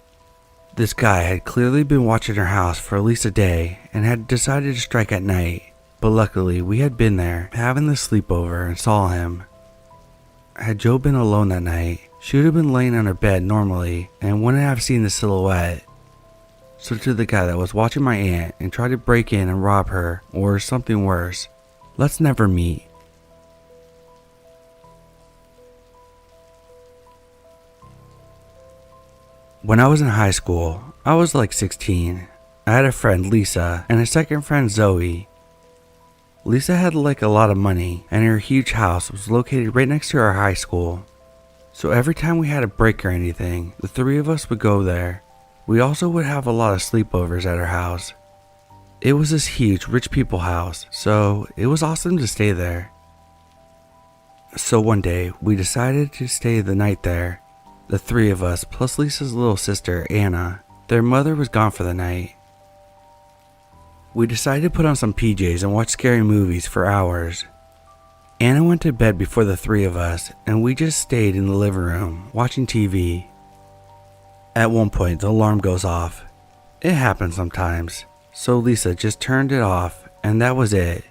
This guy had clearly been watching her house for at least a day and had decided to strike at night, but luckily we had been there having the sleepover and saw him. Had Jo been alone that night, she would have been laying on her bed normally and wouldn't have seen the silhouette. So to the guy that was watching my aunt and tried to break in and rob her or something worse, let's never meet. When I was in high school, I was like 16. I had a friend, Lisa, and a second friend, Zoe. Lisa had like a lot of money, and her huge house was located right next to our high school. So every time we had a break or anything, the three of us would go there. We also would have a lot of sleepovers at her house. It was this huge rich people house, so it was awesome to stay there. So one day, we decided to stay the night there. The three of us, plus Lisa's little sister, Anna. Their mother was gone for the night. We decided to put on some PJs and watch scary movies for hours. Anna went to bed before the three of us, and we just stayed in the living room, watching TV. At one point, the alarm goes off. It happens sometimes, so Lisa just turned it off, and that was it.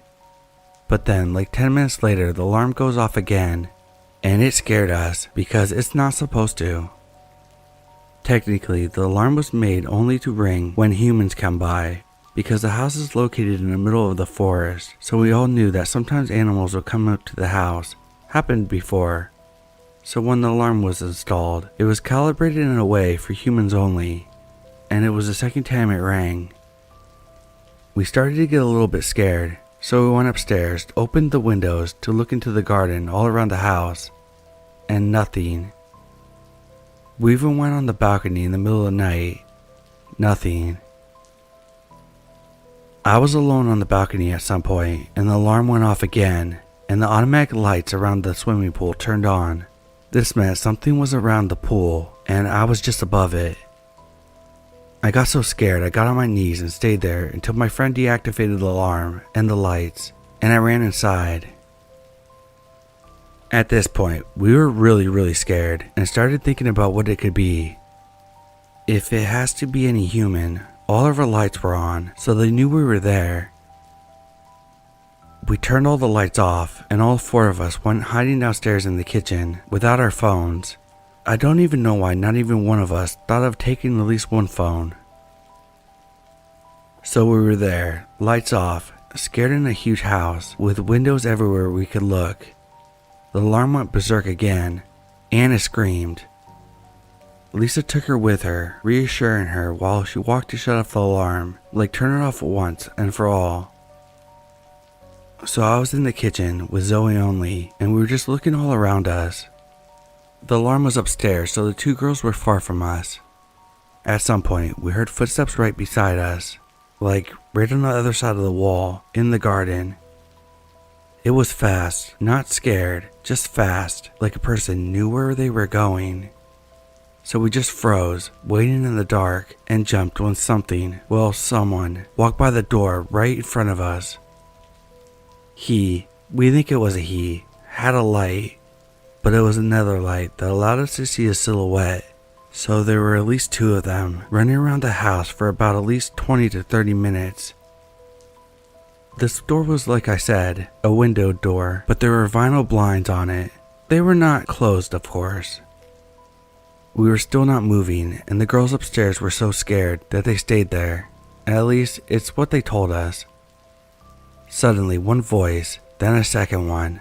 But then, like 10 minutes later, the alarm goes off again, and it scared us because it's not supposed to. Technically, the alarm was made only to ring when humans come by, because the house is located in the middle of the forest, so we all knew that sometimes animals would come up to the house. Happened before. So when the alarm was installed, it was calibrated in a way for humans only, and it was the second time it rang. We started to get a little bit scared, so we went upstairs, opened the windows to look into the garden all around the house, and nothing. We even went on the balcony in the middle of the night. Nothing. I was alone on the balcony at some point, and the alarm went off again, and the automatic lights around the swimming pool turned on. This meant something was around the pool, and I was just above it. I got so scared I got on my knees and stayed there until my friend deactivated the alarm and the lights, and I ran inside. At this point, we were really scared and started thinking about what it could be. If it has to be any human, all of our lights were on, so they knew we were there. We turned all the lights off, and all four of us went hiding downstairs in the kitchen without our phones. I don't even know why not even one of us thought of taking at least one phone. So we were there, lights off, scared in a huge house with windows everywhere we could look. The alarm went berserk again. Anna screamed. Lisa took her with her, reassuring her while she walked to shut off the alarm, like turn it off once and for all. So I was in the kitchen with Zoe only, and we were just looking all around us. The alarm was upstairs, so the two girls were far from us. At some point, we heard footsteps right beside us, like right on the other side of the wall, in the garden. It was fast, not scared, just fast, like a person knew where they were going. So we just froze, waiting in the dark, and jumped when someone, walked by the door right in front of us. We think it was a he, had a light, but it was another light that allowed us to see a silhouette. So there were at least two of them running around the house for about at least 20 to 30 minutes. This door was, like I said, a window door, but there were vinyl blinds on it. They were not closed, of course. We were still not moving, and the girls upstairs were so scared that they stayed there. At least, it's what they told us. Suddenly, one voice, then a second one.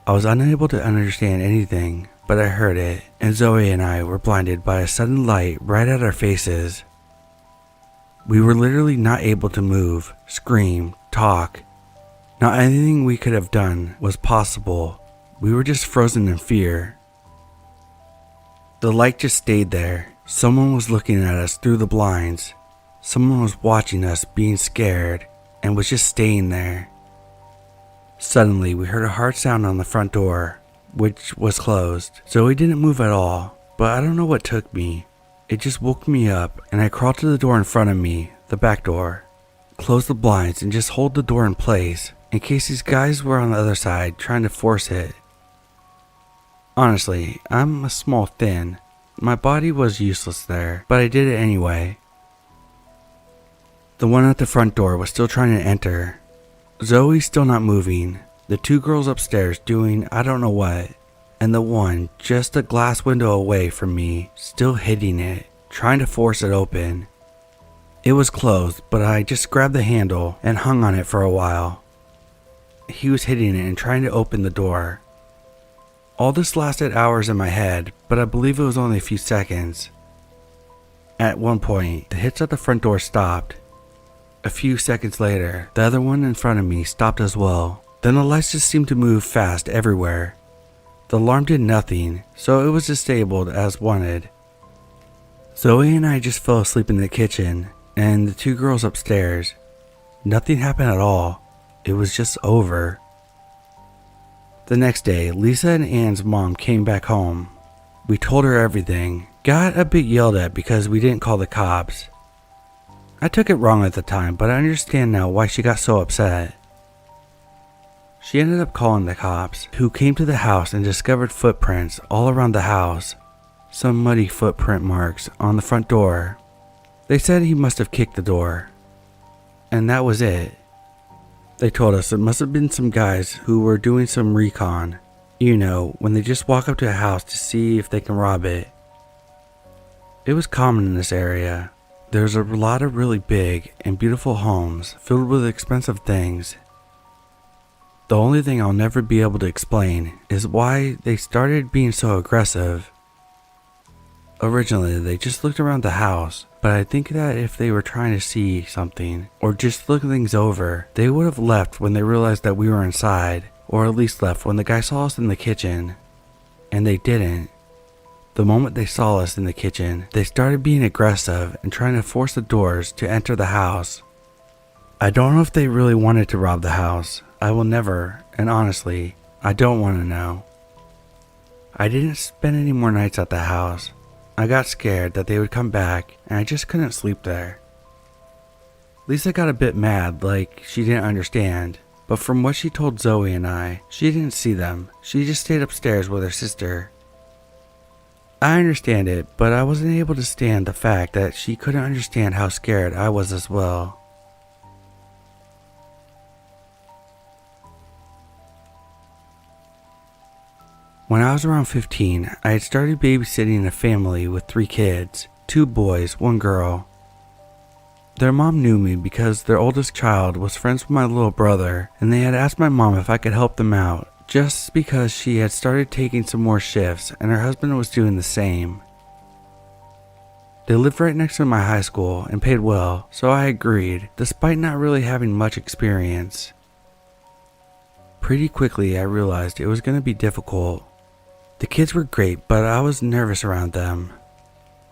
I was unable to understand anything, but I heard it, and Zoe and I were blinded by a sudden light right at our faces. We were literally not able to move, scream, talk. Not anything we could have done was possible. We were just frozen in fear. The light just stayed there. Someone was looking at us through the blinds. Someone was watching us being scared and was just staying there. Suddenly, we heard a hard sound on the front door, which was closed. Zoe didn't move at all, but I don't know what took me. It just woke me up, and I crawled to the door in front of me, the back door. Close the blinds and just hold the door in place in case these guys were on the other side trying to force it. Honestly, I'm a small thin. My body was useless there, but I did it anyway. The one at the front door was still trying to enter. Zoe still not moving. The two girls upstairs doing I don't know what. And the one just a glass window away from me, still hitting it, trying to force it open. It was closed, but I just grabbed the handle and hung on it for a while. He was hitting it and trying to open the door. All this lasted hours in my head, but I believe it was only a few seconds. At one point, the hits at the front door stopped. A few seconds later, the other one in front of me stopped as well. Then the lights just seemed to move fast everywhere. The alarm did nothing, so it was disabled as wanted. Zoe and I just fell asleep in the kitchen, and the two girls upstairs. Nothing happened at all. It was just over. The next day, Lisa and Anne's mom came back home. We told her everything. Got a bit yelled at because we didn't call the cops. I took it wrong at the time, but I understand now why she got so upset. She ended up calling the cops, who came to the house and discovered footprints all around the house. Some muddy footprint marks on the front door. They said he must have kicked the door. And that was it. They told us it must have been some guys who were doing some recon. You know, when they just walk up to a house to see if they can rob it. It was common in this area. There's a lot of really big and beautiful homes filled with expensive things. The only thing I'll never be able to explain is why they started being so aggressive. Originally, they just looked around the house, but I think that if they were trying to see something or just look things over, they would have left when they realized that we were inside, or at least left when the guy saw us in the kitchen. And they didn't. The moment they saw us in the kitchen, they started being aggressive and trying to force the doors to enter the house. I don't know if they really wanted to rob the house. I will never, and honestly, I don't want to know. I didn't spend any more nights at the house. I got scared that they would come back and I just couldn't sleep there. Lisa got a bit mad, like she didn't understand, but from what she told Zoe and I, she didn't see them. She just stayed upstairs with her sister. I understand it, but I wasn't able to stand the fact that she couldn't understand how scared I was as well. When I was around 15, I had started babysitting a family with 3 kids, 2 boys, 1 girl. Their mom knew me because their oldest child was friends with my little brother, and they had asked my mom if I could help them out, just because she had started taking some more shifts and her husband was doing the same. They lived right next to my high school and paid well, so I agreed, despite not really having much experience. Pretty quickly I realized it was going to be difficult. The kids were great, but I was nervous around them.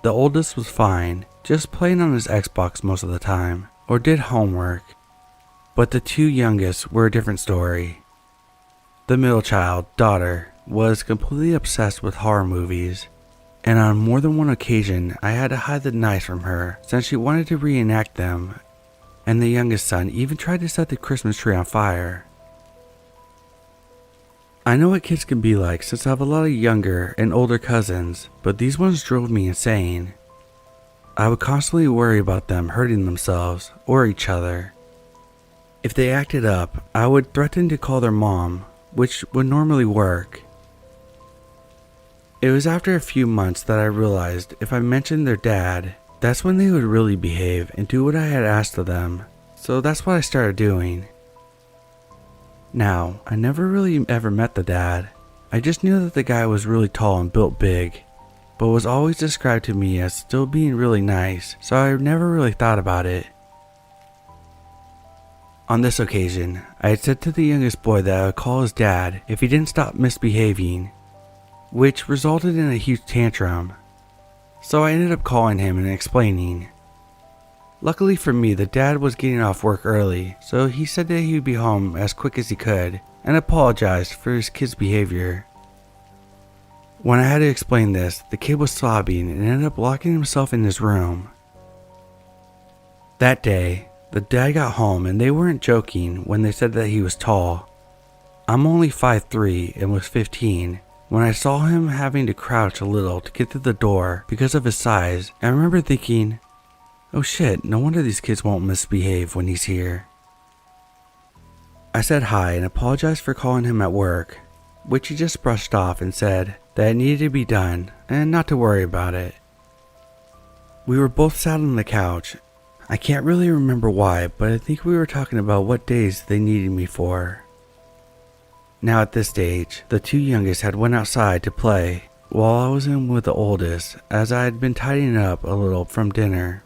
The oldest was fine, just playing on his Xbox most of the time, or did homework. But the 2 youngest were a different story. The middle child, daughter, was completely obsessed with horror movies, and on more than one occasion I had to hide the knives from her since she wanted to reenact them, and the youngest son even tried to set the Christmas tree on fire. I know what kids can be like since I have a lot of younger and older cousins, but these ones drove me insane. I would constantly worry about them hurting themselves or each other. If they acted up, I would threaten to call their mom, which would normally work. It was after a few months that I realized if I mentioned their dad, that's when they would really behave and do what I had asked of them, so that's what I started doing. Now, I never really ever met the dad. I just knew that the guy was really tall and built big, but was always described to me as still being really nice, so I never really thought about it. On this occasion, I had said to the youngest boy that I would call his dad if he didn't stop misbehaving, which resulted in a huge tantrum. So I ended up calling him and explaining. Luckily for me, the dad was getting off work early, so he said that he would be home as quick as he could and apologized for his kid's behavior. When I had to explain this, the kid was sobbing and ended up locking himself in his room. That day, the dad got home and they weren't joking when they said that he was tall. I'm only 5'3" and was 15. When I saw him having to crouch a little to get to the door because of his size, I remember thinking, oh shit, no wonder these kids won't misbehave when he's here. I said hi and apologized for calling him at work, which he just brushed off and said that it needed to be done and not to worry about it. We were both sat on the couch. I can't really remember why, but I think we were talking about what days they needed me for. Now at this stage, the 2 youngest had went outside to play while I was in with the oldest, as I had been tidying up a little from dinner.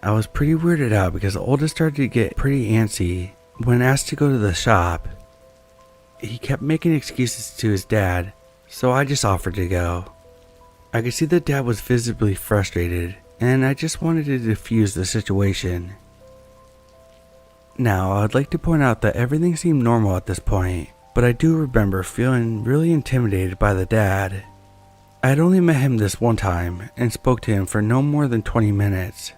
I was pretty weirded out because the oldest started to get pretty antsy when asked to go to the shop. He kept making excuses to his dad, so I just offered to go. I could see that dad was visibly frustrated, and I just wanted to defuse the situation. Now, I'd like to point out that everything seemed normal at this point, but I do remember feeling really intimidated by the dad. I had only met him this one time and spoke to him for no more than 20 minutes.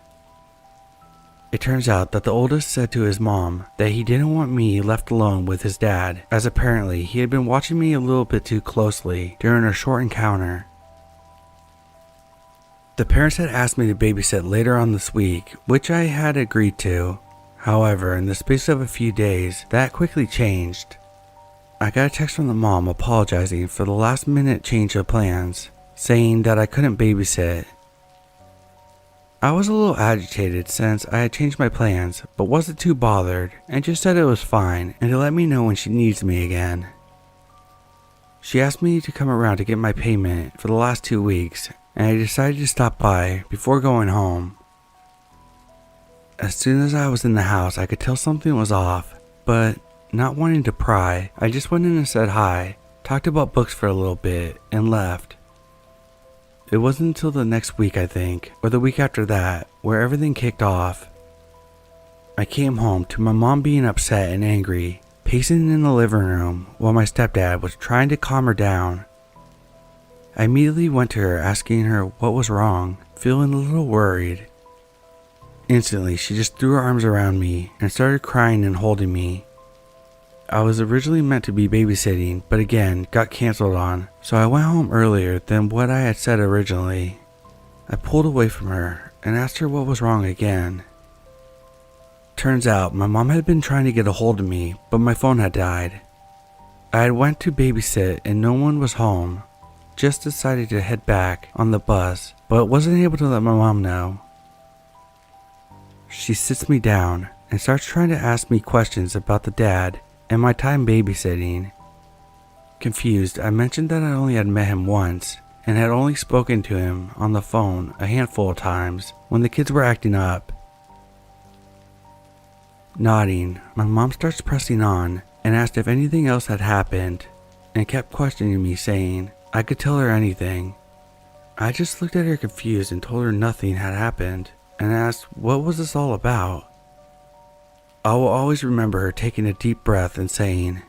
It turns out that the oldest said to his mom that he didn't want me left alone with his dad, as apparently he had been watching me a little bit too closely during our short encounter. The parents had asked me to babysit later on this week, which I had agreed to. However, in the space of a few days, that quickly changed. I got a text from the mom apologizing for the last minute change of plans, saying that I couldn't babysit. I was a little agitated since I had changed my plans, but wasn't too bothered and just said it was fine and to let me know when she needs me again. She asked me to come around to get my payment for the last 2 weeks, and I decided to stop by before going home. As soon as I was in the house, I could tell something was off, but not wanting to pry, I just went in and said hi, talked about books for a little bit, and left. It wasn't until the next week, I think, or the week after that, where everything kicked off. I came home to my mom being upset and angry, pacing in the living room while my stepdad was trying to calm her down. I immediately went to her asking her what was wrong, feeling a little worried. Instantly, she just threw her arms around me and started crying and holding me. I was originally meant to be babysitting, but again, got canceled on, so I went home earlier than what I had said originally. I pulled away from her and asked her what was wrong again. Turns out, my mom had been trying to get a hold of me, but my phone had died. I had went to babysit and no one was home. Just decided to head back on the bus, but wasn't able to let my mom know. She sits me down and starts trying to ask me questions about the dad and my time babysitting. Confused, I mentioned that I only had met him once and had only spoken to him on the phone a handful of times when the kids were acting up. Nodding, my mom starts pressing on and asked if anything else had happened and kept questioning me, saying I could tell her anything. I just looked at her confused and told her nothing had happened and asked what was this all about. I will always remember her taking a deep breath and saying,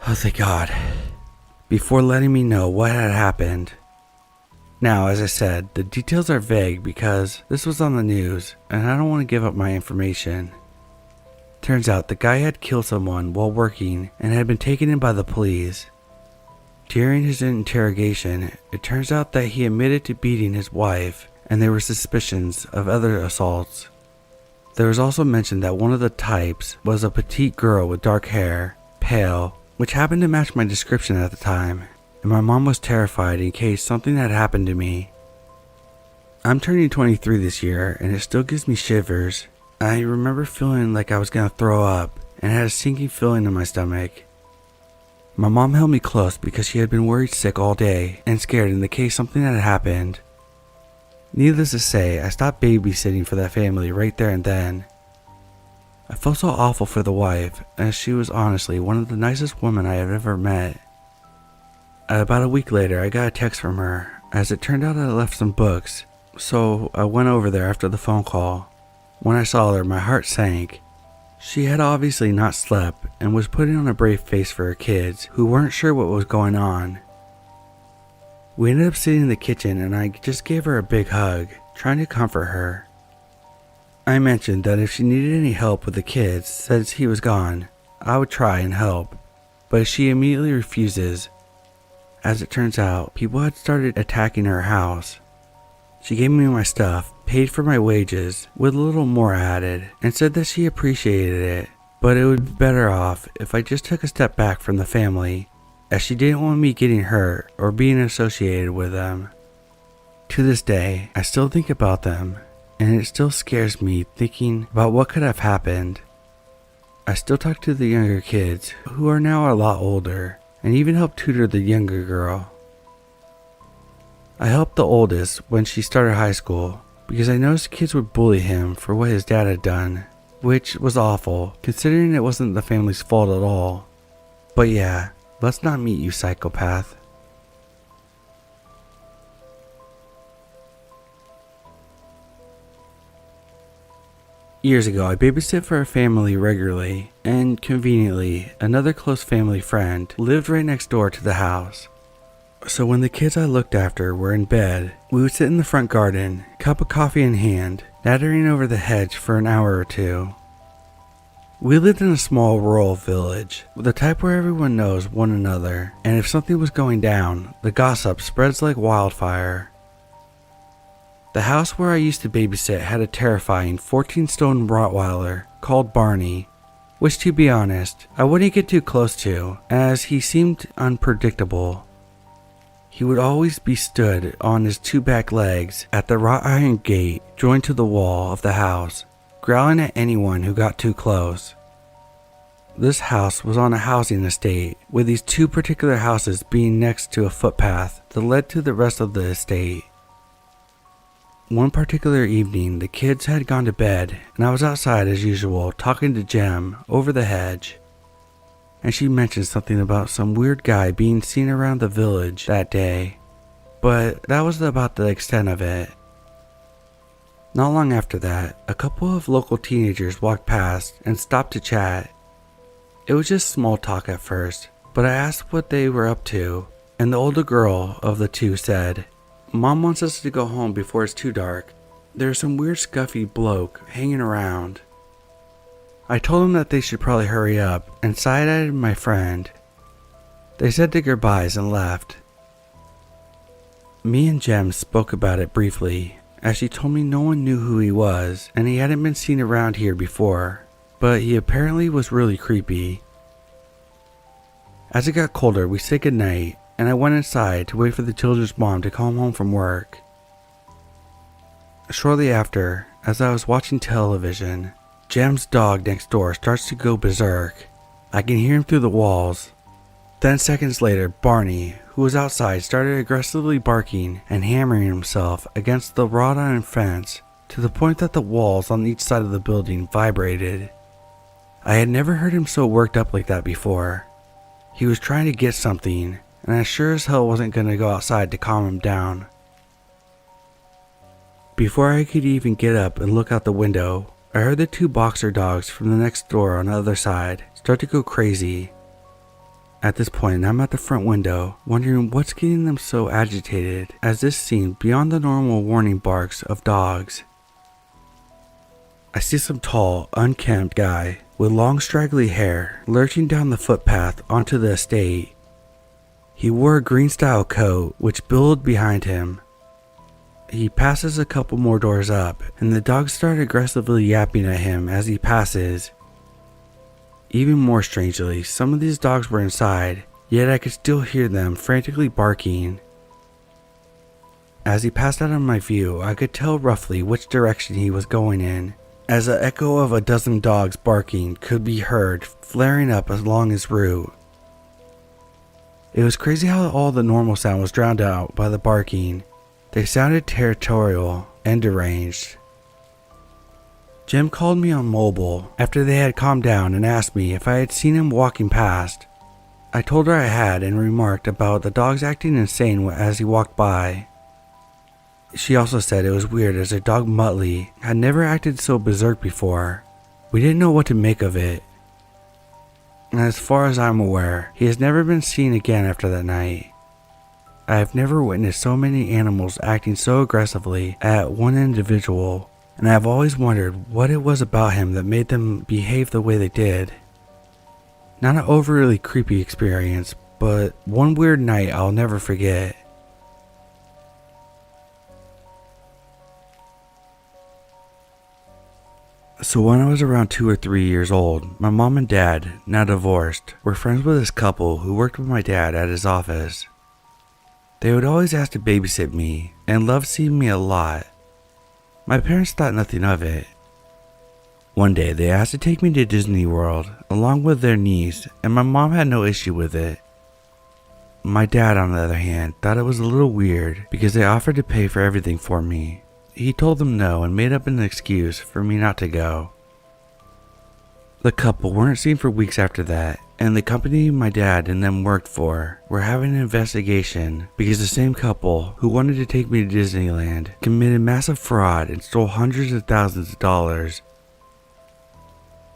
"Oh, thank God," before letting me know what had happened. Now, as I said, the details are vague because this was on the news and I don't want to give up my information. Turns out the guy had killed someone while working and had been taken in by the police. During his interrogation, it turns out that he admitted to beating his wife and there were suspicions of other assaults. There was also mention that one of the types was a petite girl with dark hair, pale, which happened to match my description at the time, and my mom was terrified in case something had happened to me. I'm turning 23 this year and it still gives me shivers. I remember feeling like I was gonna throw up and had a sinking feeling in my stomach. My mom held me close because she had been worried sick all day and scared in the case something had happened. Needless to say, I stopped babysitting for that family right there and then. I felt so awful for the wife, as she was honestly one of the nicest women I have ever met. About a week later, I got a text from her, as it turned out I left some books, so I went over there after the phone call. When I saw her, my heart sank. She had obviously not slept and was putting on a brave face for her kids, who weren't sure what was going on. We ended up sitting in the kitchen and I just gave her a big hug, trying to comfort her. I mentioned that if she needed any help with the kids since he was gone, I would try and help, but she immediately refuses. As it turns out, people had started attacking her house. She gave me my stuff, paid for my wages, with a little more added, and said that she appreciated it, but it would be better off if I just took a step back from the family, as she didn't want me getting hurt or being associated with them. To this day, I still think about them, and it still scares me thinking about what could have happened. I still talk to the younger kids, who are now a lot older, and even help tutor the younger girl. I helped the oldest when she started high school, because I noticed kids would bully him for what his dad had done, which was awful, considering it wasn't the family's fault at all. But yeah, let's not meet, you psychopath. Years ago, I babysit for a family regularly, and conveniently, another close family friend lived right next door to the house. So when the kids I looked after were in bed, we would sit in the front garden, cup of coffee in hand, nattering over the hedge for an hour or two. We lived in a small rural village, the type where everyone knows one another, and if something was going down, the gossip spreads like wildfire. The house where I used to babysit had a terrifying 14-stone Rottweiler called Barney. which to be honest, I wouldn't get too close to, as he seemed unpredictable. He would always be stood on his two back legs at the wrought iron gate joined to the wall of the house, growling at anyone who got too close. This house was on a housing estate, with these two particular houses being next to a footpath that led to the rest of the estate. One particular evening, the kids had gone to bed, and I was outside as usual talking to Jem over the hedge. And she mentioned something about some weird guy being seen around the village that day, but that was about the extent of it. Not long after that, a couple of local teenagers walked past and stopped to chat. It was just small talk at first, but I asked what they were up to, and the older girl of the two said, "Mom wants us to go home before it's too dark. There's some weird scuffy bloke hanging around." I told them that they should probably hurry up and side-eyed my friend. They said their goodbyes and left. Me and Jem spoke about it briefly, as she told me no one knew who he was and he hadn't been seen around here before, but he apparently was really creepy. As it got colder, we said goodnight, and I went inside to wait for the children's mom to come home from work. Shortly after, as I was watching television, Jem's dog next door starts to go berserk. I can hear him through the walls. Then seconds later, Barney, who was outside, started aggressively barking and hammering himself against the wrought iron fence to the point that the walls on each side of the building vibrated. I had never heard him so worked up like that before. He was trying to get something, and I sure as hell wasn't going to go outside to calm him down. Before I could even get up and look out the window, I heard the two boxer dogs from the next door on the other side start to go crazy. At this point, I'm at the front window, wondering what's getting them so agitated, as this seemed beyond the normal warning barks of dogs. I see some tall, unkempt guy with long straggly hair lurching down the footpath onto the estate. He wore a green style coat which billowed behind him. He passes a couple more doors up, and the dogs start aggressively yapping at him as he passes. Even more strangely, some of these dogs were inside, yet I could still hear them frantically barking. As he passed out of my view, I could tell roughly which direction he was going in, as an echo of a dozen dogs barking could be heard flaring up along his route. It was crazy how all the normal sound was drowned out by the barking. They sounded territorial and deranged. Jem called me on mobile after they had calmed down and asked me if I had seen him walking past. I told her I had and remarked about the dogs acting insane as he walked by. She also said it was weird as her dog Muttley had never acted so berserk before. We didn't know what to make of it. And as far as I'm aware, he has never been seen again after that night. I have never witnessed so many animals acting so aggressively at one individual, and I have always wondered what it was about him that made them behave the way they did. Not an overly creepy experience, but one weird night I'll never forget. So when I was around 2 or 3 years old, my mom and dad, now divorced, were friends with this couple who worked with my dad at his office. They would always ask to babysit me and loved seeing me a lot. My parents thought nothing of it. One day they asked to take me to Disney World along with their niece, and my mom had no issue with it. My dad, on the other hand, thought it was a little weird because they offered to pay for everything for me. He told them no and made up an excuse for me not to go. The couple weren't seen for weeks after that, and the company my dad and them worked for were having an investigation because the same couple who wanted to take me to Disneyland committed massive fraud and stole hundreds of thousands of dollars.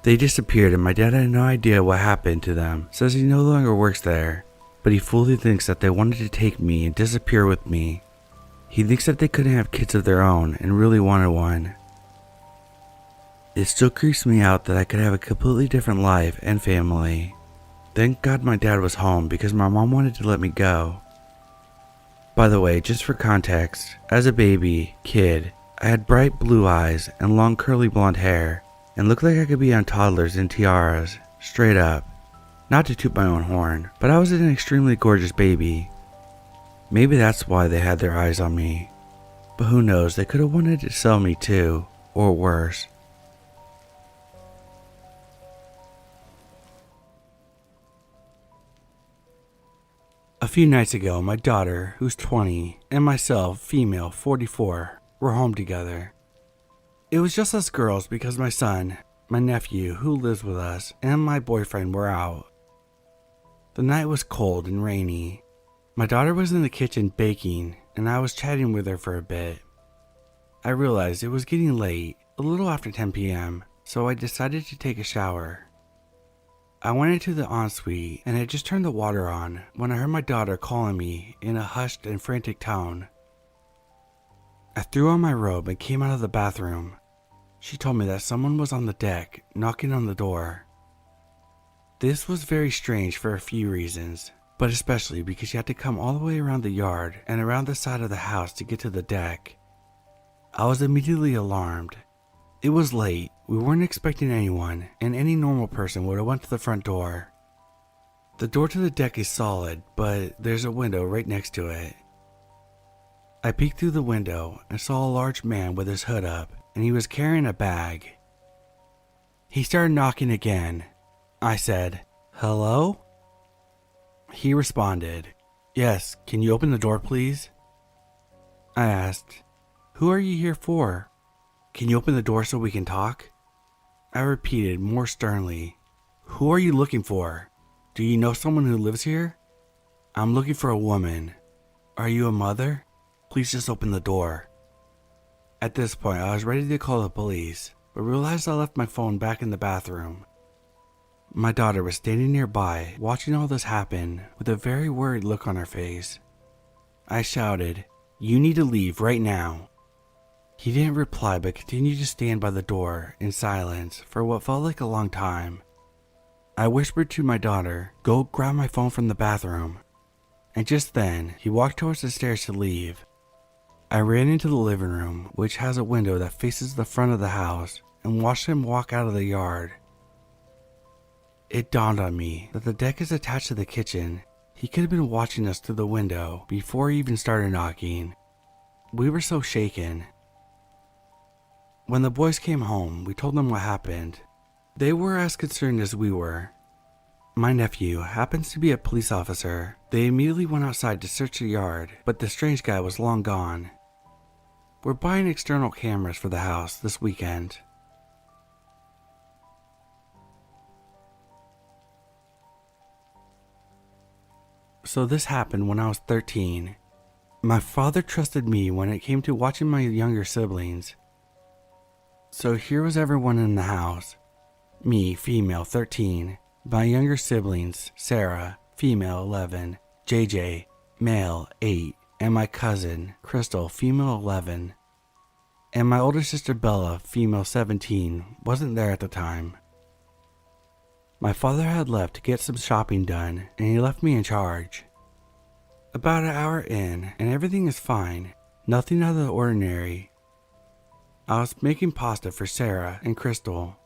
They disappeared and my dad had no idea what happened to them, says he no longer works there, but he fully thinks that they wanted to take me and disappear with me. He thinks that they couldn't have kids of their own and really wanted one. It still creeps me out that I could have a completely different life and family. Thank God my dad was home because my mom wanted to let me go. By the way, just for context, as a kid, I had bright blue eyes and long curly blonde hair. and looked like I could be on toddlers in tiaras, straight up. Not to toot my own horn, but I was an extremely gorgeous baby. Maybe that's why they had their eyes on me. But who knows, they could have wanted to sell me too, or worse. A few nights ago, my daughter, who's 20, and myself, female, 44, were home together. It was just us girls because my son, my nephew, who lives with us, and my boyfriend were out. The night was cold and rainy. My daughter was in the kitchen baking, and I was chatting with her for a bit. I realized it was getting late, a little after 10 p.m., so I decided to take a shower. I went into the ensuite and had just turned the water on when I heard my daughter calling me in a hushed and frantic tone. I threw on my robe and came out of the bathroom. She told me that someone was on the deck knocking on the door. This was very strange for a few reasons, but especially because she had to come all the way around the yard and around the side of the house to get to the deck. I was immediately alarmed. It was late, we weren't expecting anyone, and any normal person would have went to the front door. The door to the deck is solid, but there's a window right next to it. I peeked through the window and saw a large man with his hood up, and he was carrying a bag. He started knocking again. I said, "Hello?" He responded, "Yes, can you open the door please?" I asked, "Who are you here for? Can you open the door so we can talk?" I repeated more sternly, "Who are you looking for? Do you know someone who lives here?" "I'm looking for a woman. Are you a mother? Please just open the door." At this point, I was ready to call the police, but realized I left my phone back in the bathroom. My daughter was standing nearby, watching all this happen with a very worried look on her face. I shouted, "You need to leave right now." He didn't reply but continued to stand by the door in silence for what felt like a long time. I whispered to my daughter, "Go grab my phone from the bathroom." And just then, he walked towards the stairs to leave. I ran into the living room, which has a window that faces the front of the house, and watched him walk out of the yard. It dawned on me that the deck is attached to the kitchen. He could have been watching us through the window before he even started knocking. We were so shaken. When the boys came home, we told them what happened. They were as concerned as we were. My nephew happens to be a police officer. They immediately went outside to search the yard, but the strange guy was long gone. We're buying external cameras for the house this weekend. So this happened when I was 13. My father trusted me when it came to watching my younger siblings. So here was everyone in the house. Me, female, 13. My younger siblings, Sarah, female, 11. JJ, male, 8. And my cousin, Crystal, female, 11. And my older sister Bella, female, 17, wasn't there at the time. My father had left to get some shopping done, and he left me in charge. About an hour in, and everything is fine. Nothing out of the ordinary. I was making pasta for Sarah and Crystal.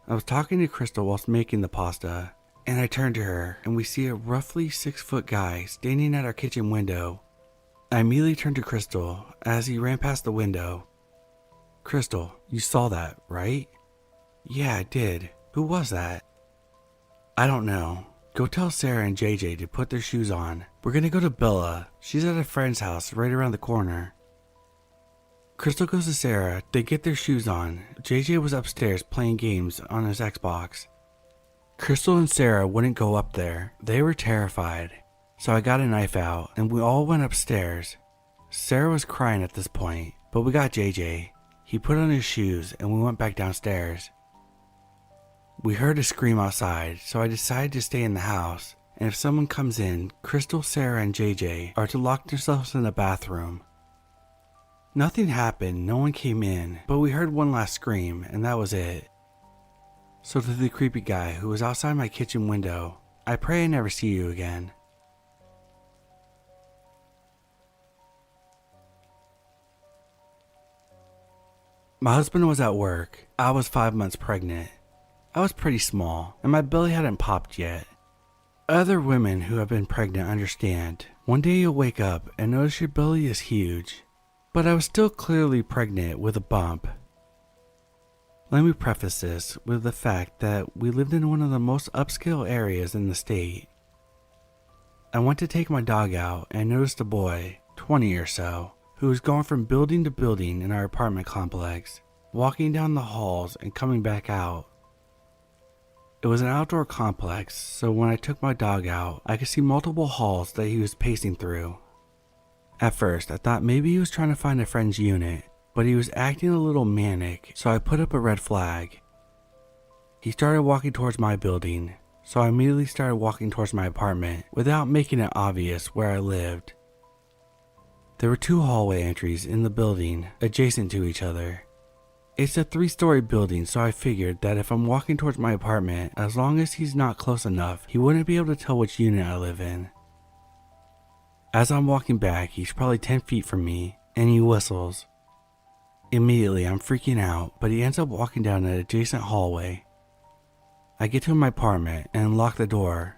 I was talking to Crystal whilst making the pasta, and I turned to her, and we see a roughly 6-foot guy standing at our kitchen window. I immediately turned to Crystal as he ran past the window. "Crystal, you saw that, right?" "Yeah, I did. Who was that?" "I don't know. Go tell Sarah and JJ to put their shoes on. We're gonna go to Bella. She's at a friend's house right around the corner." Crystal goes to Sarah. They get their shoes on. JJ was upstairs playing games on his Xbox. Crystal and Sarah wouldn't go up there. They were terrified. So I got a knife out and we all went upstairs. Sarah was crying at this point, but we got JJ. He put on his shoes and we went back downstairs. We heard a scream outside, so I decided to stay in the house, and if someone comes in, Crystal, Sarah, and JJ are to lock themselves in the bathroom. Nothing happened, no one came in, but we heard one last scream, and that was it. So to the creepy guy who was outside my kitchen window, I pray I never see you again. My husband was at work. I was 5 months pregnant. I was pretty small, and my belly hadn't popped yet. Other women who have been pregnant understand. One day you'll wake up and notice your belly is huge. But I was still clearly pregnant with a bump. Let me preface this with the fact that we lived in one of the most upscale areas in the state. I went to take my dog out and noticed a boy, 20 or so, who was going from building to building in our apartment complex, walking down the halls and coming back out. It was an outdoor complex, so when I took my dog out, I could see multiple halls that he was pacing through. At first, I thought maybe he was trying to find a friend's unit, but he was acting a little manic, so I put up a red flag. He started walking towards my building, so I immediately started walking towards my apartment without making it obvious where I lived. There were 2 hallway entries in the building adjacent to each other. It's a 3-story building, so I figured that if I'm walking towards my apartment, as long as he's not close enough, he wouldn't be able to tell which unit I live in. As I'm walking back, he's probably 10 feet from me, and he whistles. Immediately, I'm freaking out, but he ends up walking down an adjacent hallway. I get to my apartment and lock the door.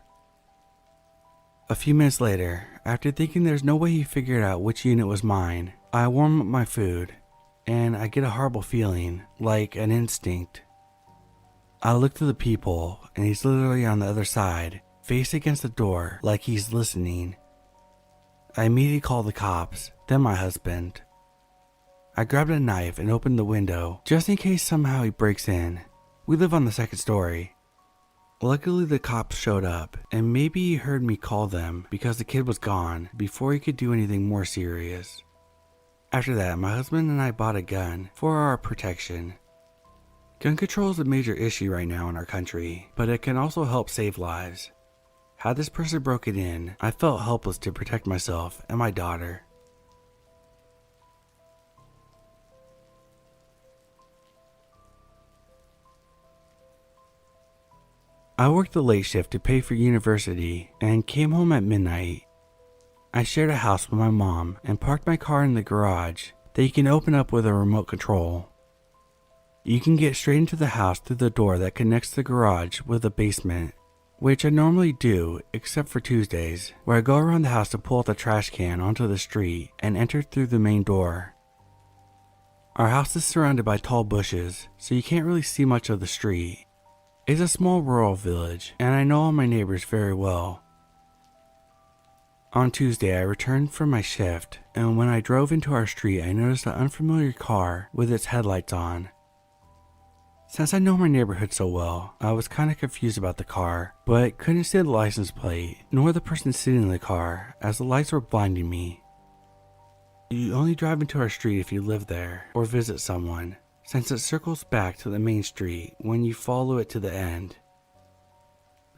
A few minutes later, after thinking there's no way he figured out which unit was mine, I warm up my food, and I get a horrible feeling, like an instinct. I look to the peephole, and he's literally on the other side, face against the door, like he's listening. I immediately call the cops, then my husband. I grabbed a knife and opened the window, just in case somehow he breaks in. We live on the 2nd story. Luckily the cops showed up, and maybe he heard me call them because the kid was gone before he could do anything more serious. After that, my husband and I bought a gun for our protection. Gun control is a major issue right now in our country, but it can also help save lives. Had this person broken in, I felt helpless to protect myself and my daughter. I worked the late shift to pay for university and came home at midnight. I shared a house with my mom and parked my car in the garage that you can open up with a remote control. You can get straight into the house through the door that connects the garage with the basement, which I normally do except for Tuesdays, where I go around the house to pull out the trash can onto the street and enter through the main door. Our house is surrounded by tall bushes, so you can't really see much of the street. It's a small rural village, and I know all my neighbors very well. On Tuesday, I returned from my shift, and when I drove into our street, I noticed an unfamiliar car with its headlights on. Since I know my neighborhood so well, I was kinda confused about the car, but couldn't see the license plate, nor the person sitting in the car, as the lights were blinding me. You only drive into our street if you live there, or visit someone, since it circles back to the main street when you follow it to the end.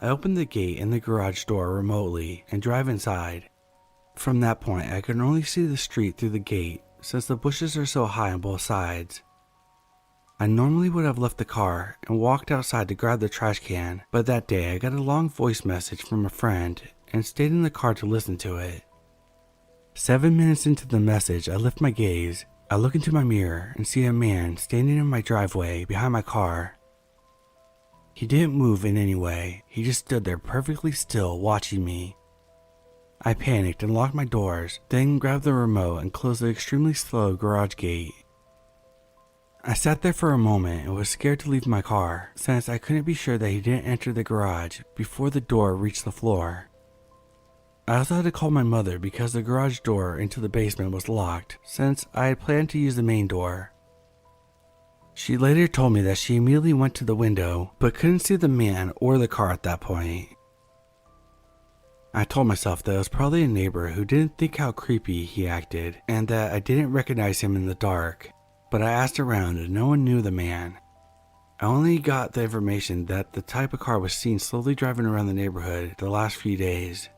I open the gate and the garage door remotely and drive inside. From that point, I can only see the street through the gate since the bushes are so high on both sides. I normally would have left the car and walked outside to grab the trash can, but that day I got a long voice message from a friend and stayed in the car to listen to it. 7 minutes into the message, I lift my gaze. I look into my mirror and see a man standing in my driveway behind my car. He didn't move in any way, he just stood there perfectly still watching me. I panicked and locked my doors, then grabbed the remote and closed the extremely slow garage gate. I sat there for a moment and was scared to leave my car, since I couldn't be sure that he didn't enter the garage before the door reached the floor. I also had to call my mother because the garage door into the basement was locked, since I had planned to use the main door. She later told me that she immediately went to the window, but couldn't see the man or the car at that point. I told myself that it was probably a neighbor who didn't think how creepy he acted, and that I didn't recognize him in the dark, but I asked around and no one knew the man. I only got the information that the type of car was seen slowly driving around the neighborhood the last few days.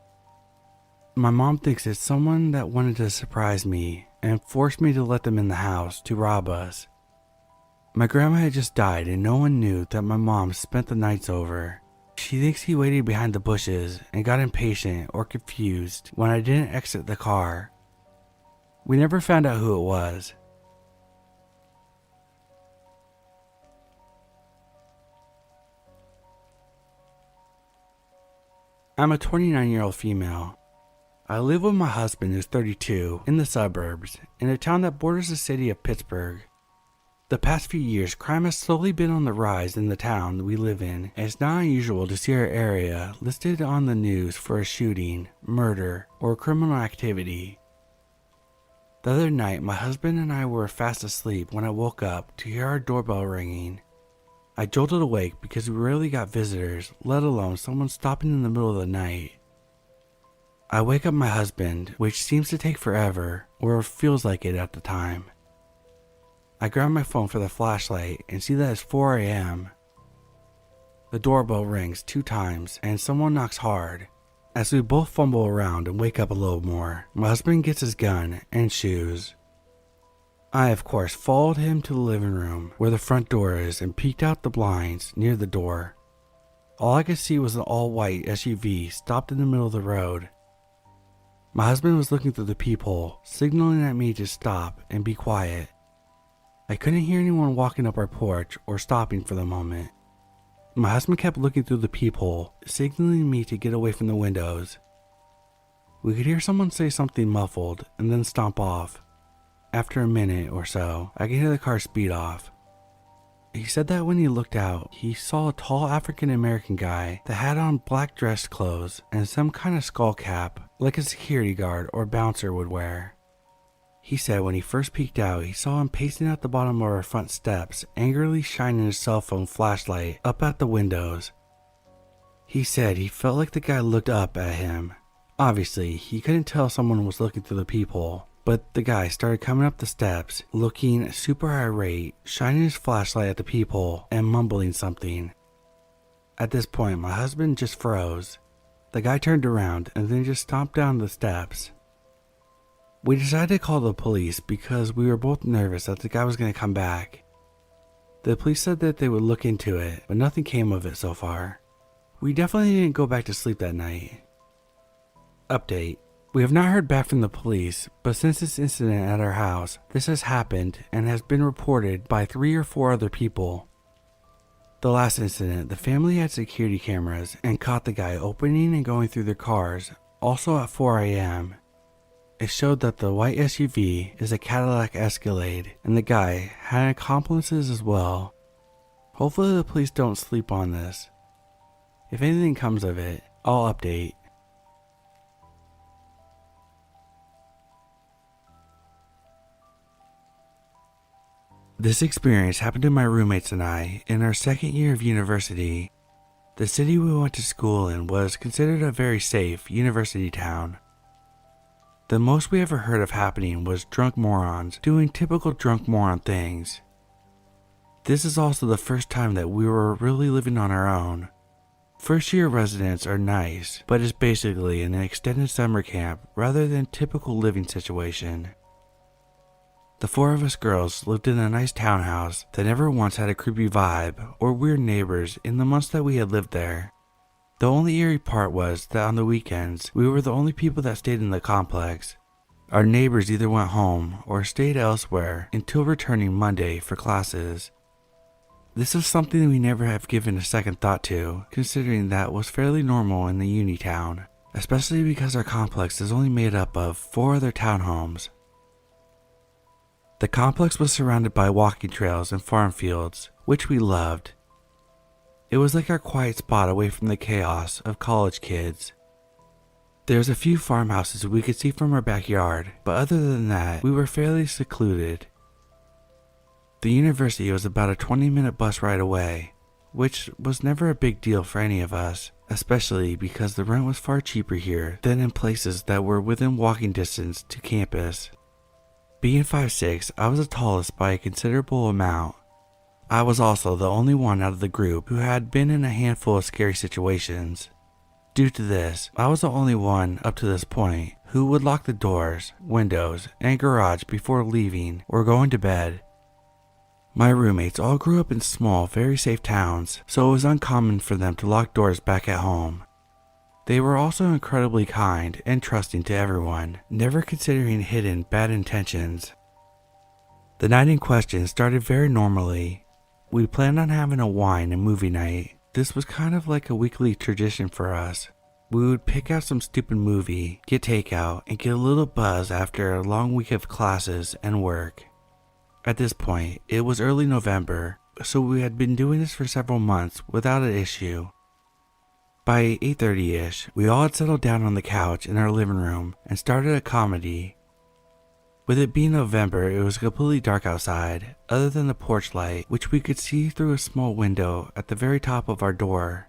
My mom thinks it's someone that wanted to surprise me and forced me to let them in the house to rob us. My grandma had just died and no one knew that my mom spent the nights over. She thinks he waited behind the bushes and got impatient or confused when I didn't exit the car. We never found out who it was. I'm a 29-year-old female. I live with my husband who's 32 in the suburbs in a town that borders the city of Pittsburgh. The past few years, crime has slowly been on the rise in the town we live in, and it's not unusual to see our area listed on the news for a shooting, murder, or criminal activity. The other night, my husband and I were fast asleep when I woke up to hear our doorbell ringing. I jolted awake because we rarely got visitors, let alone someone stopping in the middle of the night. I wake up my husband, which seems to take forever, or feels like it at the time. I grab my phone for the flashlight and see that it's 4 a.m. The doorbell rings 2 times and someone knocks hard. As we both fumble around and wake up a little more, my husband gets his gun and shoes. I, of course, followed him to the living room where the front door is and peeked out the blinds near the door. All I could see was an all-white SUV stopped in the middle of the road. My husband was looking through the peephole, signaling at me to stop and be quiet. I couldn't hear anyone walking up our porch or stopping for the moment. My husband kept looking through the peephole, signaling me to get away from the windows. We could hear someone say something muffled and then stomp off. After a minute or so, I could hear the car speed off. He said that when he looked out, he saw a tall African American guy that had on black dress clothes and some kind of skull cap, like a security guard or bouncer would wear. He said when he first peeked out, he saw him pacing at the bottom of our front steps, angrily shining his cell phone flashlight up at the windows. He said he felt like the guy looked up at him. Obviously, he couldn't tell someone was looking through the peephole, but the guy started coming up the steps, looking super irate, shining his flashlight at the peephole and mumbling something. At this point, my husband just froze. The guy turned around and then just stomped down the steps. We decided to call the police because we were both nervous that the guy was going to come back. The police said that they would look into it, but nothing came of it so far. We definitely didn't go back to sleep that night. Update. We have not heard back from the police, but since this incident at our house, this has happened and has been reported by 3 or 4 other people. The last incident, the family had security cameras and caught the guy opening and going through their cars, also at 4 a.m. It showed that the white SUV is a Cadillac Escalade, and the guy had accomplices as well. Hopefully the police don't sleep on this. If anything comes of it, I'll update. This experience happened to my roommates and I in our second year of university. The city we went to school in was considered a very safe university town. The most we ever heard of happening was drunk morons doing typical drunk moron things. This is also the first time that we were really living on our own. First year residents are nice, but it's basically an extended summer camp rather than typical living situation. The 4 of us girls lived in a nice townhouse that never once had a creepy vibe or weird neighbors in the months that we had lived there. The only eerie part was that on the weekends, we were the only people that stayed in the complex. Our neighbors either went home or stayed elsewhere until returning Monday for classes. This was something we never have given a second thought to, considering that was fairly normal in the uni town, especially because our complex is only made up of 4 other townhomes. The complex was surrounded by walking trails and farm fields, which we loved. It was like our quiet spot away from the chaos of college kids. There's a few farmhouses we could see from our backyard, but other than that, we were fairly secluded. The university was about a 20-minute bus ride away, which was never a big deal for any of us, especially because the rent was far cheaper here than in places that were within walking distance to campus. Being 5'6", I was the tallest by a considerable amount. I was also the only one out of the group who had been in a handful of scary situations. Due to this, I was the only one up to this point who would lock the doors, windows, and garage before leaving or going to bed. My roommates all grew up in small, very safe towns, so it was uncommon for them to lock doors back at home. They were also incredibly kind and trusting to everyone, never considering hidden bad intentions. The night in question started very normally. We planned on having a wine and movie night. This was kind of like a weekly tradition for us. We would pick out some stupid movie, get takeout, and get a little buzz after a long week of classes and work. At this point, it was early November, so we had been doing this for several months without an issue. By 8:30ish, we all had settled down on the couch in our living room and started a comedy. With it being November, it was completely dark outside, other than the porch light, which we could see through a small window at the very top of our door.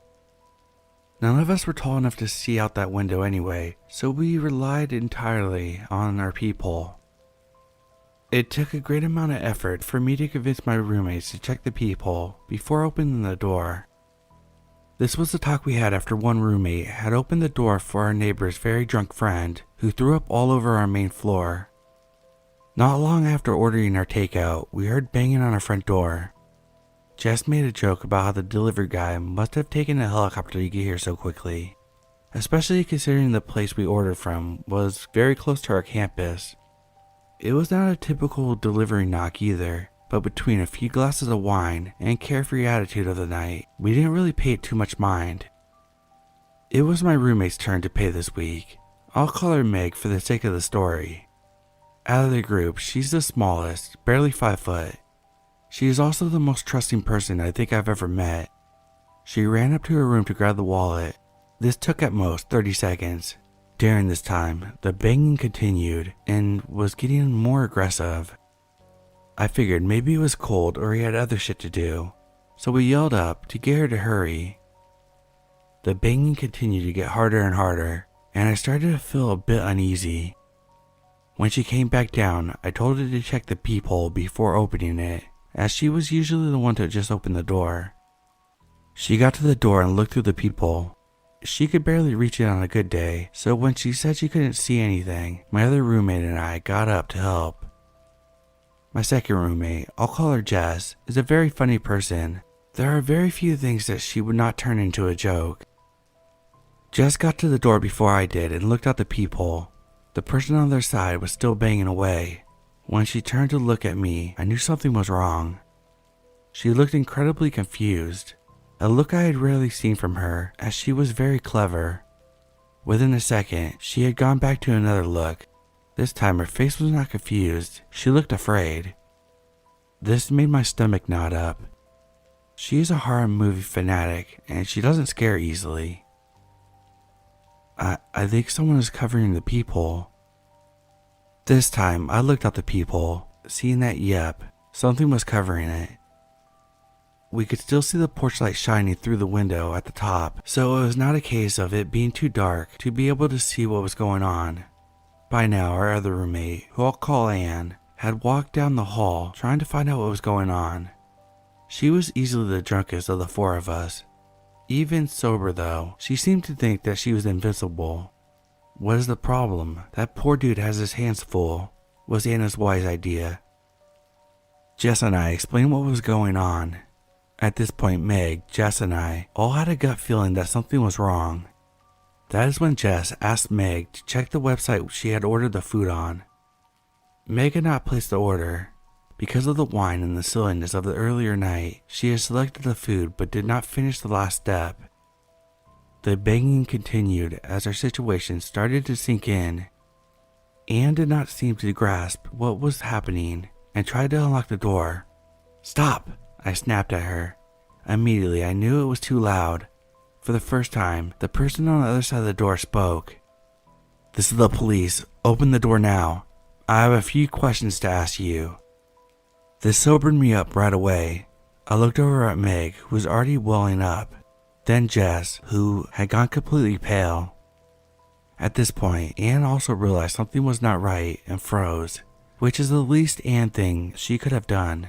None of us were tall enough to see out that window anyway, so we relied entirely on our peephole. It took a great amount of effort for me to convince my roommates to check the peephole before opening the door. This was the talk we had after one roommate had opened the door for our neighbor's very drunk friend who threw up all over our main floor. Not long after ordering our takeout, we heard banging on our front door. Jess made a joke about how the delivery guy must have taken a helicopter to get here so quickly, especially considering the place we ordered from was very close to our campus. It was not a typical delivery knock either, but between a few glasses of wine and carefree attitude of the night, we didn't really pay it too much mind. It was my roommate's turn to pay this week. I'll call her Meg for the sake of the story. Out of the group, she's the smallest, barely 5 foot. She is also the most trusting person I think I've ever met. She ran up to her room to grab the wallet. This took at most 30 seconds. During this time, the banging continued and was getting more aggressive. I figured maybe it was cold or he had other shit to do, so we yelled up to get her to hurry. The banging continued to get harder and harder, and I started to feel a bit uneasy. When she came back down, I told her to check the peephole before opening it, as she was usually the one to just open the door. She got to the door and looked through the peephole. She could barely reach it on a good day, so when she said she couldn't see anything, my other roommate and I got up to help. My second roommate, I'll call her Jess, is a very funny person. There are very few things that she would not turn into a joke. Jess got to the door before I did and looked out the peephole. The person on their side was still banging away. When she turned to look at me, I knew something was wrong. She looked incredibly confused, a look I had rarely seen from her, as she was very clever. Within a second, she had gone back to another look. This time her face was not confused, she looked afraid. This made my stomach knot up. She is a horror movie fanatic, and she doesn't scare easily. I think someone is covering the peephole. This time, I looked out the peephole, seeing that something was covering it. We could still see the porch light shining through the window at the top, so it was not a case of it being too dark to be able to see what was going on. By now, our other roommate, who I'll call Anne, had walked down the hall trying to find out what was going on. She was easily the drunkest of the four of us. Even sober though, she seemed to think that she was invincible. What is the problem? That poor dude has his hands full, was Anna's wise idea. Jess and I explained what was going on. At this point, Meg, Jess, and I all had a gut feeling that something was wrong. That is when Jess asked Meg to check the website she had ordered the food on. Meg had not placed the order. Because of the wine and the silliness of the earlier night, she had selected the food but did not finish the last step. The banging continued as our situation started to sink in. Anne did not seem to grasp what was happening and tried to unlock the door. "Stop!" I snapped at her. Immediately I knew it was too loud. For the first time, the person on the other side of the door spoke. "This is the police. Open the door now. I have a few questions to ask you." This sobered me up right away. I looked over at Meg, who was already welling up, then Jess, who had gone completely pale. At this point, Anne also realized something was not right and froze, which is the least Anne thing she could have done.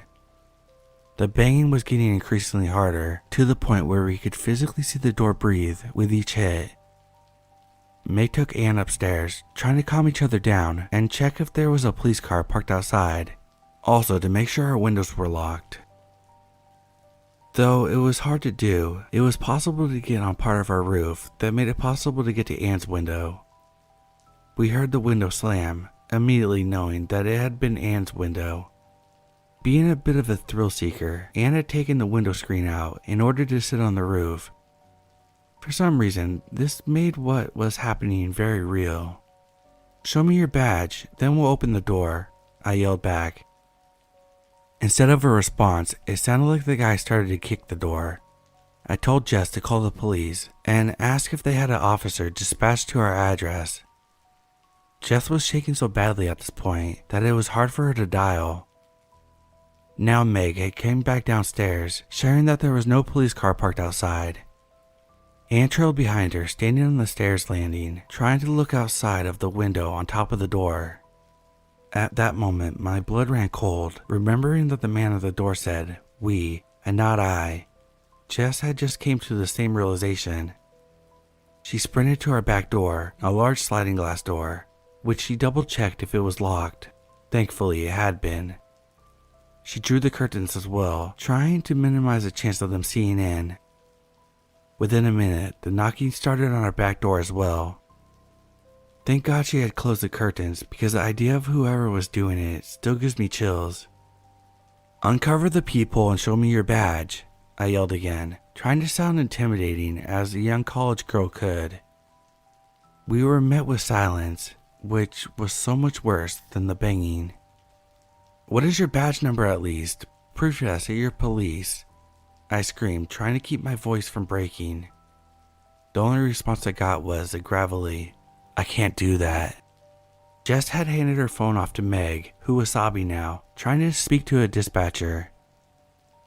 The banging was getting increasingly harder, to the point where we could physically see the door breathe with each hit. Meg took Anne upstairs, trying to calm each other down and check if there was a police car parked outside. Also to make sure our windows were locked. Though it was hard to do, it was possible to get on part of our roof that made it possible to get to Anne's window. We heard the window slam, immediately knowing that it had been Anne's window. Being a bit of a thrill seeker, Anne had taken the window screen out in order to sit on the roof. For some reason, this made what was happening very real. "Show me your badge, then we'll open the door," I yelled back. Instead of a response, it sounded like the guy started to kick the door. I told Jess to call the police and ask if they had an officer dispatched to our address. Jess was shaking so badly at this point that it was hard for her to dial. Now Meg had came back downstairs, sharing that there was no police car parked outside. Anne trailed behind her, standing on the stairs landing, trying to look outside of the window on top of the door. At that moment, my blood ran cold, remembering that the man at the door said, "we," and not I. Jess had just came to the same realization. She sprinted to our back door, a large sliding glass door, which she double-checked if it was locked. Thankfully, it had been. She drew the curtains as well, trying to minimize the chance of them seeing in. Within a minute, the knocking started on our back door as well. Thank God she had closed the curtains, because the idea of whoever was doing it still gives me chills. "Uncover the peephole and show me your badge," I yelled again, trying to sound intimidating as a young college girl could. We were met with silence, which was so much worse than the banging. "What is your badge number at least? Prove to us that you're police," I screamed, trying to keep my voice from breaking. The only response I got was a gravelly, "I can't do that." Jess had handed her phone off to Meg, who was sobbing now, trying to speak to a dispatcher.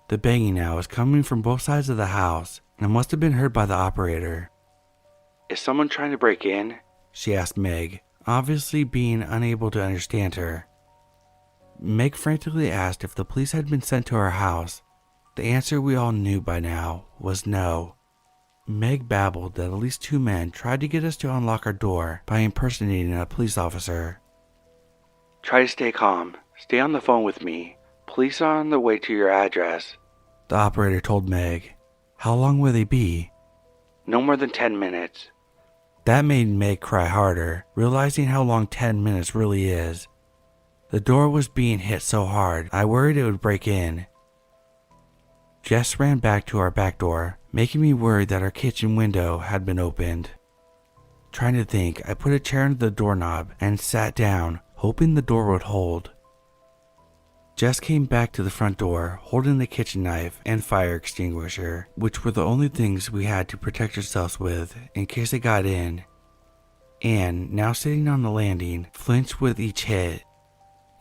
The banging now was coming from both sides of the house and must have been heard by the operator. "Is someone trying to break in?" she asked Meg, obviously being unable to understand her. Meg frantically asked if the police had been sent to our house. The answer we all knew by now was no. Meg babbled that at least 2 men tried to get us to unlock our door by impersonating a police officer. "Try to stay calm. Stay on the phone with me. Police are on the way to your address," the operator told Meg. "How long will they be?" "No more than 10 minutes. That made Meg cry harder, realizing how long 10 minutes really is. The door was being hit so hard, I worried it would break in. Jess ran back to our back door, making me worried that our kitchen window had been opened. Trying to think, I put a chair under the doorknob and sat down, hoping the door would hold. Jess came back to the front door, holding the kitchen knife and fire extinguisher, which were the only things we had to protect ourselves with in case they got in. Anne, now sitting on the landing, flinched with each hit.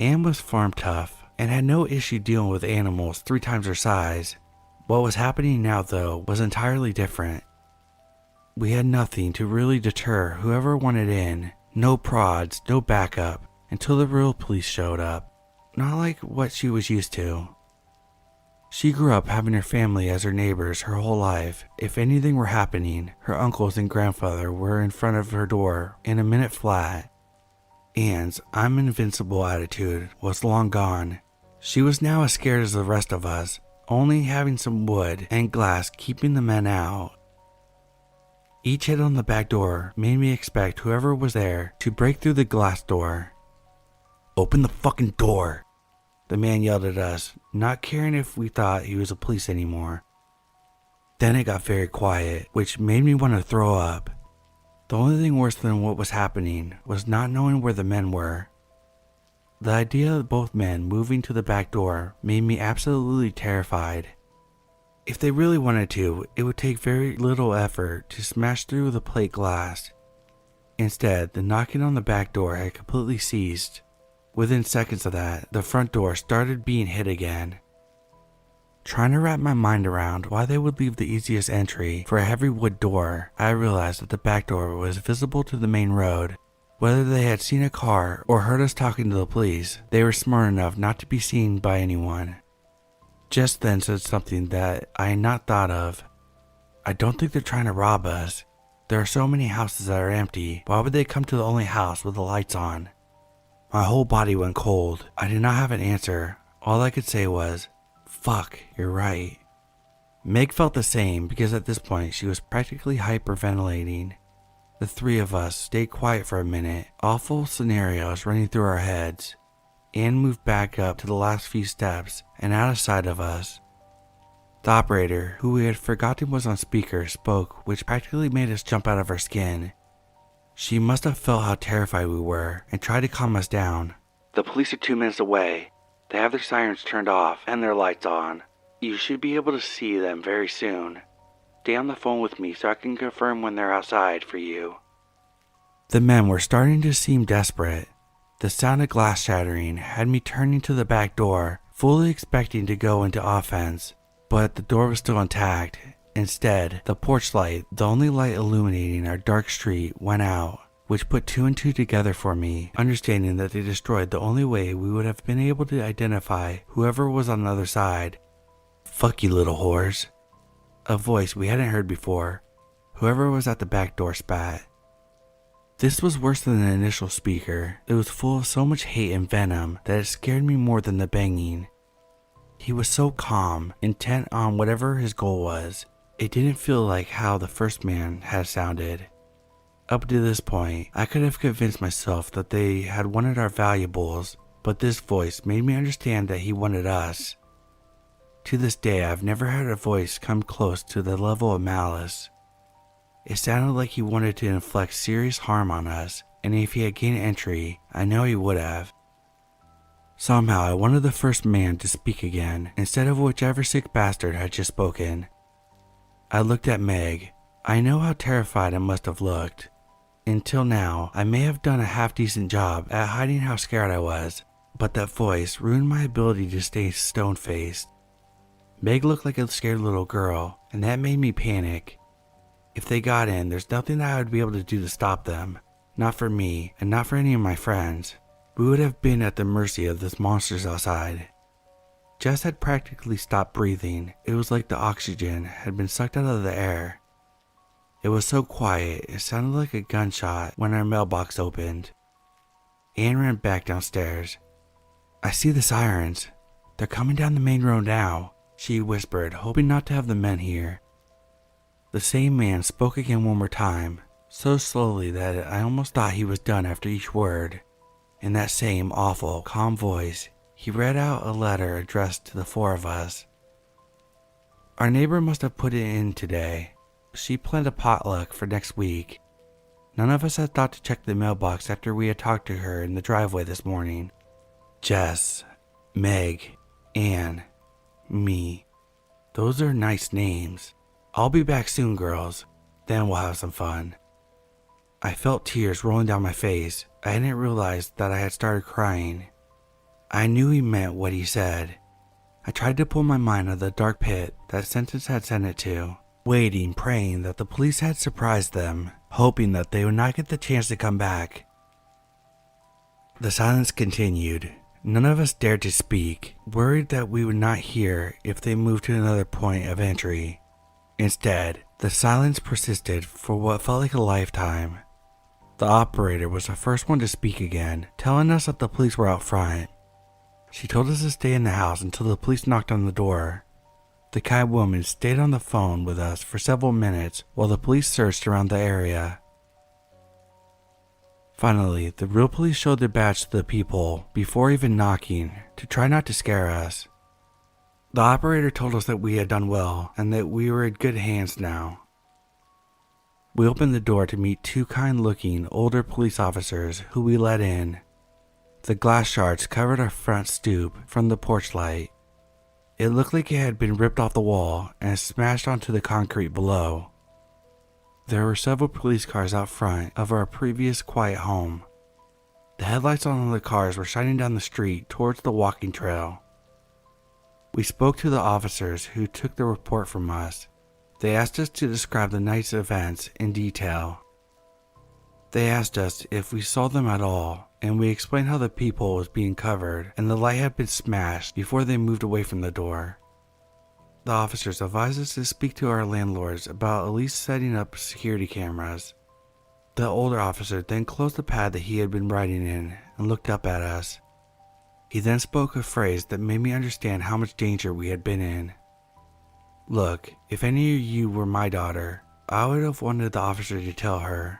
Anne was farm tough and had no issue dealing with animals 3 times her size. What was happening now, though, was entirely different. We had nothing to really deter whoever wanted in. No prods, no backup, until the real police showed up. Not like what she was used to. She grew up having her family as her neighbors her whole life. If anything were happening, her uncles and grandfather were in front of her door in a minute flat. Anne's "I'm invincible" attitude was long gone. She was now as scared as the rest of us, only having some wood and glass keeping the men out. Each hit on the back door made me expect whoever was there to break through the glass door. "Open the fucking door," the man yelled at us, not caring if we thought he was a police anymore. Then it got very quiet, which made me want to throw up. The only thing worse than what was happening was not knowing where the men were. The idea of both men moving to the back door made me absolutely terrified. If they really wanted to, it would take very little effort to smash through the plate glass. Instead, the knocking on the back door had completely ceased. Within seconds of that, the front door started being hit again. Trying to wrap my mind around why they would leave the easiest entry for a heavy wood door, I realized that the back door was visible to the main road. Whether they had seen a car or heard us talking to the police, they were smart enough not to be seen by anyone. Just then said something that I had not thought of. "I don't think they're trying to rob us. There are so many houses that are empty. Why would they come to the only house with the lights on?" My whole body went cold. I did not have an answer. All I could say was, "Fuck, you're right." Meg felt the same because at this point she was practically hyperventilating. The 3 of us stayed quiet for a minute, awful scenarios running through our heads. Anne moved back up to the last few steps and out of sight of us. The operator, who we had forgotten was on speaker, spoke, which practically made us jump out of our skin. She must have felt how terrified we were and tried to calm us down. "The police are 2 minutes away. They have their sirens turned off and their lights on. You should be able to see them very soon. Stay on the phone with me so I can confirm when they're outside for you." The men were starting to seem desperate. The sound of glass shattering had me turning to the back door, fully expecting to go into offense, but the door was still intact. Instead, the porch light, the only light illuminating our dark street, went out, which put 2 and 2 together for me, understanding that they destroyed the only way we would have been able to identify whoever was on the other side. "Fuck you, little whores." A voice we hadn't heard before. Whoever was at the back door spat. This was worse than the initial speaker. It was full of so much hate and venom that it scared me more than the banging. He was so calm, intent on whatever his goal was. It didn't feel like how the first man had sounded. Up to this point, I could have convinced myself that they had wanted our valuables, but this voice made me understand that he wanted us. To this day, I've never had a voice come close to the level of malice. It sounded like he wanted to inflict serious harm on us, and if he had gained entry, I know he would have. Somehow, I wanted the first man to speak again, instead of whichever sick bastard had just spoken. I looked at Meg. I know how terrified I must have looked. Until now, I may have done a half-decent job at hiding how scared I was, but that voice ruined my ability to stay stone-faced. Meg looked like a scared little girl, and that made me panic. If they got in, there's nothing that I would be able to do to stop them. Not for me, and not for any of my friends. We would have been at the mercy of these monsters outside. Jess had practically stopped breathing. It was like the oxygen had been sucked out of the air. It was so quiet, it sounded like a gunshot when our mailbox opened. Anne ran back downstairs. "I see the sirens. They're coming down the main road now," she whispered, hoping not to have the men hear. The same man spoke again one more time, so slowly that I almost thought he was done after each word. In that same awful, calm voice, he read out a letter addressed to the 4 of us. Our neighbor must have put it in today. She planned a potluck for next week. None of us had thought to check the mailbox after we had talked to her in the driveway this morning. Jess, Meg, Anne, me. Those are nice names. I'll be back soon, girls. Then we'll have some fun. I felt tears rolling down my face. I hadn't realized that I had started crying. I knew he meant what he said. I tried to pull my mind out of the dark pit that sentence had sent it to, waiting, praying that the police had surprised them, hoping that they would not get the chance to come back. The silence continued. None of us dared to speak, worried that we would not hear if they moved to another point of entry. Instead, the silence persisted for what felt like a lifetime. The operator was the first one to speak again, telling us that the police were out front. She told us to stay in the house until the police knocked on the door. The kind woman stayed on the phone with us for several minutes while the police searched around the area. Finally, the real police showed their badge to the people before even knocking, to try not to scare us. The operator told us that we had done well and that we were in good hands now. We opened the door to meet 2 kind-looking older police officers who we let in. The glass shards covered our front stoop from the porch light. It looked like it had been ripped off the wall and smashed onto the concrete below. There were several police cars out front of our previous quiet home. The headlights on the cars were shining down the street towards the walking trail. We spoke to the officers who took the report from us. They asked us to describe the night's events in detail. They asked us if we saw them at all, and we explained how the people was being covered and the light had been smashed before they moved away from the door. The officers advised us to speak to our landlords about at least setting up security cameras. The older officer then closed the pad that he had been writing in and looked up at us. He then spoke a phrase that made me understand how much danger we had been in. "Look, if any of you were my daughter, I would have wanted the officer to tell her.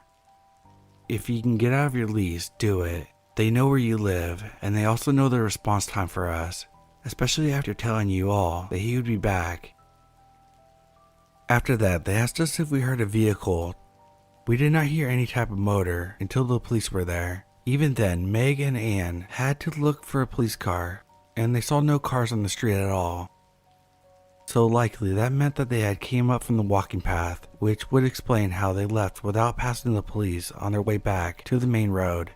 If you can get out of your lease, do it. They know where you live, and they also know the response time for us, especially after telling you all that he would be back. After that, they asked us if we heard a vehicle. We did not hear any type of motor until the police were there. Even then, Meg and Anne had to look for a police car, and they saw no cars on the street at all. So likely that meant that they had came up from the walking path, which would explain how they left without passing the police on their way back to the main road.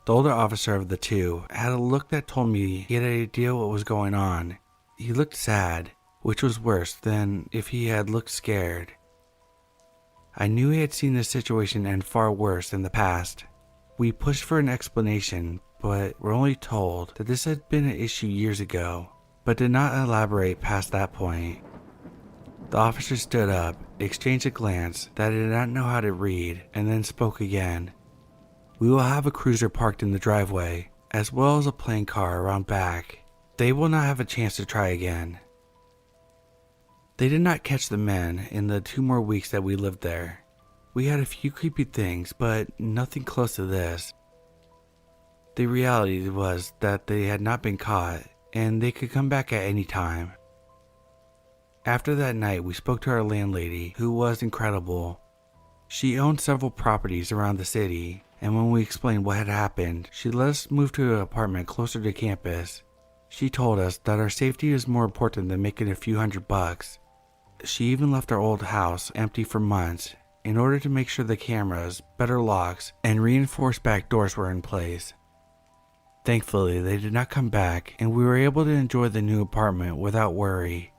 The older officer of the two had a look that told me he had an idea what was going on. He looked sad, which was worse than if he had looked scared. I knew he had seen this situation end far worse in the past. We pushed for an explanation, but were only told that this had been an issue years ago, but did not elaborate past that point. The officer stood up, exchanged a glance that I did not know how to read, and then spoke again. We will have a cruiser parked in the driveway, as well as a plain car around back. They will not have a chance to try again. They did not catch the men in the 2 more weeks that we lived there. We had a few creepy things, but nothing close to this. The reality was that they had not been caught, and they could come back at any time. After that night, we spoke to our landlady, who was incredible. She owned several properties around the city, and when we explained what had happened, she let us move to an apartment closer to campus. She told us that our safety is more important than making a few $100. She even left our old house empty for months in order to make sure the cameras, better locks, and reinforced back doors were in place. Thankfully, they did not come back, and we were able to enjoy the new apartment without worry.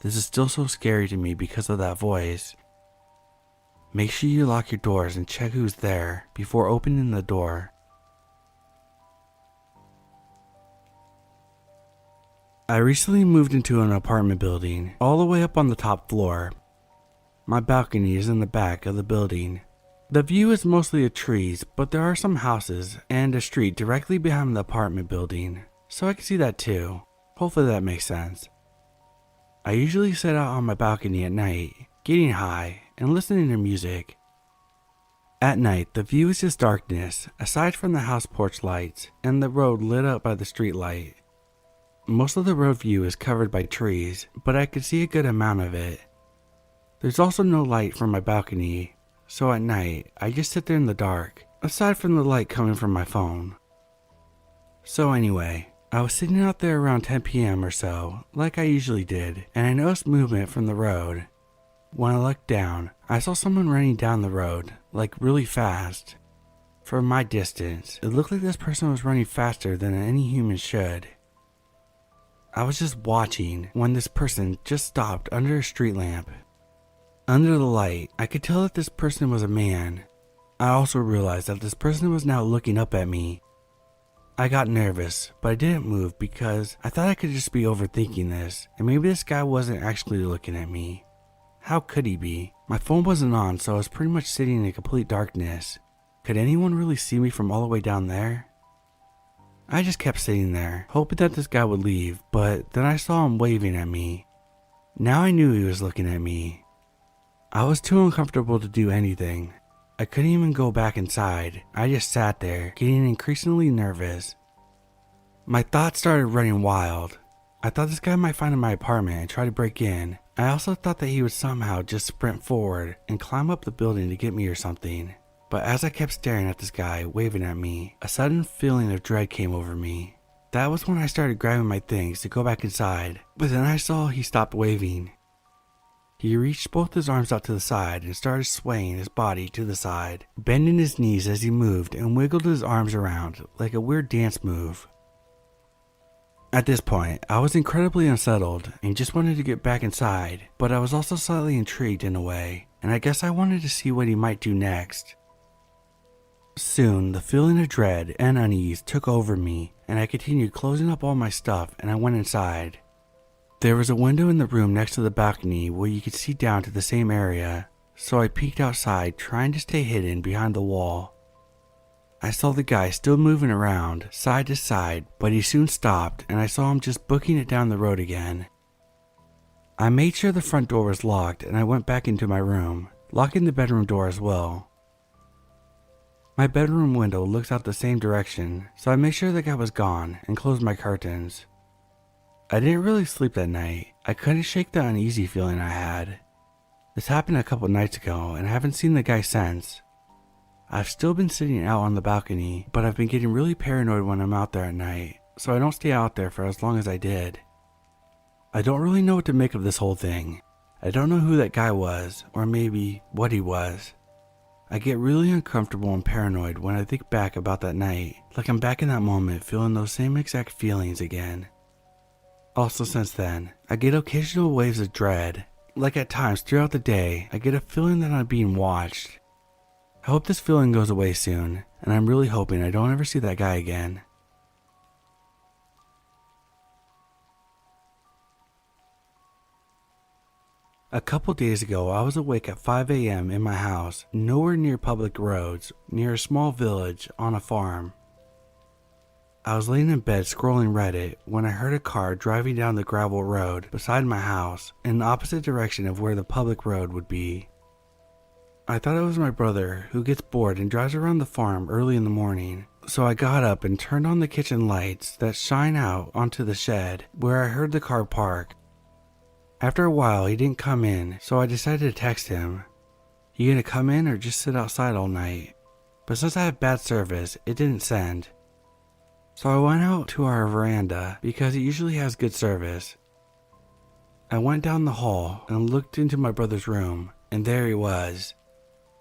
This is still so scary to me because of that voice. Make sure you lock your doors and check who's there before opening the door. I recently moved into an apartment building all the way up on the top floor. My balcony is in the back of the building. The view is mostly of trees, but there are some houses and a street directly behind the apartment building, so I can see that too. Hopefully that makes sense. I usually sit out on my balcony at night, getting high and listening to music. At night, the view is just darkness, aside from the house porch lights and the road lit up by the street light. Most of the road view is covered by trees, but I could see a good amount of it. There's also no light from my balcony, so at night, I just sit there in the dark, aside from the light coming from my phone. So anyway, I was sitting out there around 10 p.m. or so, like I usually did, and I noticed movement from the road. When I looked down, I saw someone running down the road, like really fast. From my distance, it looked like this person was running faster than any human should. I was just watching when this person just stopped under a street lamp. Under the light, I could tell that this person was a man. I also realized that this person was now looking up at me. I got nervous, but I didn't move because I thought I could just be overthinking this, and maybe this guy wasn't actually looking at me. How could he be? My phone wasn't on, so I was pretty much sitting in complete darkness. Could anyone really see me from all the way down there? I just kept sitting there, hoping that this guy would leave, but then I saw him waving at me. Now I knew he was looking at me. I was too uncomfortable to do anything. I couldn't even go back inside. I just sat there, getting increasingly nervous. My thoughts started running wild. I thought this guy might find my apartment and try to break in. I also thought that he would somehow just sprint forward and climb up the building to get me or something. But as I kept staring at this guy waving at me, a sudden feeling of dread came over me. That was when I started grabbing my things to go back inside, but then I saw he stopped waving. He reached both his arms out to the side and started swaying his body to the side, bending his knees as he moved and wiggled his arms around like a weird dance move. At this point, I was incredibly unsettled and just wanted to get back inside, but I was also slightly intrigued in a way, and I guess I wanted to see what he might do next. Soon, the feeling of dread and unease took over me, and I continued closing up all my stuff and I went inside. There was a window in the room next to the balcony where you could see down to the same area, so I peeked outside trying to stay hidden behind the wall. I saw the guy still moving around, side to side, but he soon stopped and I saw him just booking it down the road again. I made sure the front door was locked and I went back into my room, locking the bedroom door as well. My bedroom window looks out the same direction, so I made sure the guy was gone and closed my curtains. I didn't really sleep that night. I couldn't shake the uneasy feeling I had. This happened a couple nights ago and I haven't seen the guy since. I've still been sitting out on the balcony, but I've been getting really paranoid when I'm out there at night, so I don't stay out there for as long as I did. I don't really know what to make of this whole thing. I don't know who that guy was, or maybe what he was. I get really uncomfortable and paranoid when I think back about that night, like I'm back in that moment feeling those same exact feelings again. Also since then, I get occasional waves of dread, like at times throughout the day I get a feeling that I'm being watched. I hope this feeling goes away soon, and I'm really hoping I don't ever see that guy again. A couple days ago, I was awake at 5 a.m. in my house, nowhere near public roads, near a small village on a farm. I was laying in bed scrolling Reddit when I heard a car driving down the gravel road beside my house in the opposite direction of where the public road would be. I thought it was my brother who gets bored and drives around the farm early in the morning, so I got up and turned on the kitchen lights that shine out onto the shed where I heard the car park. After a while, he didn't come in, so I decided to text him. You gonna come in or just sit outside all night? But since I have bad service, it didn't send. So I went out to our veranda because it usually has good service. I went down the hall and looked into my brother's room, and there he was.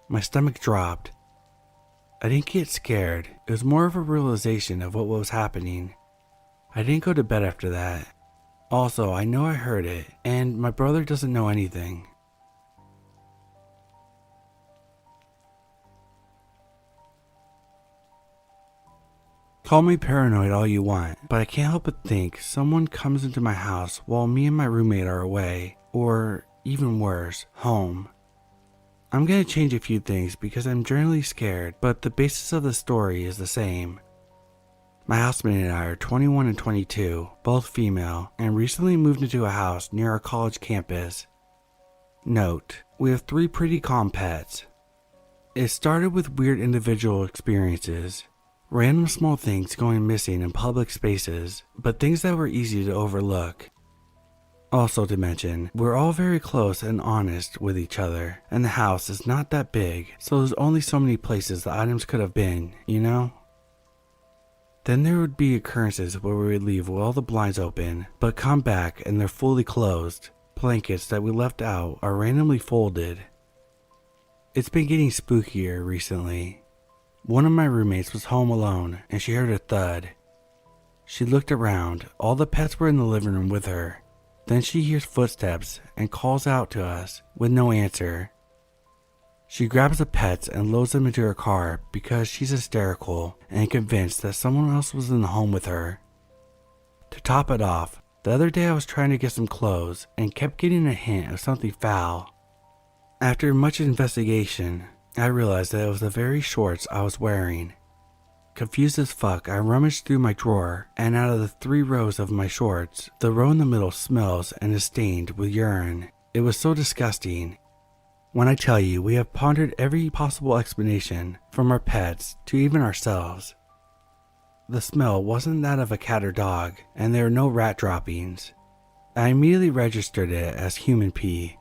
My stomach dropped. I didn't get scared, it was more of a realization of what was happening. I didn't go to bed after that. Also, I know I heard it, and my brother doesn't know anything. Call me paranoid all you want, but I can't help but think someone comes into my house while me and my roommate are away, or even worse, home. I'm gonna change a few things because I'm generally scared, but the basis of the story is the same. My housemate and I are 21 and 22, both female, and recently moved into a house near our college campus. Note, we have 3 pretty calm pets. It started with weird individual experiences, random small things going missing in public spaces, but things that were easy to overlook. Also to mention, we're all very close and honest with each other, and the house is not that big, so there's only so many places the items could have been, you know? Then there would be occurrences where we would leave with all the blinds open, but come back and they're fully closed. Blankets that we left out are randomly folded. It's been getting spookier recently. One of my roommates was home alone and she heard a thud. She looked around, all the pets were in the living room with her. Then she hears footsteps and calls out to us with no answer. She grabs the pets and loads them into her car because she's hysterical and convinced that someone else was in the home with her. To top it off, the other day I was trying to get some clothes and kept getting a hint of something foul. After much investigation, I realized that it was the very shorts I was wearing. Confused as fuck, I rummaged through my drawer, and out of the 3 rows of my shorts, the row in the middle smells and is stained with urine. It was so disgusting. When I tell you, we have pondered every possible explanation, from our pets to even ourselves. The smell wasn't that of a cat or dog, and there are no rat droppings. I immediately registered it as human pee.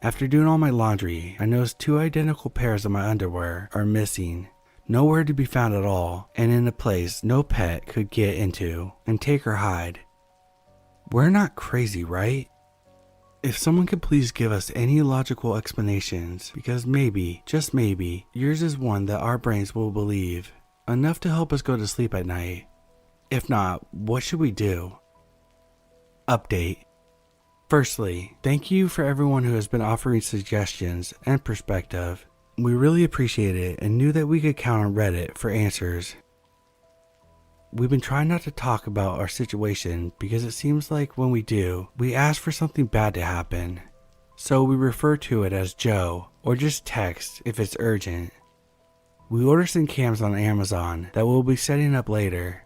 After doing all my laundry, I noticed 2 identical pairs of my underwear are missing, nowhere to be found at all, and in a place no pet could get into and take or hide. We're not crazy, right? If someone could please give us any logical explanations, because maybe, just maybe, yours is one that our brains will believe, enough to help us go to sleep at night. If not, what should we do? Update. Firstly, thank you for everyone who has been offering suggestions and perspective. We really appreciate it and knew that we could count on Reddit for answers. We've been trying not to talk about our situation because it seems like when we do, we ask for something bad to happen. So we refer to it as Joe, or just text if it's urgent. We ordered some cams on Amazon that we'll be setting up later.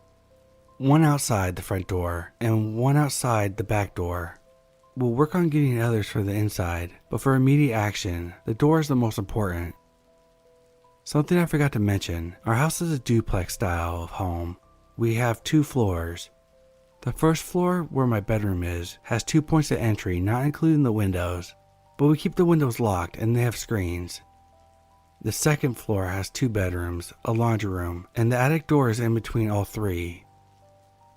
One outside the front door and one outside the back door. We'll work on getting others for the inside, but for immediate action, the door is the most important. Something I forgot to mention, our house is a duplex style of home. We have 2 floors. The first floor, where my bedroom is, has 2 points of entry, not including the windows, but we keep the windows locked and they have screens. The second floor has 2 bedrooms, a laundry room, and the attic door is in between all 3.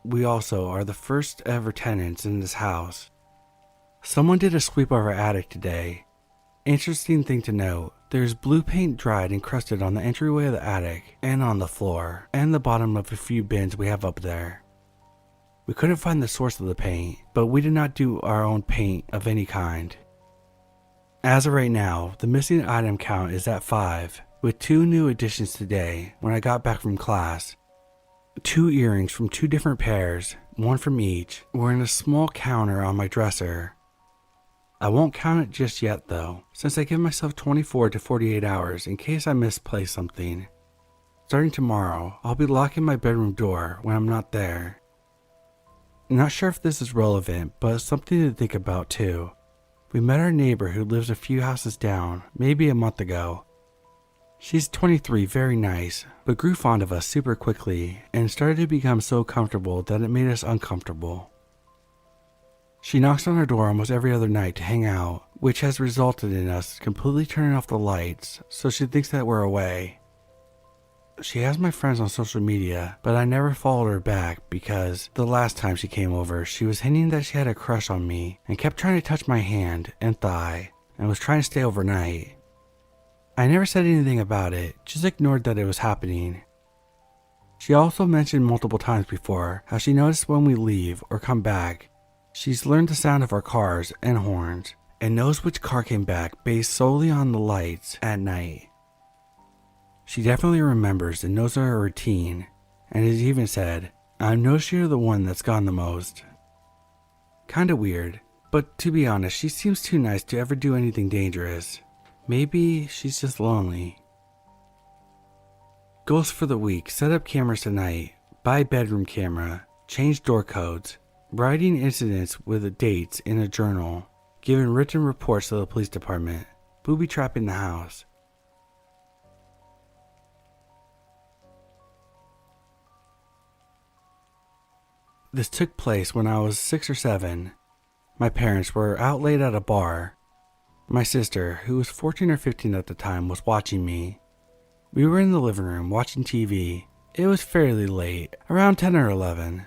We also are the first ever tenants in this house. Someone did a sweep of our attic today. Interesting thing to note, there's blue paint dried and crusted on the entryway of the attic and on the floor and the bottom of a few bins we have up there. We couldn't find the source of the paint, but we did not do our own paint of any kind. As of right now, the missing item count is at 5, with 2 new additions today when I got back from class. 2 earrings from 2 different pairs, one from each, were in a small counter on my dresser. I won't count it just yet though, since I give myself 24 to 48 hours in case I misplace something. Starting tomorrow, I'll be locking my bedroom door when I'm not there. Not sure if this is relevant, but it's something to think about too. We met our neighbor who lives a few houses down, maybe a month ago. She's 23, very nice, but grew fond of us super quickly and started to become so comfortable that it made us uncomfortable. She knocks on our door almost every other night to hang out, which has resulted in us completely turning off the lights so she thinks that we're away. She has my friends on social media, but I never followed her back because the last time she came over, she was hinting that she had a crush on me and kept trying to touch my hand and thigh and was trying to stay overnight. I never said anything about it, just ignored that it was happening. She also mentioned multiple times before how she noticed when we leave or come back, she's learned the sound of our cars and horns and knows which car came back based solely on the lights at night. She definitely remembers and knows our routine, and has even said, "I've noticed you're the one that's gone the most." Kinda weird, but to be honest, she seems too nice to ever do anything dangerous. Maybe she's just lonely. Goals for the week: set up cameras tonight, buy bedroom camera, change door codes, writing incidents with dates in a journal, giving written reports to the police department, booby trapping the house. This took place when I was 6 or 7. My parents were out late at a bar. My sister, who was 14 or 15 at the time, was watching me. We were in the living room watching TV. It was fairly late, around 10 or 11.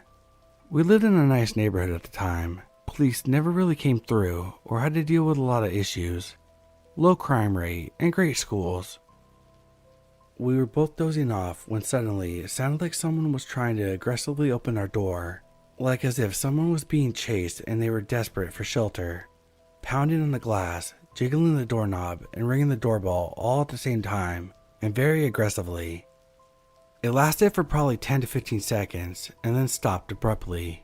We lived in a nice neighborhood at the time. Police never really came through or had to deal with a lot of issues. Low crime rate and great schools. We were both dozing off when suddenly it sounded like someone was trying to aggressively open our door. Like as if someone was being chased and they were desperate for shelter. Pounding on the glass, jiggling the doorknob, and ringing the doorbell all at the same time, and very aggressively. It lasted for probably 10 to 15 seconds, and then stopped abruptly.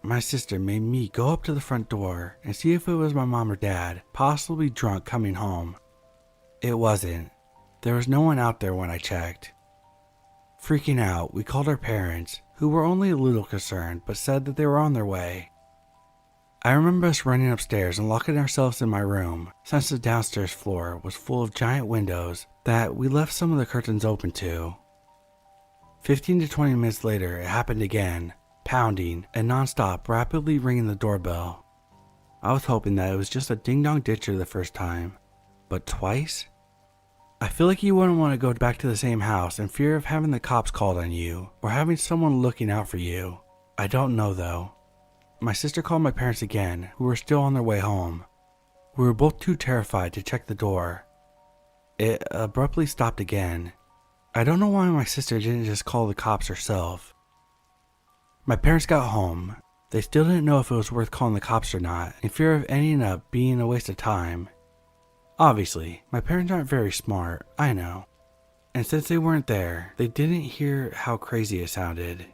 My sister made me go up to the front door and see if it was my mom or dad, possibly drunk, coming home. It wasn't. There was no one out there when I checked. Freaking out, we called our parents, who were only a little concerned but said that they were on their way. I remember us running upstairs and locking ourselves in my room, since the downstairs floor was full of giant windows that we left some of the curtains open to. 15 to 20 minutes later, it happened again, pounding and non-stop, rapidly ringing the doorbell. I was hoping that it was just a ding-dong ditcher the first time, but twice? I feel like you wouldn't want to go back to the same house in fear of having the cops called on you or having someone looking out for you. I don't know though. My sister called my parents again, who were still on their way home. We were both too terrified to check the door. It abruptly stopped again. I don't know why my sister didn't just call the cops herself. My parents got home. They still didn't know if it was worth calling the cops or not, in fear of ending up being a waste of time. Obviously, my parents aren't very smart, I know. And since they weren't there, they didn't hear how crazy it sounded.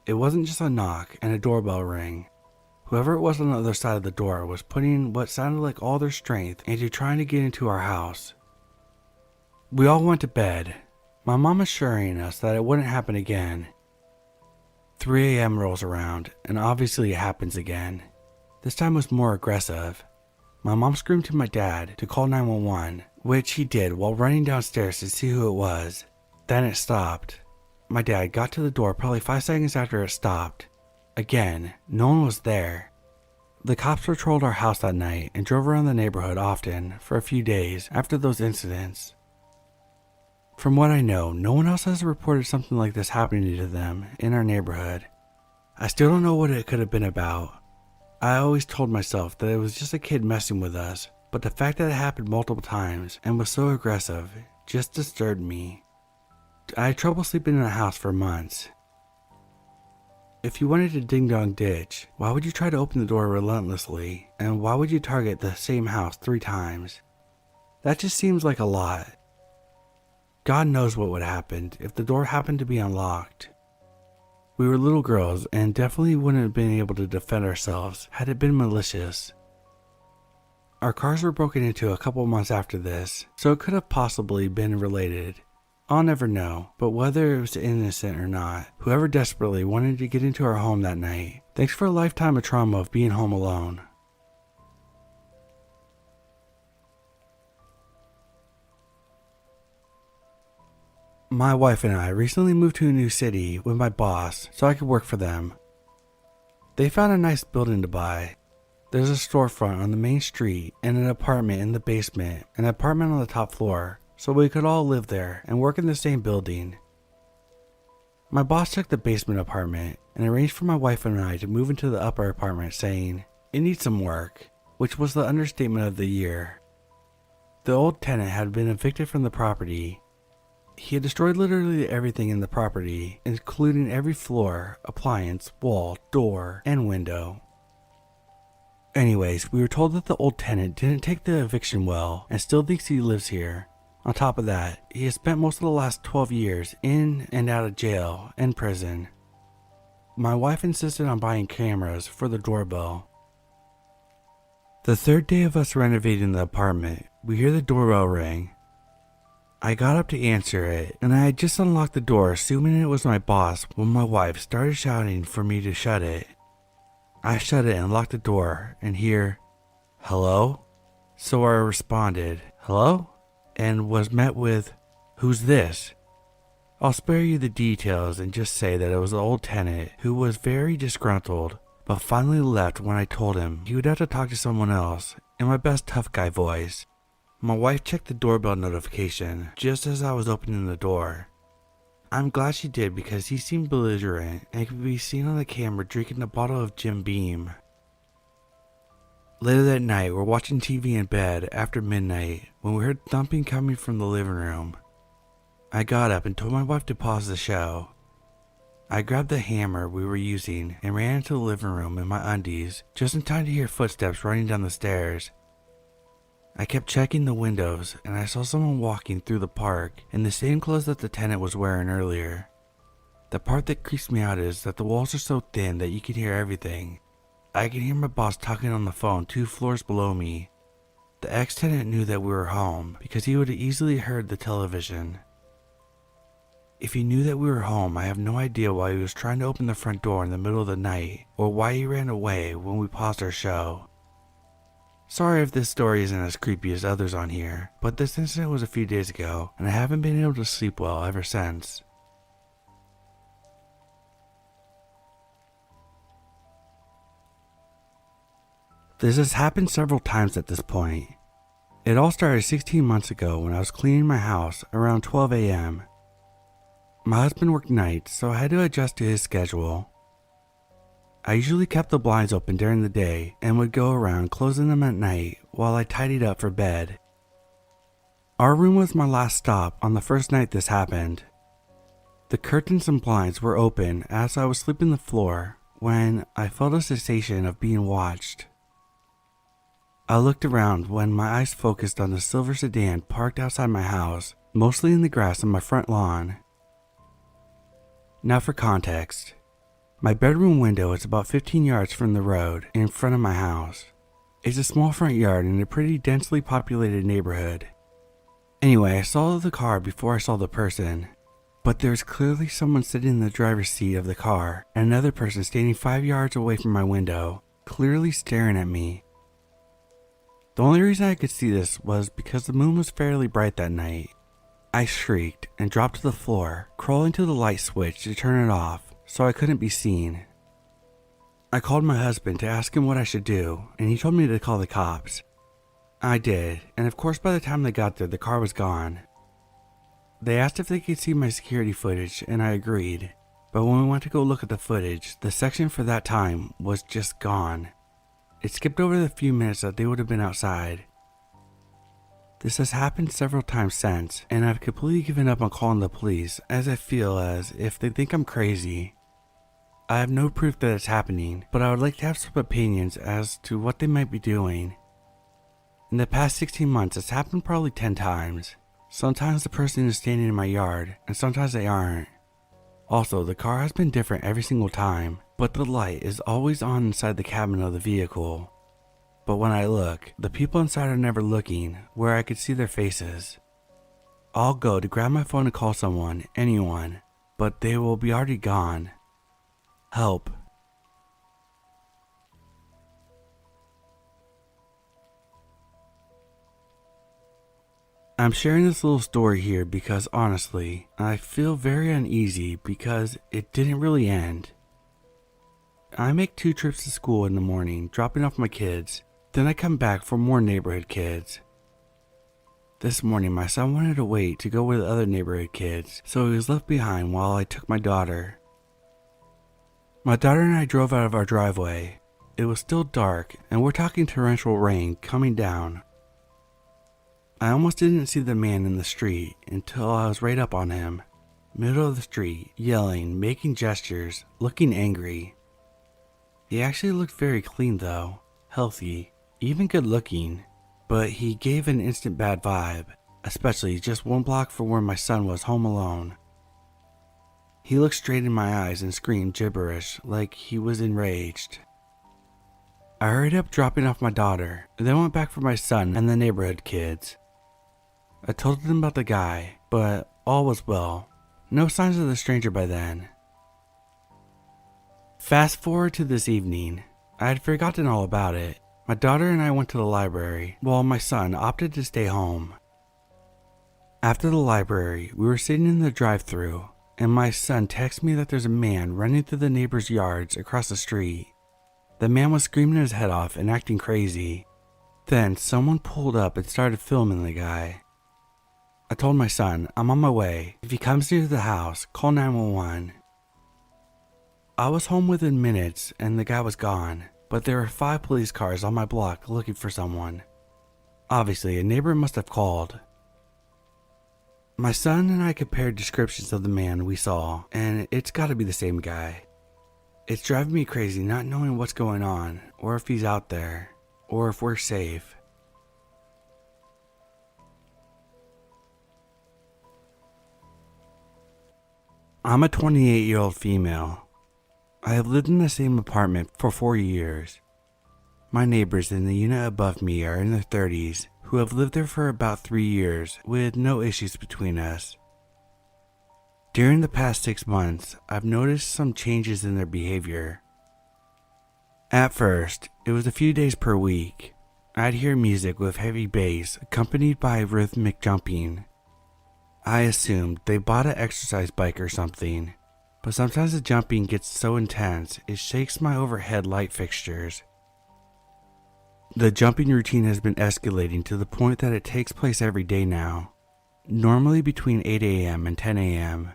It wasn't just a knock and a doorbell ring. Whoever it was on the other side of the door was putting what sounded like all their strength into trying to get into our house. We all went to bed, my mom assuring us that it wouldn't happen again. 3 a.m. rolls around, and obviously it happens again. This time was more aggressive. My mom screamed to my dad to call 911, which he did while running downstairs to see who it was. Then it stopped. My dad got to the door probably 5 seconds after it stopped. Again, no one was there. The cops patrolled our house that night and drove around the neighborhood often for a few days after those incidents. From what I know, no one else has reported something like this happening to them in our neighborhood. I still don't know what it could have been about. I always told myself that it was just a kid messing with us, but the fact that it happened multiple times and was so aggressive just disturbed me. I had trouble sleeping in the house for months. If you wanted to ding-dong ditch, why would you try to open the door relentlessly, and why would you target the same house 3 times? That just seems like a lot. God knows what would have happened if the door happened to be unlocked. We were little girls and definitely wouldn't have been able to defend ourselves had it been malicious. Our cars were broken into a couple months after this, so it could have possibly been related. I'll never know, but whether it was innocent or not, whoever desperately wanted to get into our home that night, thanks for a lifetime of trauma of being home alone. My wife and I recently moved to a new city with my boss so I could work for them. They found a nice building to buy. There's a storefront on the main street and an apartment in the basement and an apartment on the top floor, so we could all live there and work in the same building. My boss took the basement apartment and arranged for my wife and I to move into the upper apartment, saying, "It needs some work," which was the understatement of the year. The old tenant had been evicted from the property. He had destroyed literally everything in the property, including every floor, appliance, wall, door, and window. Anyways, we were told that the old tenant didn't take the eviction well and still thinks he lives here. On top of that, he has spent most of the last 12 years in and out of jail and prison. My wife insisted on buying cameras for the doorbell. The 3rd day of us renovating the apartment, we hear the doorbell ring. I got up to answer it, and I had just unlocked the door assuming it was my boss when my wife started shouting for me to shut it. I shut it and locked the door and hear, "Hello?" So I responded, "Hello?" and was met with, "Who's this?" I'll spare you the details and just say that it was the old tenant who was very disgruntled, but finally left when I told him he would have to talk to someone else in my best tough guy voice. My wife checked the doorbell notification just as I was opening the door. I'm glad she did because he seemed belligerent and could be seen on the camera drinking a bottle of Jim Beam. Later that night, we're watching TV in bed after midnight when we heard thumping coming from the living room. I got up and told my wife to pause the show. I grabbed the hammer we were using and ran into the living room in my undies just in time to hear footsteps running down the stairs. I kept checking the windows and I saw someone walking through the park in the same clothes that the tenant was wearing earlier. The part that creeps me out is that the walls are so thin that you can hear everything. I could hear my boss talking on the phone 2 floors below me. The ex-tenant knew that we were home because he would have easily heard the television. If he knew that we were home, I have no idea why he was trying to open the front door in the middle of the night or why he ran away when we paused our show. Sorry if this story isn't as creepy as others on here, but this incident was a few days ago and I haven't been able to sleep well ever since. This has happened several times at this point. It all started 16 months ago when I was cleaning my house around 12 a.m. My husband worked nights, so I had to adjust to his schedule. I usually kept the blinds open during the day and would go around closing them at night while I tidied up for bed. Our room was my last stop on the first night this happened. The curtains and blinds were open as I was sleeping on the floor when I felt a sensation of being watched. I looked around when my eyes focused on the silver sedan parked outside my house, mostly in the grass on my front lawn. Now for context. My bedroom window is about 15 yards from the road in front of my house. It's a small front yard in a pretty densely populated neighborhood. Anyway, I saw the car before I saw the person, but there's clearly someone sitting in the driver's seat of the car and another person standing 5 yards away from my window, clearly staring at me. The only reason I could see this was because the moon was fairly bright that night. I shrieked and dropped to the floor, crawling to the light switch to turn it off so I couldn't be seen. I called my husband to ask him what I should do, and he told me to call the cops. I did, and of course by the time they got there, the car was gone. They asked if they could see my security footage, and I agreed. But when we went to go look at the footage, the section for that time was just gone. It skipped over the few minutes that they would have been outside. This has happened several times since, and I've completely given up on calling the police, as I feel as if they think I'm crazy. I have no proof that it's happening, but I would like to have some opinions as to what they might be doing. In the past 16 months, it's happened probably 10 times. Sometimes the person is standing in my yard, and sometimes they aren't. Also, the car has been different every single time, but the light is always on inside the cabin of the vehicle. But when I look, the people inside are never looking where I could see their faces. I'll go to grab my phone to call someone, anyone, but they will be already gone. Help. I'm sharing this little story here because honestly, I feel very uneasy because it didn't really end. I make 2 trips to school in the morning, dropping off my kids. Then I come back for more neighborhood kids. This morning my son wanted to wait to go with other neighborhood kids, so he was left behind while I took my daughter. My daughter and I drove out of our driveway. It was still dark and we're talking torrential rain coming down. I almost didn't see the man in the street until I was right up on him. Middle of the street, yelling, making gestures, looking angry. He actually looked very clean though, healthy. Even good looking, but he gave an instant bad vibe, especially just 1 block from where my son was home alone. He looked straight in my eyes and screamed gibberish like he was enraged. I hurried up dropping off my daughter, and then went back for my son and the neighborhood kids. I told them about the guy, but all was well. No signs of the stranger by then. Fast forward to this evening. I had forgotten all about it. My daughter and I went to the library, while my son opted to stay home. After the library, we were sitting in the drive-thru, and my son texted me that there's a man running through the neighbor's yards across the street. The man was screaming his head off and acting crazy. Then someone pulled up and started filming the guy. I told my son, I'm on my way. If he comes near the house, call 911. I was home within minutes and the guy was gone. But there were 5 police cars on my block looking for someone. Obviously, a neighbor must have called. My son and I compared descriptions of the man we saw, and it's gotta be the same guy. It's driving me crazy not knowing what's going on, or if he's out there, or if we're safe. I'm a 28-year-old female. I have lived in the same apartment for 4 years. My neighbors in the unit above me are in their 30s, who have lived there for about 3 years with no issues between us. During the past 6 months, I've noticed some changes in their behavior. At first, it was a few days per week. I'd hear music with heavy bass accompanied by rhythmic jumping. I assumed they bought an exercise bike or something. But sometimes the jumping gets so intense, it shakes my overhead light fixtures. The jumping routine has been escalating to the point that it takes place every day now, normally between 8 a.m. and 10 a.m.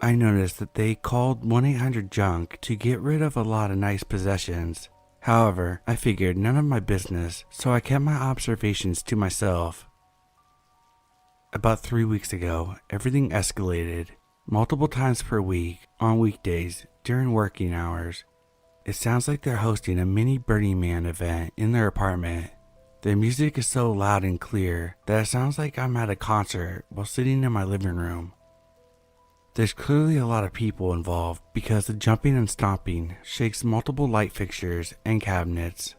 I noticed that they called 1-800-JUNK to get rid of a lot of nice possessions. However, I figured none of my business, so I kept my observations to myself. About 3 weeks ago, everything escalated. Multiple times per week, on weekdays, during working hours. It sounds like they're hosting a mini Burning Man event in their apartment. Their music is so loud and clear that it sounds like I'm at a concert while sitting in my living room. There's clearly a lot of people involved because the jumping and stomping shakes multiple light fixtures and cabinets.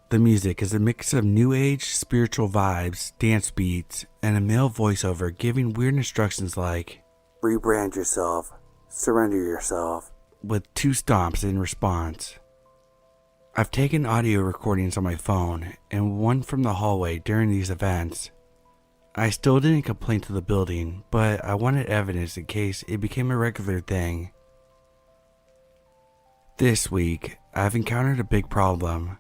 The music is a mix of new age spiritual vibes, dance beats, and a male voiceover giving weird instructions like, rebrand yourself, surrender yourself, with 2 stomps in response. I've taken audio recordings on my phone and one from the hallway during these events. I still didn't complain to the building, but I wanted evidence in case it became a regular thing. This week, I've encountered a big problem.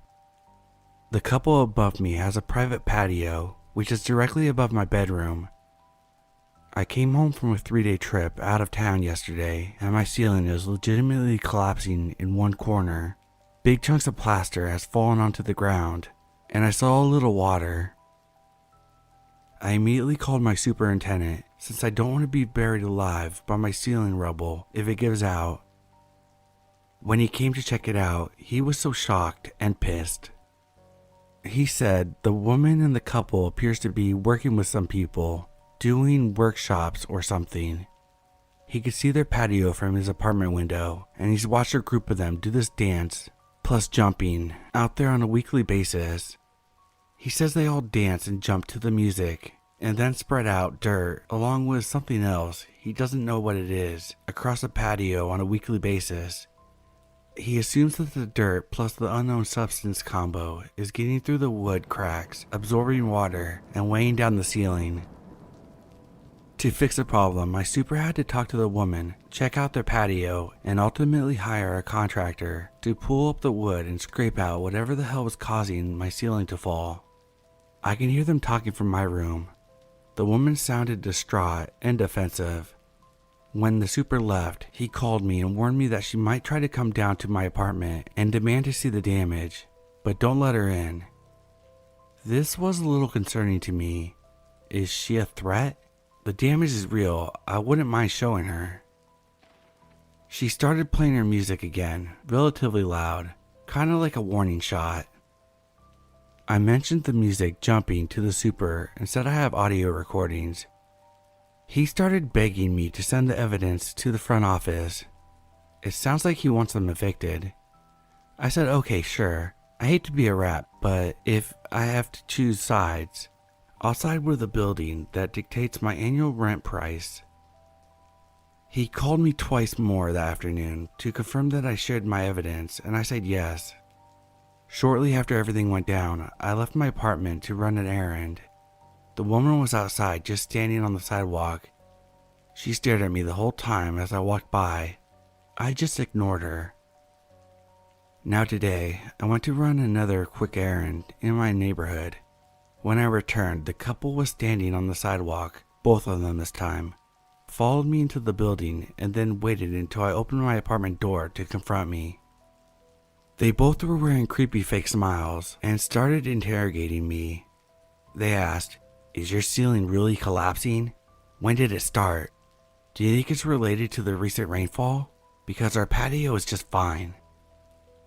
The couple above me has a private patio, which is directly above my bedroom. I came home from a 3-day trip out of town yesterday, and my ceiling is legitimately collapsing in one corner. Big chunks of plaster has fallen onto the ground, and I saw a little water. I immediately called my superintendent, since I don't want to be buried alive by my ceiling rubble if it gives out. When he came to check it out, he was so shocked and pissed. He said the woman and the couple appears to be working with some people, doing workshops or something. He could see their patio from his apartment window, and he's watched a group of them do this dance, plus jumping, out there on a weekly basis. He says they all dance and jump to the music, and then spread out dirt along with something else, he doesn't know what it is, across the patio on a weekly basis. He assumes that the dirt plus the unknown substance combo is getting through the wood cracks, absorbing water, and weighing down the ceiling. To fix the problem, my super had to talk to the woman, check out their patio, and ultimately hire a contractor to pull up the wood and scrape out whatever the hell was causing my ceiling to fall. I can hear them talking from my room. The woman sounded distraught and defensive. When the super left, he called me and warned me that she might try to come down to my apartment and demand to see the damage, but don't let her in. This was a little concerning to me. Is she a threat? The damage is real, I wouldn't mind showing her. She started playing her music again, relatively loud, kinda like a warning shot. I mentioned the music jumping to the super and said I have audio recordings. He started begging me to send the evidence to the front office. It sounds like he wants them evicted. I said okay, sure. I hate to be a rat, but if I have to choose sides, I'll side with the building that dictates my annual rent price. He called me twice more that afternoon to confirm that I shared my evidence, and I said yes. Shortly after everything went down, I left my apartment to run an errand. The woman was outside, just standing on the sidewalk. She stared at me the whole time as I walked by. I just ignored her. Now today, I went to run another quick errand in my neighborhood. When I returned, the couple was standing on the sidewalk, both of them this time, followed me into the building and then waited until I opened my apartment door to confront me. They both were wearing creepy fake smiles and started interrogating me. They asked, "Is your ceiling really collapsing? When did it start? Do you think it's related to the recent rainfall? Because our patio is just fine."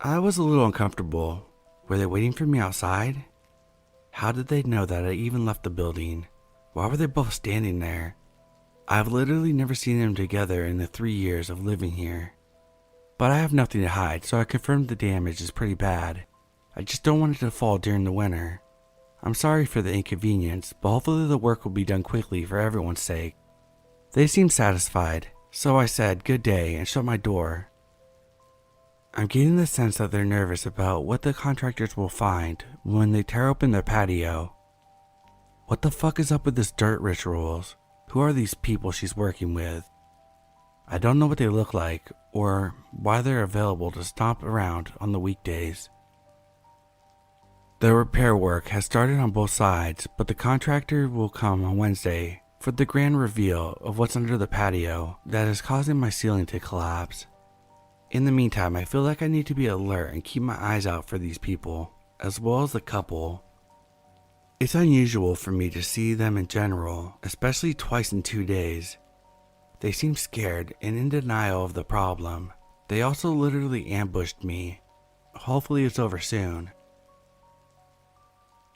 I was a little uncomfortable. Were they waiting for me outside? How did they know that I even left the building? Why were they both standing there? I've literally never seen them together in the 3 years of living here. But I have nothing to hide, so I confirmed the damage is pretty bad. I just don't want it to fall during the winter. I'm sorry for the inconvenience, but hopefully the work will be done quickly for everyone's sake. They seemed satisfied, so I said good day and shut my door. I'm getting the sense that they're nervous about what the contractors will find when they tear open their patio. What the fuck is up with this dirt rituals? Who are these people she's working with? I don't know what they look like or why they're available to stomp around on the weekdays. The repair work has started on both sides, but the contractor will come on Wednesday for the grand reveal of what's under the patio that is causing my ceiling to collapse. In the meantime, I feel like I need to be alert and keep my eyes out for these people, as well as the couple. It's unusual for me to see them in general, especially twice in 2 days. They seem scared and in denial of the problem. They also literally ambushed me. Hopefully it's over soon.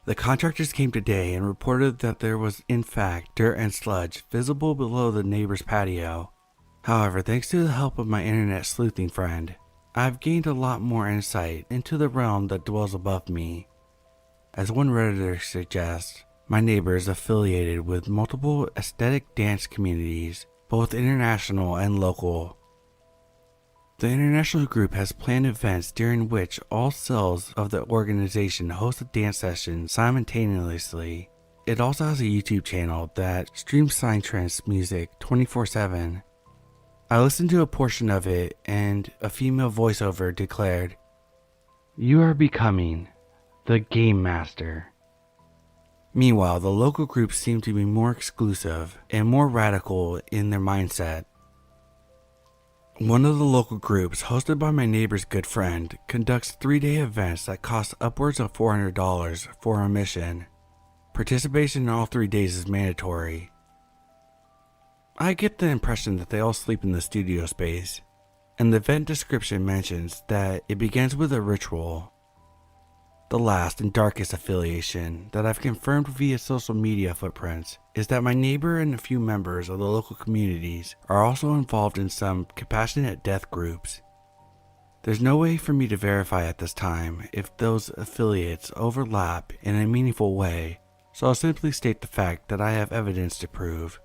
The contractors came today and reported that there was in fact dirt and sludge visible below the neighbor's patio. However, thanks to the help of my internet sleuthing friend, I've gained a lot more insight into the realm that dwells above me. As one Redditor suggests, my neighbor is affiliated with multiple aesthetic dance communities, both international and local. The international group has planned events during which all cells of the organization host a dance session simultaneously. It also has a YouTube channel that streams psytrance music 24/7. I listened to a portion of it and a female voiceover declared, "You are becoming the Game Master." Meanwhile, the local groups seemed to be more exclusive and more radical in their mindset. One of the local groups, hosted by my neighbor's good friend, conducts 3-day events that cost upwards of $400 for a mission. Participation in all 3 days is mandatory. I get the impression that they all sleep in the studio space, and the event description mentions that it begins with a ritual. The last and darkest affiliation that I've confirmed via social media footprints is that my neighbor and a few members of the local communities are also involved in some compassionate death groups. There's no way for me to verify at this time if those affiliates overlap in a meaningful way, so I'll simply state the fact that I have evidence to prove.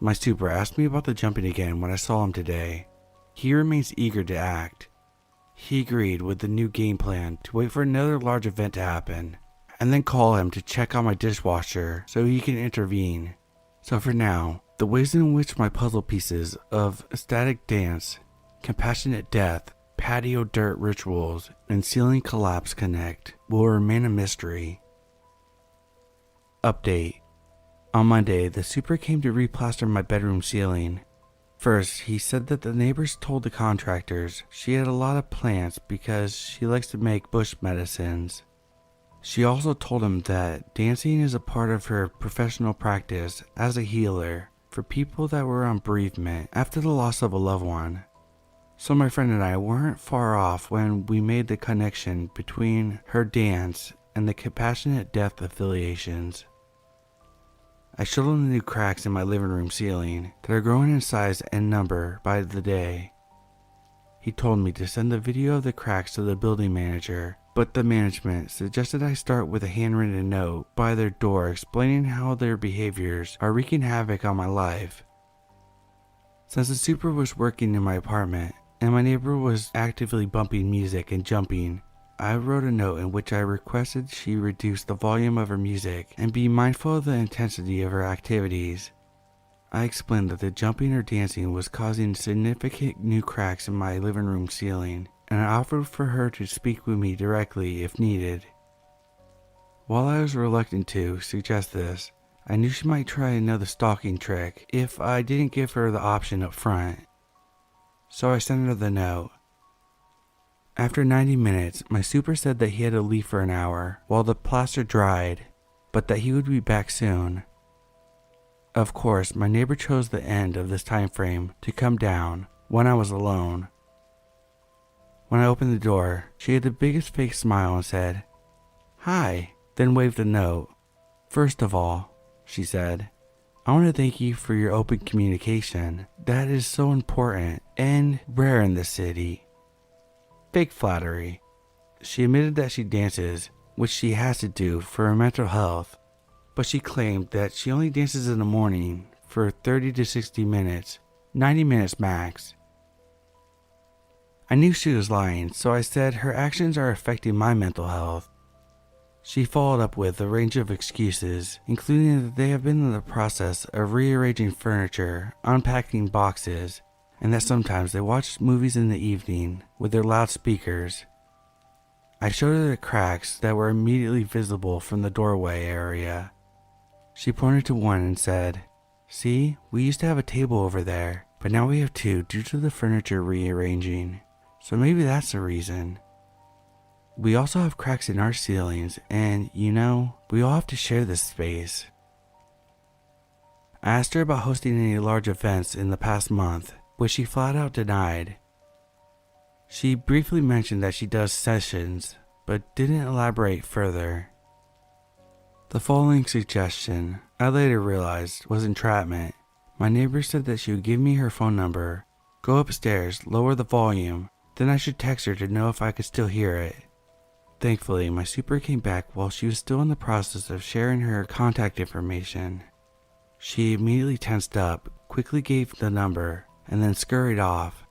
My super asked me about the jumping again when I saw him today. He remains eager to act. He agreed with the new game plan to wait for another large event to happen, and then call him to check on my dishwasher so he can intervene. So for now, the ways in which my puzzle pieces of ecstatic dance, compassionate death, patio dirt rituals, and ceiling collapse connect will remain a mystery. Update. On Monday, the super came to replaster my bedroom ceiling. First, he said that the neighbors told the contractors she had a lot of plants because she likes to make bush medicines. She also told him that dancing is a part of her professional practice as a healer for people that were on bereavement after the loss of a loved one. So my friend and I weren't far off when we made the connection between her dance and the compassionate death affiliations. I showed him the new cracks in my living room ceiling that are growing in size and number by the day. He told me to send the video of the cracks to the building manager, but the management suggested I start with a handwritten note by their door explaining how their behaviors are wreaking havoc on my life. Since the super was working in my apartment and my neighbor was actively bumping music and jumping, I wrote a note in which I requested she reduce the volume of her music and be mindful of the intensity of her activities. I explained that the jumping or dancing was causing significant new cracks in my living room ceiling, and I offered for her to speak with me directly if needed. While I was reluctant to suggest this, I knew she might try another stalking trick if I didn't give her the option up front. So I sent her the note. After 90 minutes, my super said that he had to leave for an hour while the plaster dried, but that he would be back soon. Of course, my neighbor chose the end of this time frame to come down when I was alone. When I opened the door, she had the biggest fake smile and said, "Hi," then waved a note. "First of all," she said, "I want to thank you for your open communication. That is so important and rare in this city." Fake flattery. She admitted that she dances, which she has to do for her mental health, but she claimed that she only dances in the morning for 30 to 60 minutes, 90 minutes max. I knew she was lying, so I said her actions are affecting my mental health. She followed up with a range of excuses, including that they have been in the process of rearranging furniture, unpacking boxes, and that sometimes they watch movies in the evening with their loudspeakers. I showed her the cracks that were immediately visible from the doorway area. She pointed to one and said, "See, we used to have a table over there, but now we have two due to the furniture rearranging, so maybe that's the reason. We also have cracks in our ceilings, and we all have to share this space." I asked her about hosting any large events in the past month, which she flat out denied. She briefly mentioned that she does sessions, but didn't elaborate further. The following suggestion, I later realized, was entrapment. My neighbor said that she would give me her phone number, go upstairs, lower the volume, then I should text her to know if I could still hear it. Thankfully, my super came back while she was still in the process of sharing her contact information. She immediately tensed up, quickly gave the number, and then scurried off.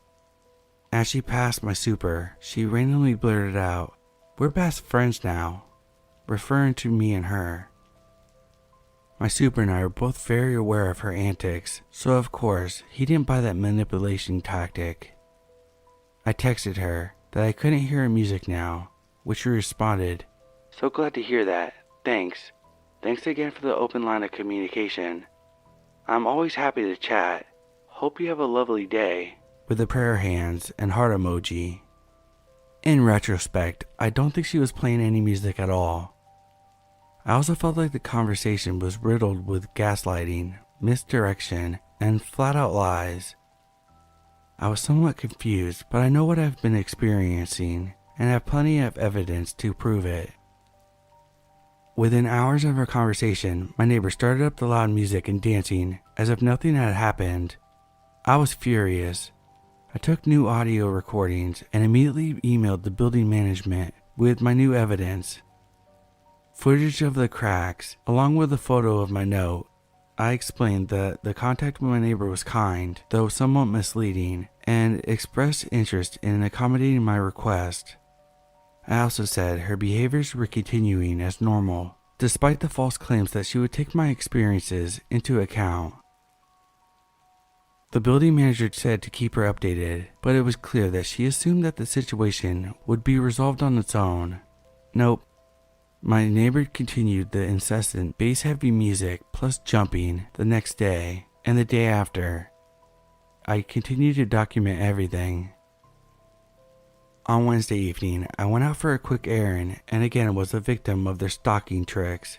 As she passed my super, she randomly blurted out, "We're best friends now," referring to me and her. My super and I were both very aware of her antics, so of course, he didn't buy that manipulation tactic. I texted her that I couldn't hear her music now, which she responded, "So glad to hear that. Thanks. Thanks again for the open line of communication. I'm always happy to chat. Hope you have a lovely day," with the prayer hands and heart emoji. In retrospect, I don't think she was playing any music at all. I also felt like the conversation was riddled with gaslighting, misdirection, and flat-out lies. I was somewhat confused, but I know what I've been experiencing and have plenty of evidence to prove it. Within hours of our conversation, my neighbor started up the loud music and dancing as if nothing had happened. I was furious. I took new audio recordings and immediately emailed the building management with my new evidence. Footage of the cracks, along with a photo of my note. I explained that the contact with my neighbor was kind, though somewhat misleading, and expressed interest in accommodating my request. I also said her behaviors were continuing as normal, despite the false claims that she would take my experiences into account. The building manager said to keep her updated, but it was clear that she assumed that the situation would be resolved on its own. Nope. My neighbor continued the incessant bass-heavy music plus jumping the next day and the day after. I continued to document everything. On Wednesday evening, I went out for a quick errand and again was a victim of their stalking tricks.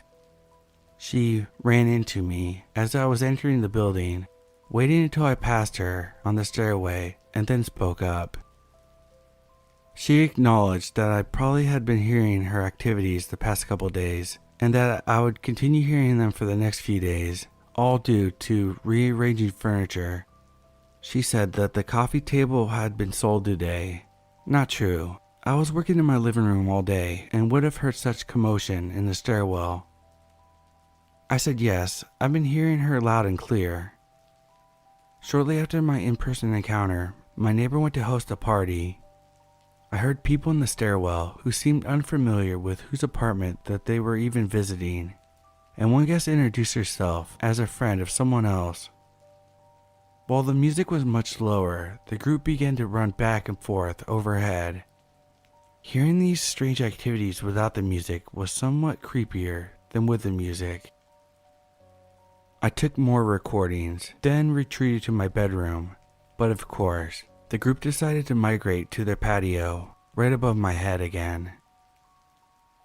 She ran into me as I was entering the building, waiting until I passed her on the stairway and then spoke up. She acknowledged that I probably had been hearing her activities the past couple days and that I would continue hearing them for the next few days, all due to rearranging furniture. She said that the coffee table had been sold today. Not true. I was working in my living room all day and would have heard such commotion in the stairwell. I said yes, I've been hearing her loud and clear. Shortly after my in-person encounter, my neighbor went to host a party. I heard people in the stairwell who seemed unfamiliar with whose apartment that they were even visiting, and one guest introduced herself as a friend of someone else. While the music was much lower, the group began to run back and forth overhead. Hearing these strange activities without the music was somewhat creepier than with the music. I took more recordings, then retreated to my bedroom, but of course, the group decided to migrate to their patio, right above my head again.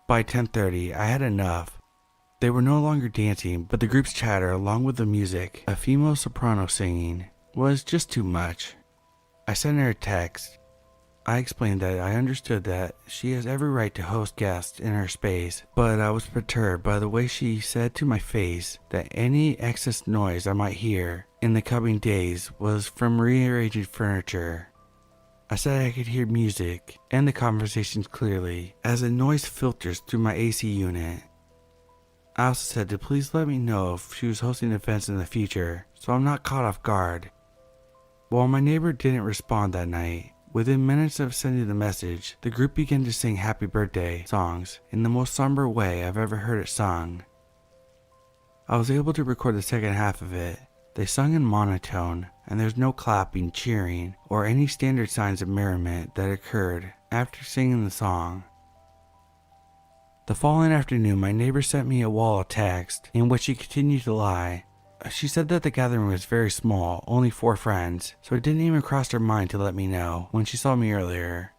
By 10:30, I had enough. They were no longer dancing, but the group's chatter along with the music, a female soprano singing, was just too much. I sent her a text. I explained that I understood that she has every right to host guests in her space, but I was perturbed by the way she said to my face that any excess noise I might hear in the coming days was from rearranging furniture. I said I could hear music and the conversations clearly as the noise filters through my AC unit. I also said to please let me know if she was hosting events in the future so I'm not caught off guard. While my neighbor didn't respond that night, within minutes of sending the message, the group began to sing happy birthday songs in the most somber way I've ever heard it sung. I was able to record the second half of it. They sung in monotone, and there's no clapping, cheering, or any standard signs of merriment that occurred after singing the song. The following afternoon, my neighbor sent me a wall of text in which she continued to lie. She said that the gathering was very small, only 4 friends, so it didn't even cross her mind to let me know when she saw me earlier.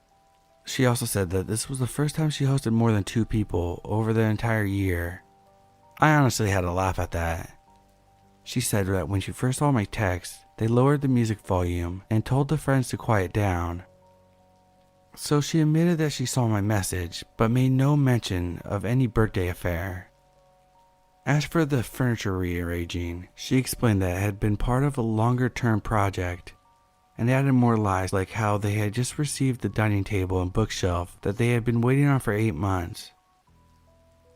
She also said that this was the first time she hosted more than 2 people over the entire year. I honestly had to laugh at that. She said that when she first saw my text, they lowered the music volume and told the friends to quiet down. So she admitted that she saw my message, but made no mention of any birthday affair. As for the furniture rearranging, she explained that it had been part of a longer-term project, and added more lies like how they had just received the dining table and bookshelf that they had been waiting on for 8 months.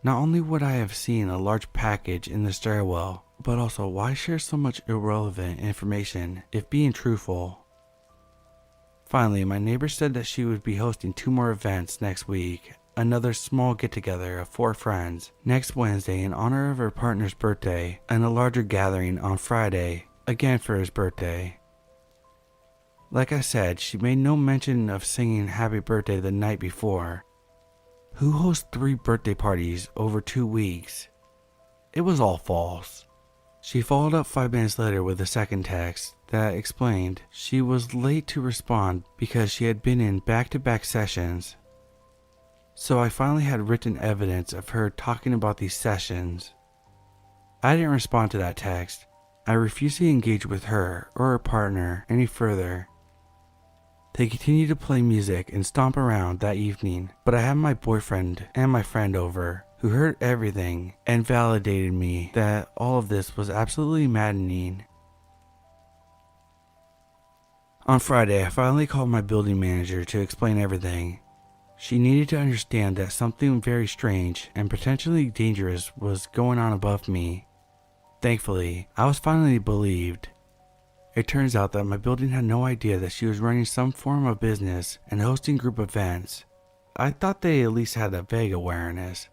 Not only would I have seen a large package in the stairwell, but also why share so much irrelevant information if being truthful? Finally, my neighbor said that she would be hosting 2 more events next week another small get-together of 4 friends next Wednesday in honor of her partner's birthday, and a larger gathering on Friday, again for his birthday. Like I said, she made no mention of singing happy birthday the night before. Who hosts 3 birthday parties over 2 weeks? It was all false. She followed up 5 minutes later with a second text that explained she was late to respond because she had been in back-to-back sessions. So I finally had written evidence of her talking about these sessions. I didn't respond to that text. I refused to engage with her or her partner any further. They continued to play music and stomp around that evening, but I had my boyfriend and my friend over, who heard everything and validated me that all of this was absolutely maddening. On Friday, I finally called my building manager to explain everything. She needed to understand that something very strange and potentially dangerous was going on above me. Thankfully, I was finally believed. It turns out that my building had no idea that she was running some form of business and hosting group events. I thought they at least had a vague awareness.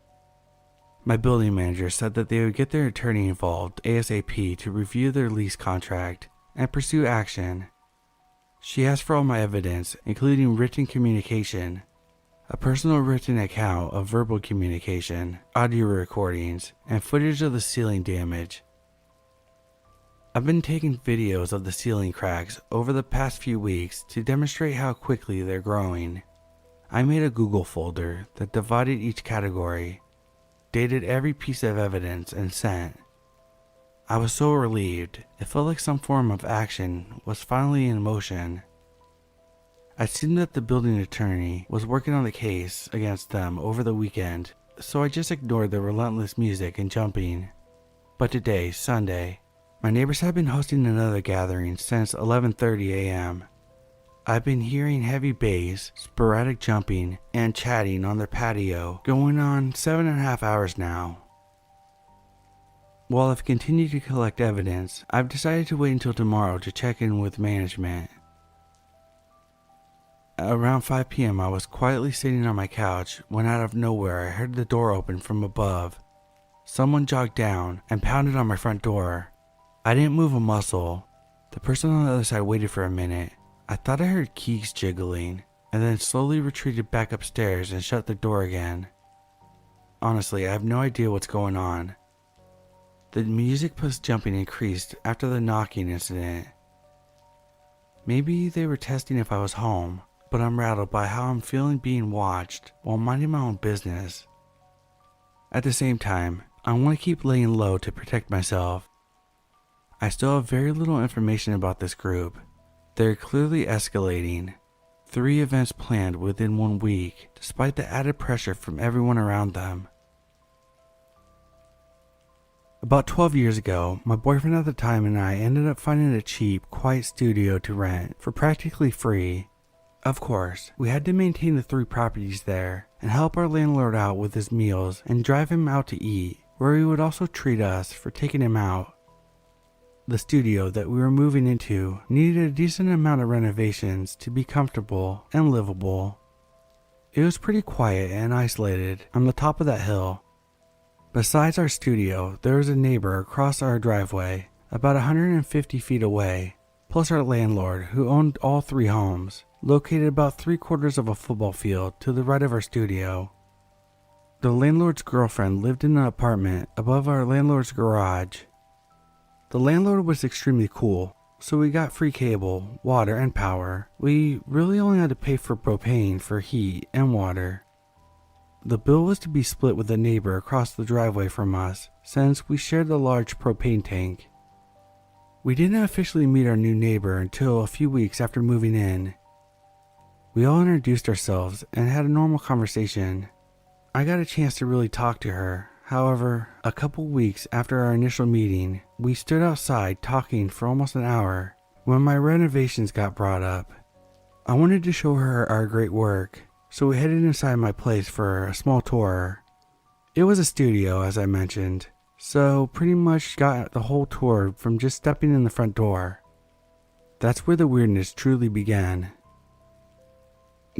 My building manager said that they would get their attorney involved ASAP to review their lease contract and pursue action. She asked for all my evidence, including written communication, a personal written account of verbal communication, audio recordings, and footage of the ceiling damage. I've been taking videos of the ceiling cracks over the past few weeks to demonstrate how quickly they're growing. I made a Google folder that divided each category, dated every piece of evidence, and sent. I was so relieved. It felt like some form of action was finally in motion. I'd seen that the building attorney was working on the case against them over the weekend, so I just ignored the relentless music and jumping. But today, Sunday, my neighbors have been hosting another gathering since 11:30 a.m. I've been hearing heavy bass, sporadic jumping, and chatting on their patio going on 7.5 hours now. While I've continued to collect evidence, I've decided to wait until tomorrow to check in with management. Around 5 p.m. I was quietly sitting on my couch when out of nowhere I heard the door open from above. Someone jogged down and pounded on my front door. I didn't move a muscle. The person on the other side waited for a minute. I thought I heard keys jiggling, and then slowly retreated back upstairs and shut the door again. Honestly, I have no idea what's going on. The music plus jumping increased after the knocking incident. Maybe they were testing if I was home, but I'm rattled by how I'm feeling being watched while minding my own business. At the same time, I want to keep laying low to protect myself. I still have very little information about this group. They're clearly escalating. 3 events planned within 1 week, despite the added pressure from everyone around them. About 12 years ago, my boyfriend at the time and I ended up finding a cheap, quiet studio to rent for practically free. Of course, we had to maintain the 3 properties there and help our landlord out with his meals and drive him out to eat, where he would also treat us for taking him out. The studio that we were moving into needed a decent amount of renovations to be comfortable and livable. It was pretty quiet and isolated on the top of that hill. Besides our studio, there was a neighbor across our driveway, about 150 feet away, plus our landlord who owned all 3 homes, located about 3/4 of a football field to the right of our studio. The landlord's girlfriend lived in an apartment above our landlord's garage. The landlord was extremely cool, so we got free cable, water, and power. We really only had to pay for propane for heat and water. The bill was to be split with a neighbor across the driveway from us, since we shared the large propane tank. We didn't officially meet our new neighbor until a few weeks after moving in. We all introduced ourselves and had a normal conversation. I got a chance to really talk to her. However, a couple weeks after our initial meeting, we stood outside talking for almost an hour when my renovations got brought up. I wanted to show her our great work, so we headed inside my place for a small tour. It was a studio, as I mentioned, so pretty much got the whole tour from just stepping in the front door. That's where the weirdness truly began.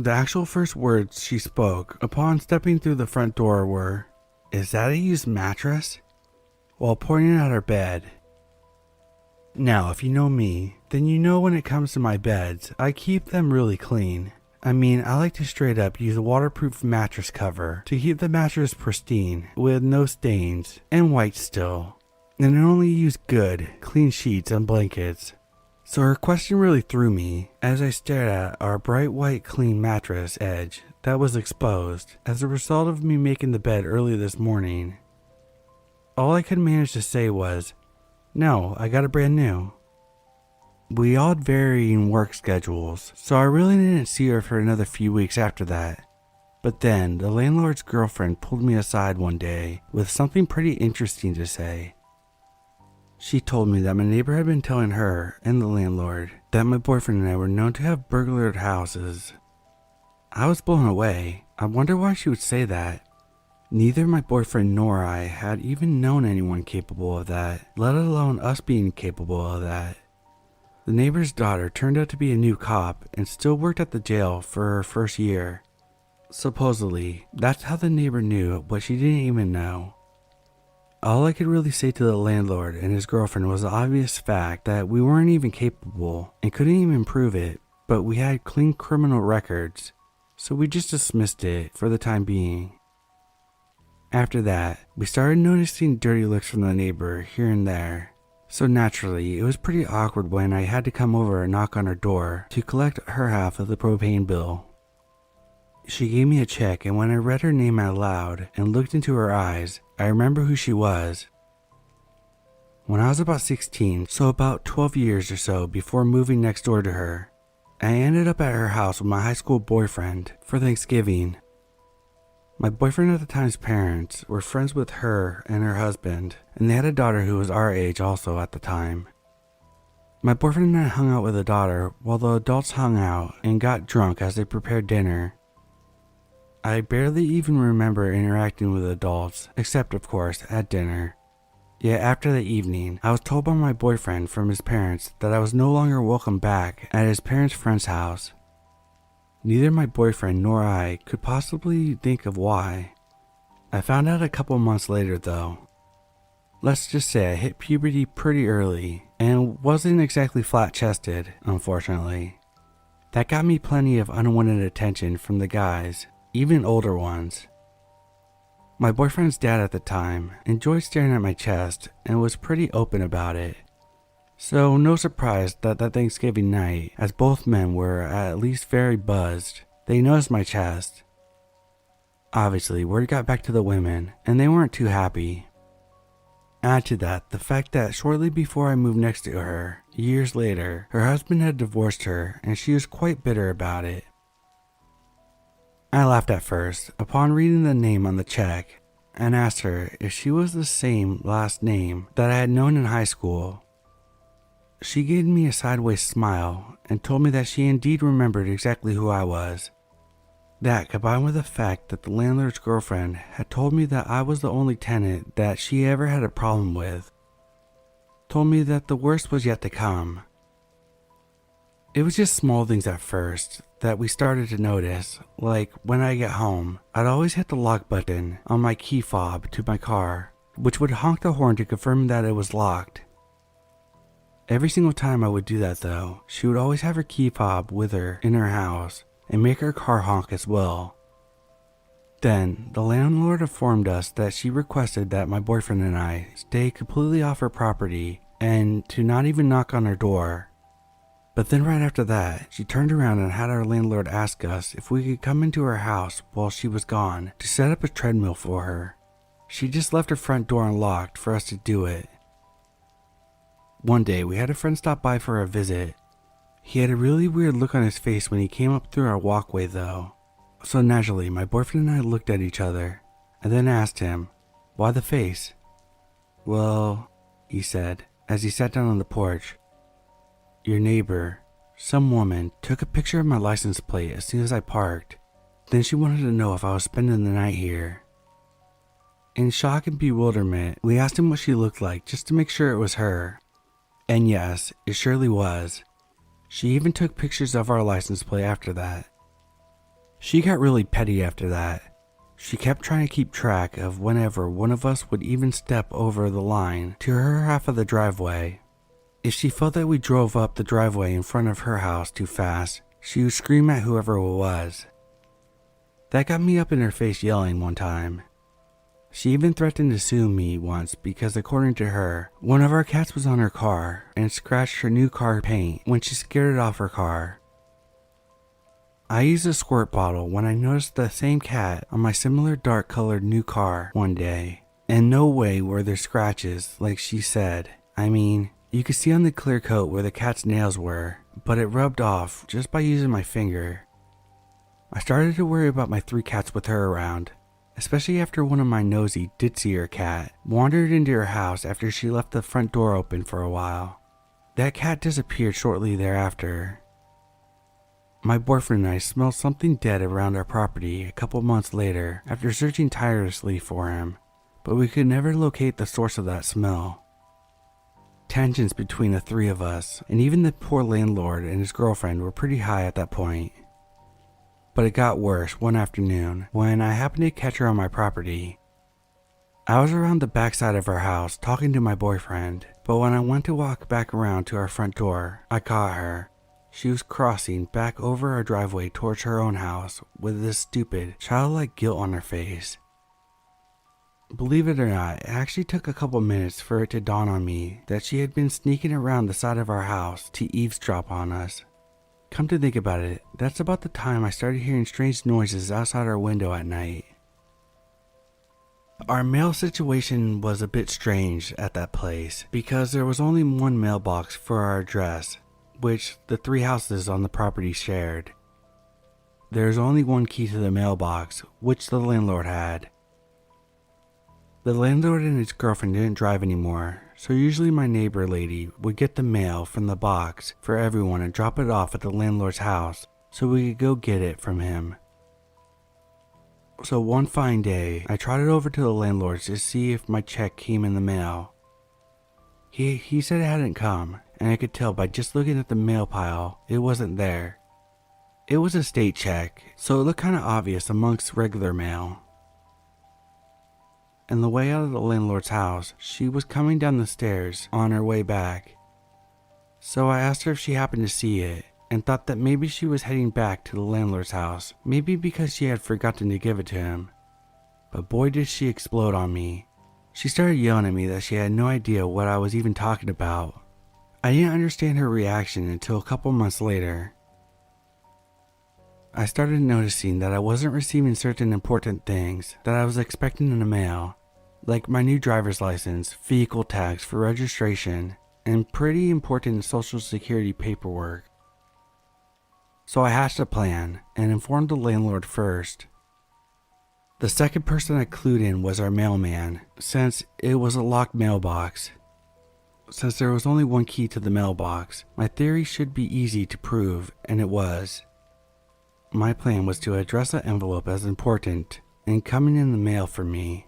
The actual first words she spoke upon stepping through the front door were, "Is that a used mattress?" while pointing at our bed. Now, if you know me, then you know when it comes to my beds, I keep them really clean. I mean, I like to straight up use a waterproof mattress cover to keep the mattress pristine, with no stains, and white still. And I only use good, clean sheets and blankets. So her question really threw me as I stared at our bright white clean mattress edge that was exposed as a result of me making the bed early this morning. All I could manage to say was, "No, I got it brand new." We all had varying work schedules, so I really didn't see her for another few weeks after that. But then the landlord's girlfriend pulled me aside one day with something pretty interesting to say. She told me that my neighbor had been telling her and the landlord that my boyfriend and I were known to have burglared houses. I was blown away. I wonder why she would say that. Neither my boyfriend nor I had even known anyone capable of that, let alone us being capable of that. The neighbor's daughter turned out to be a new cop and still worked at the jail for her first year. Supposedly, that's how the neighbor knew what she didn't even know. All I could really say to the landlord and his girlfriend was the obvious fact that we weren't even capable and couldn't even prove it, but we had clean criminal records, so we just dismissed it for the time being. After that, we started noticing dirty looks from the neighbor here and there, so naturally it was pretty awkward when I had to come over and knock on her door to collect her half of the propane bill. She gave me a check, and when I read her name out loud and looked into her eyes, I remember who she was. When I was about 16, so about 12 years or so before moving next door to her, I ended up at her house with my high school boyfriend for Thanksgiving. My boyfriend at the time's parents were friends with her and her husband, and they had a daughter who was our age also at the time. My boyfriend and I hung out with the daughter while the adults hung out and got drunk as they prepared dinner. I barely even remember interacting with adults, except of course at dinner. Yet after the evening, I was told by my boyfriend from his parents that I was no longer welcome back at his parents' friend's house. Neither my boyfriend nor I could possibly think of why. I found out a couple months later though. Let's just say I hit puberty pretty early and wasn't exactly flat-chested, unfortunately. That got me plenty of unwanted attention from the guys, even older ones. My boyfriend's dad at the time enjoyed staring at my chest and was pretty open about it. So no surprise that Thanksgiving night, as both men were at least very buzzed, they noticed my chest. Obviously, word got back to the women, and they weren't too happy. Add to that the fact that shortly before I moved next to her, years later, her husband had divorced her and she was quite bitter about it. I laughed at first upon reading the name on the check and asked her if she was the same last name that I had known in high school. She gave me a sideways smile and told me that she indeed remembered exactly who I was. That, combined with the fact that the landlord's girlfriend had told me that I was the only tenant that she ever had a problem with, told me that the worst was yet to come. It was just small things at first that we started to notice, like when I get home, I'd always hit the lock button on my key fob to my car, which would honk the horn to confirm that it was locked. Every single time I would do that though, she would always have her key fob with her in her house and make her car honk as well. Then, the landlord informed us that she requested that my boyfriend and I stay completely off her property and to not even knock on her door. But then right after that, she turned around and had our landlord ask us if we could come into her house while she was gone to set up a treadmill for her. She just left her front door unlocked for us to do it. One day, we had a friend stop by for a visit. He had a really weird look on his face when he came up through our walkway though. So naturally, my boyfriend and I looked at each other and then asked him, "Why the face?" "Well," he said as he sat down on the porch, "your neighbor, some woman, took a picture of my license plate as soon as I parked. Then she wanted to know if I was spending the night here." In shock and bewilderment, we asked him what she looked like just to make sure it was her. And yes, it surely was. She even took pictures of our license plate after that. She got really petty after that. She kept trying to keep track of whenever one of us would even step over the line to her half of the driveway. If she felt that we drove up the driveway in front of her house too fast, she would scream at whoever it was. That got me up in her face yelling one time. She even threatened to sue me once because, according to her, one of our cats was on her car and scratched her new car paint when she scared it off her car. I used a squirt bottle when I noticed the same cat on my similar dark colored new car one day, and no way were there scratches like she said. I mean, you could see on the clear coat where the cat's nails were, but it rubbed off just by using my finger. I started to worry about my 3 cats with her around, especially after one of my nosy ditzier cat wandered into her house after she left the front door open for a while. That cat disappeared shortly thereafter. My boyfriend and I smelled something dead around our property a couple months later after searching tirelessly for him, but we could never locate the source of that smell. Tensions between the 3 of us, and even the poor landlord and his girlfriend, were pretty high at that point. But it got worse one afternoon when I happened to catch her on my property. I was around the backside of our house talking to my boyfriend, but when I went to walk back around to our front door, I caught her. She was crossing back over our driveway towards her own house with this stupid, childlike guilt on her face. Believe it or not, it actually took a couple minutes for it to dawn on me that she had been sneaking around the side of our house to eavesdrop on us. Come to think about it, that's about the time I started hearing strange noises outside our window at night. Our mail situation was a bit strange at that place because there was only one mailbox for our address, which the 3 houses on the property shared. There was only one key to the mailbox, which the landlord had. The landlord and his girlfriend didn't drive anymore, so usually my neighbor lady would get the mail from the box for everyone and drop it off at the landlord's house so we could go get it from him. So one fine day, I trotted over to the landlord's to see if my check came in the mail. He said it hadn't come, and I could tell by just looking at the mail pile it wasn't there. It was a state check, so it looked kinda obvious amongst regular mail. On the way out of the landlord's house, she was coming down the stairs on her way back. So I asked her if she happened to see it, and thought that maybe she was heading back to the landlord's house, maybe because she had forgotten to give it to him. But boy did she explode on me. She started yelling at me that she had no idea what I was even talking about. I didn't understand her reaction until a couple months later. I started noticing that I wasn't receiving certain important things that I was expecting in the mail, like my new driver's license, vehicle tags for registration, and pretty important social security paperwork. So I hatched a plan and informed the landlord first. The second person I clued in was our mailman, since it was a locked mailbox. Since there was only one key to the mailbox, my theory should be easy to prove, and it was. My plan was to address the envelope as important and coming in the mail for me.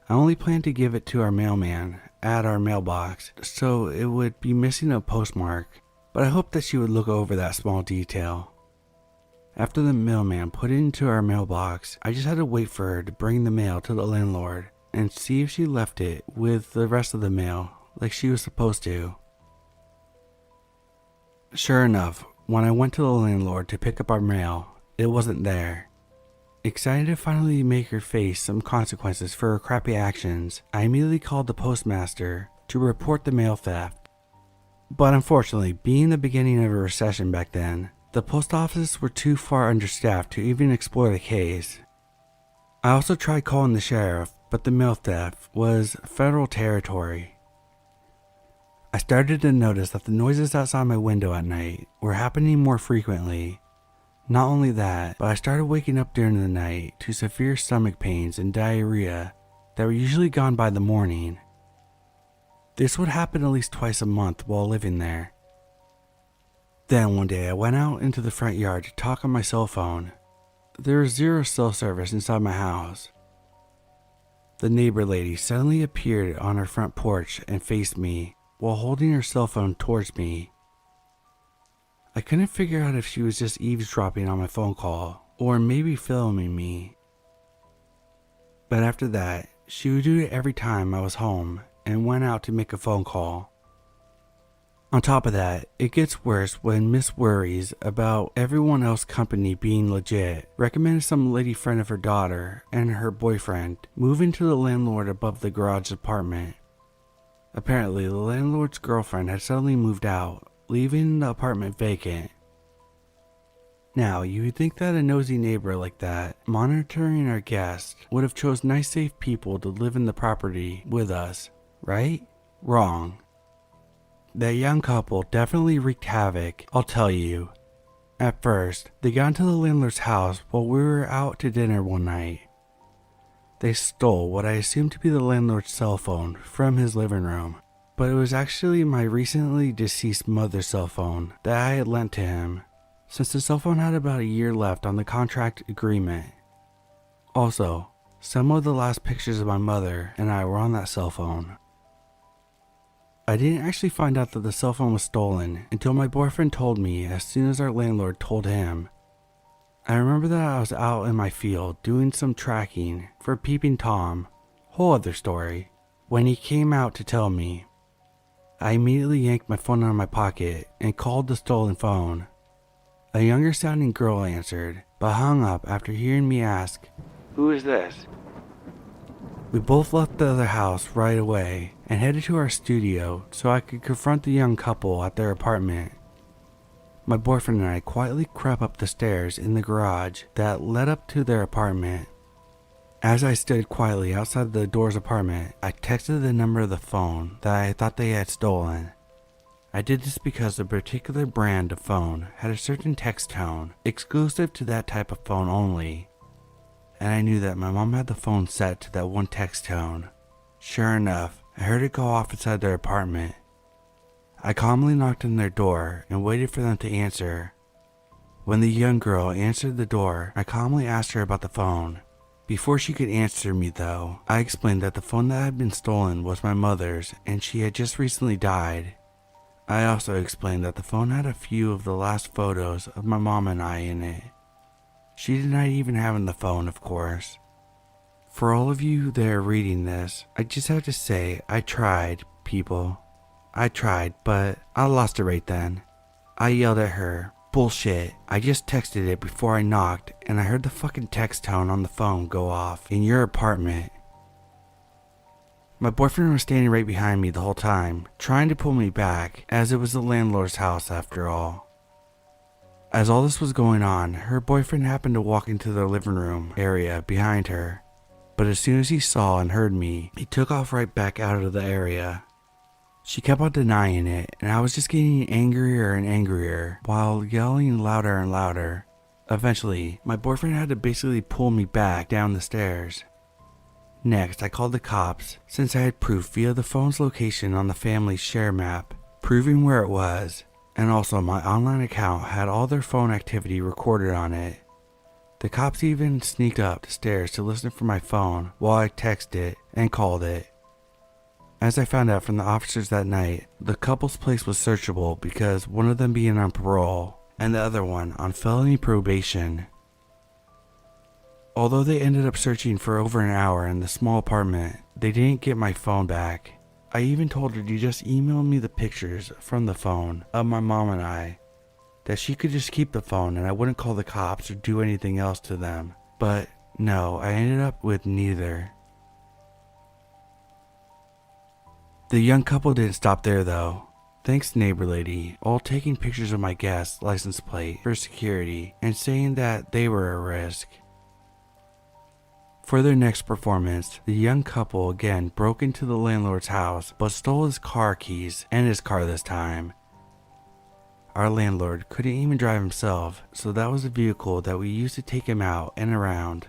I only planned to give it to our mailman at our mailbox, so it would be missing a postmark, but I hoped that she would look over that small detail. After the mailman put it into our mailbox, I just had to wait for her to bring the mail to the landlord and see if she left it with the rest of the mail like she was supposed to. Sure enough, when I went to the landlord to pick up our mail, it wasn't there. Excited to finally make her face some consequences for her crappy actions, I immediately called the postmaster to report the mail theft. But unfortunately, being the beginning of a recession back then, the post office were too far understaffed to even explore the case. I also tried calling the sheriff, but the mail theft was federal territory. I started to notice that the noises outside my window at night were happening more frequently. Not only that, but I started waking up during the night to severe stomach pains and diarrhea that were usually gone by the morning. This would happen at least twice a month while living there. Then one day I went out into the front yard to talk on my cell phone. There was zero cell service inside my house. The neighbor lady suddenly appeared on her front porch and faced me while holding her cell phone towards me. I couldn't figure out if she was just eavesdropping on my phone call or maybe filming me. But after that, she would do it every time I was home and went out to make a phone call. On top of that, it gets worse when Miss worries about everyone else's company being legit, recommended some lady friend of her daughter and her boyfriend move into the landlord above the garage apartment. Apparently, the landlord's girlfriend had suddenly moved out, leaving the apartment vacant. Now, you would think that a nosy neighbor like that, monitoring our guests, would have chose nice safe people to live in the property with us, right? Wrong. That young couple definitely wreaked havoc, I'll tell you. At first, they got into the landlord's house while we were out to dinner one night. They stole what I assumed to be the landlord's cell phone from his living room, but it was actually my recently deceased mother's cell phone that I had lent to him, since the cell phone had about a year left on the contract agreement. Also, some of the last pictures of my mother and I were on that cell phone. I didn't actually find out that the cell phone was stolen until my boyfriend told me as soon as our landlord told him. I remember that I was out in my field doing some tracking for Peeping Tom, whole other story, when he came out to tell me. I immediately yanked my phone out of my pocket and called the stolen phone. A younger sounding girl answered, but hung up after hearing me ask, "Who is this?" We both left the other house right away and headed to our studio so I could confront the young couple at their apartment. My boyfriend and I quietly crept up the stairs in the garage that led up to their apartment. As I stood quietly outside the door's apartment, I texted the number of the phone that I thought they had stolen. I did this because the particular brand of phone had a certain text tone exclusive to that type of phone only, and I knew that my mom had the phone set to that one text tone. Sure enough, I heard it go off inside their apartment. I calmly knocked on their door and waited for them to answer. When the young girl answered the door, I calmly asked her about the phone. Before she could answer me though, I explained that the phone that had been stolen was my mother's and she had just recently died. I also explained that the phone had a few of the last photos of my mom and I in it. She denied even having the phone, of course. For all of you that are reading this, I just have to say I tried, people. I tried, but I lost it right then. I yelled at her, "Bullshit, I just texted it before I knocked and I heard the fucking text tone on the phone go off in your apartment." My boyfriend was standing right behind me the whole time, trying to pull me back, as it was the landlord's house after all. As all this was going on, her boyfriend happened to walk into the living room area behind her, but as soon as he saw and heard me, he took off right back out of the area. She kept on denying it, and I was just getting angrier and angrier while yelling louder and louder. Eventually, my boyfriend had to basically pull me back down the stairs. Next, I called the cops since I had proof via the phone's location on the family's share map, proving where it was, and also my online account had all their phone activity recorded on it. The cops even sneaked up the stairs to listen for my phone while I texted it and called it. As I found out from the officers that night, the couple's place was searchable because one of them being on parole and the other one on felony probation. Although they ended up searching for over an hour in the small apartment, they didn't get my phone back. I even told her to just email me the pictures from the phone of my mom and I, that she could just keep the phone and I wouldn't call the cops or do anything else to them. But no, I ended up with neither. The young couple didn't stop there though. Thanks neighbor lady, all taking pictures of my guest's license plate for security and saying that they were a risk. For their next performance, the young couple again broke into the landlord's house but stole his car keys and his car this time. Our landlord couldn't even drive himself, so that was the vehicle that we used to take him out and around.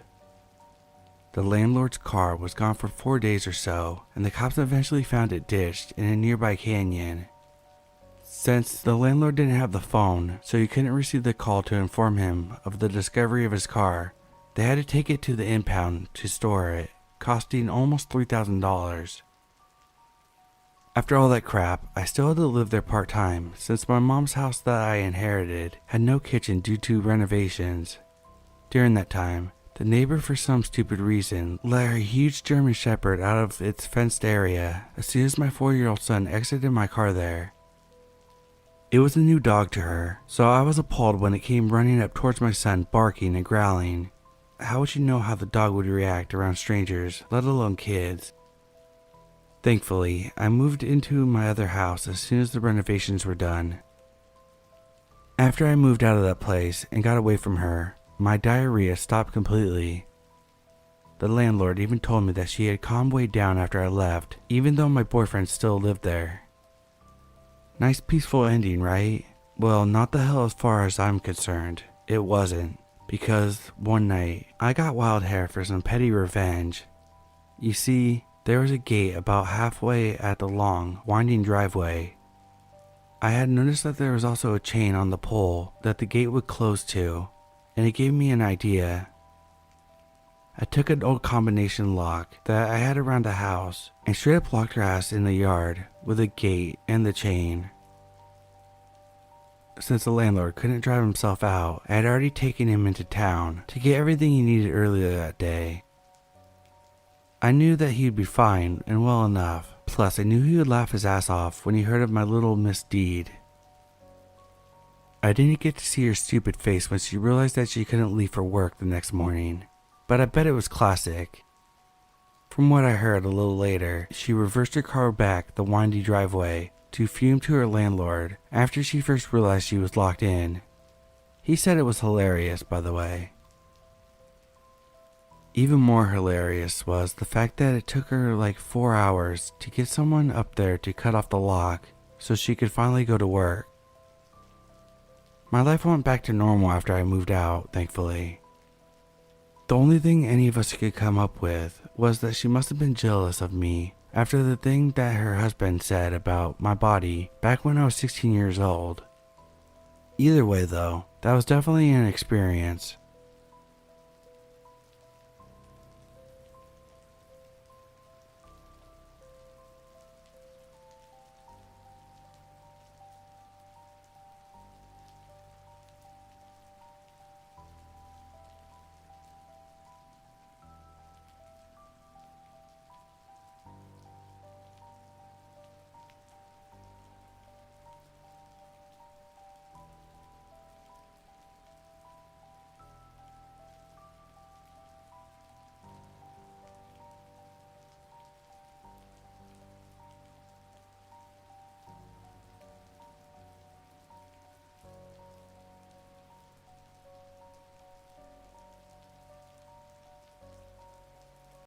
The landlord's car was gone for 4 days or so, and the cops eventually found it ditched in a nearby canyon. Since the landlord didn't have the phone, so he couldn't receive the call to inform him of the discovery of his car, they had to take it to the impound to store it, costing almost $3,000. After all that crap, I still had to live there part-time since my mom's house that I inherited had no kitchen due to renovations. During that time, the neighbor for some stupid reason let her huge German Shepherd out of its fenced area as soon as my 4-year-old son exited my car there. It was a new dog to her, so I was appalled when it came running up towards my son barking and growling. How would you know how the dog would react around strangers, let alone kids? Thankfully, I moved into my other house as soon as the renovations were done. After I moved out of that place and got away from her, my diarrhea stopped completely. The landlord even told me that she had calmed way down after I left, even though my boyfriend still lived there. Nice peaceful ending, right? Well, not the hell as far as I'm concerned. It wasn't, because one night, I got wild hair for some petty revenge. You see, there was a gate about halfway at the long, winding driveway. I had noticed that there was also a chain on the pole that the gate would close to, and it gave me an idea. I took an old combination lock that I had around the house and straight up locked her ass in the yard with a gate and the chain. Since the landlord couldn't drive himself out, I had already taken him into town to get everything he needed earlier that day. I knew that he'd be fine and well enough, plus I knew he would laugh his ass off when he heard of my little misdeed. I didn't get to see her stupid face when she realized that she couldn't leave for work the next morning, but I bet it was classic. From what I heard a little later, she reversed her car back the windy driveway to fume to her landlord after she first realized she was locked in. He said it was hilarious, by the way. Even more hilarious was the fact that it took her like 4 hours to get someone up there to cut off the lock so she could finally go to work. My life went back to normal after I moved out, thankfully. The only thing any of us could come up with was that she must have been jealous of me after the thing that her husband said about my body back when I was 16 years old. Either way though, that was definitely an experience.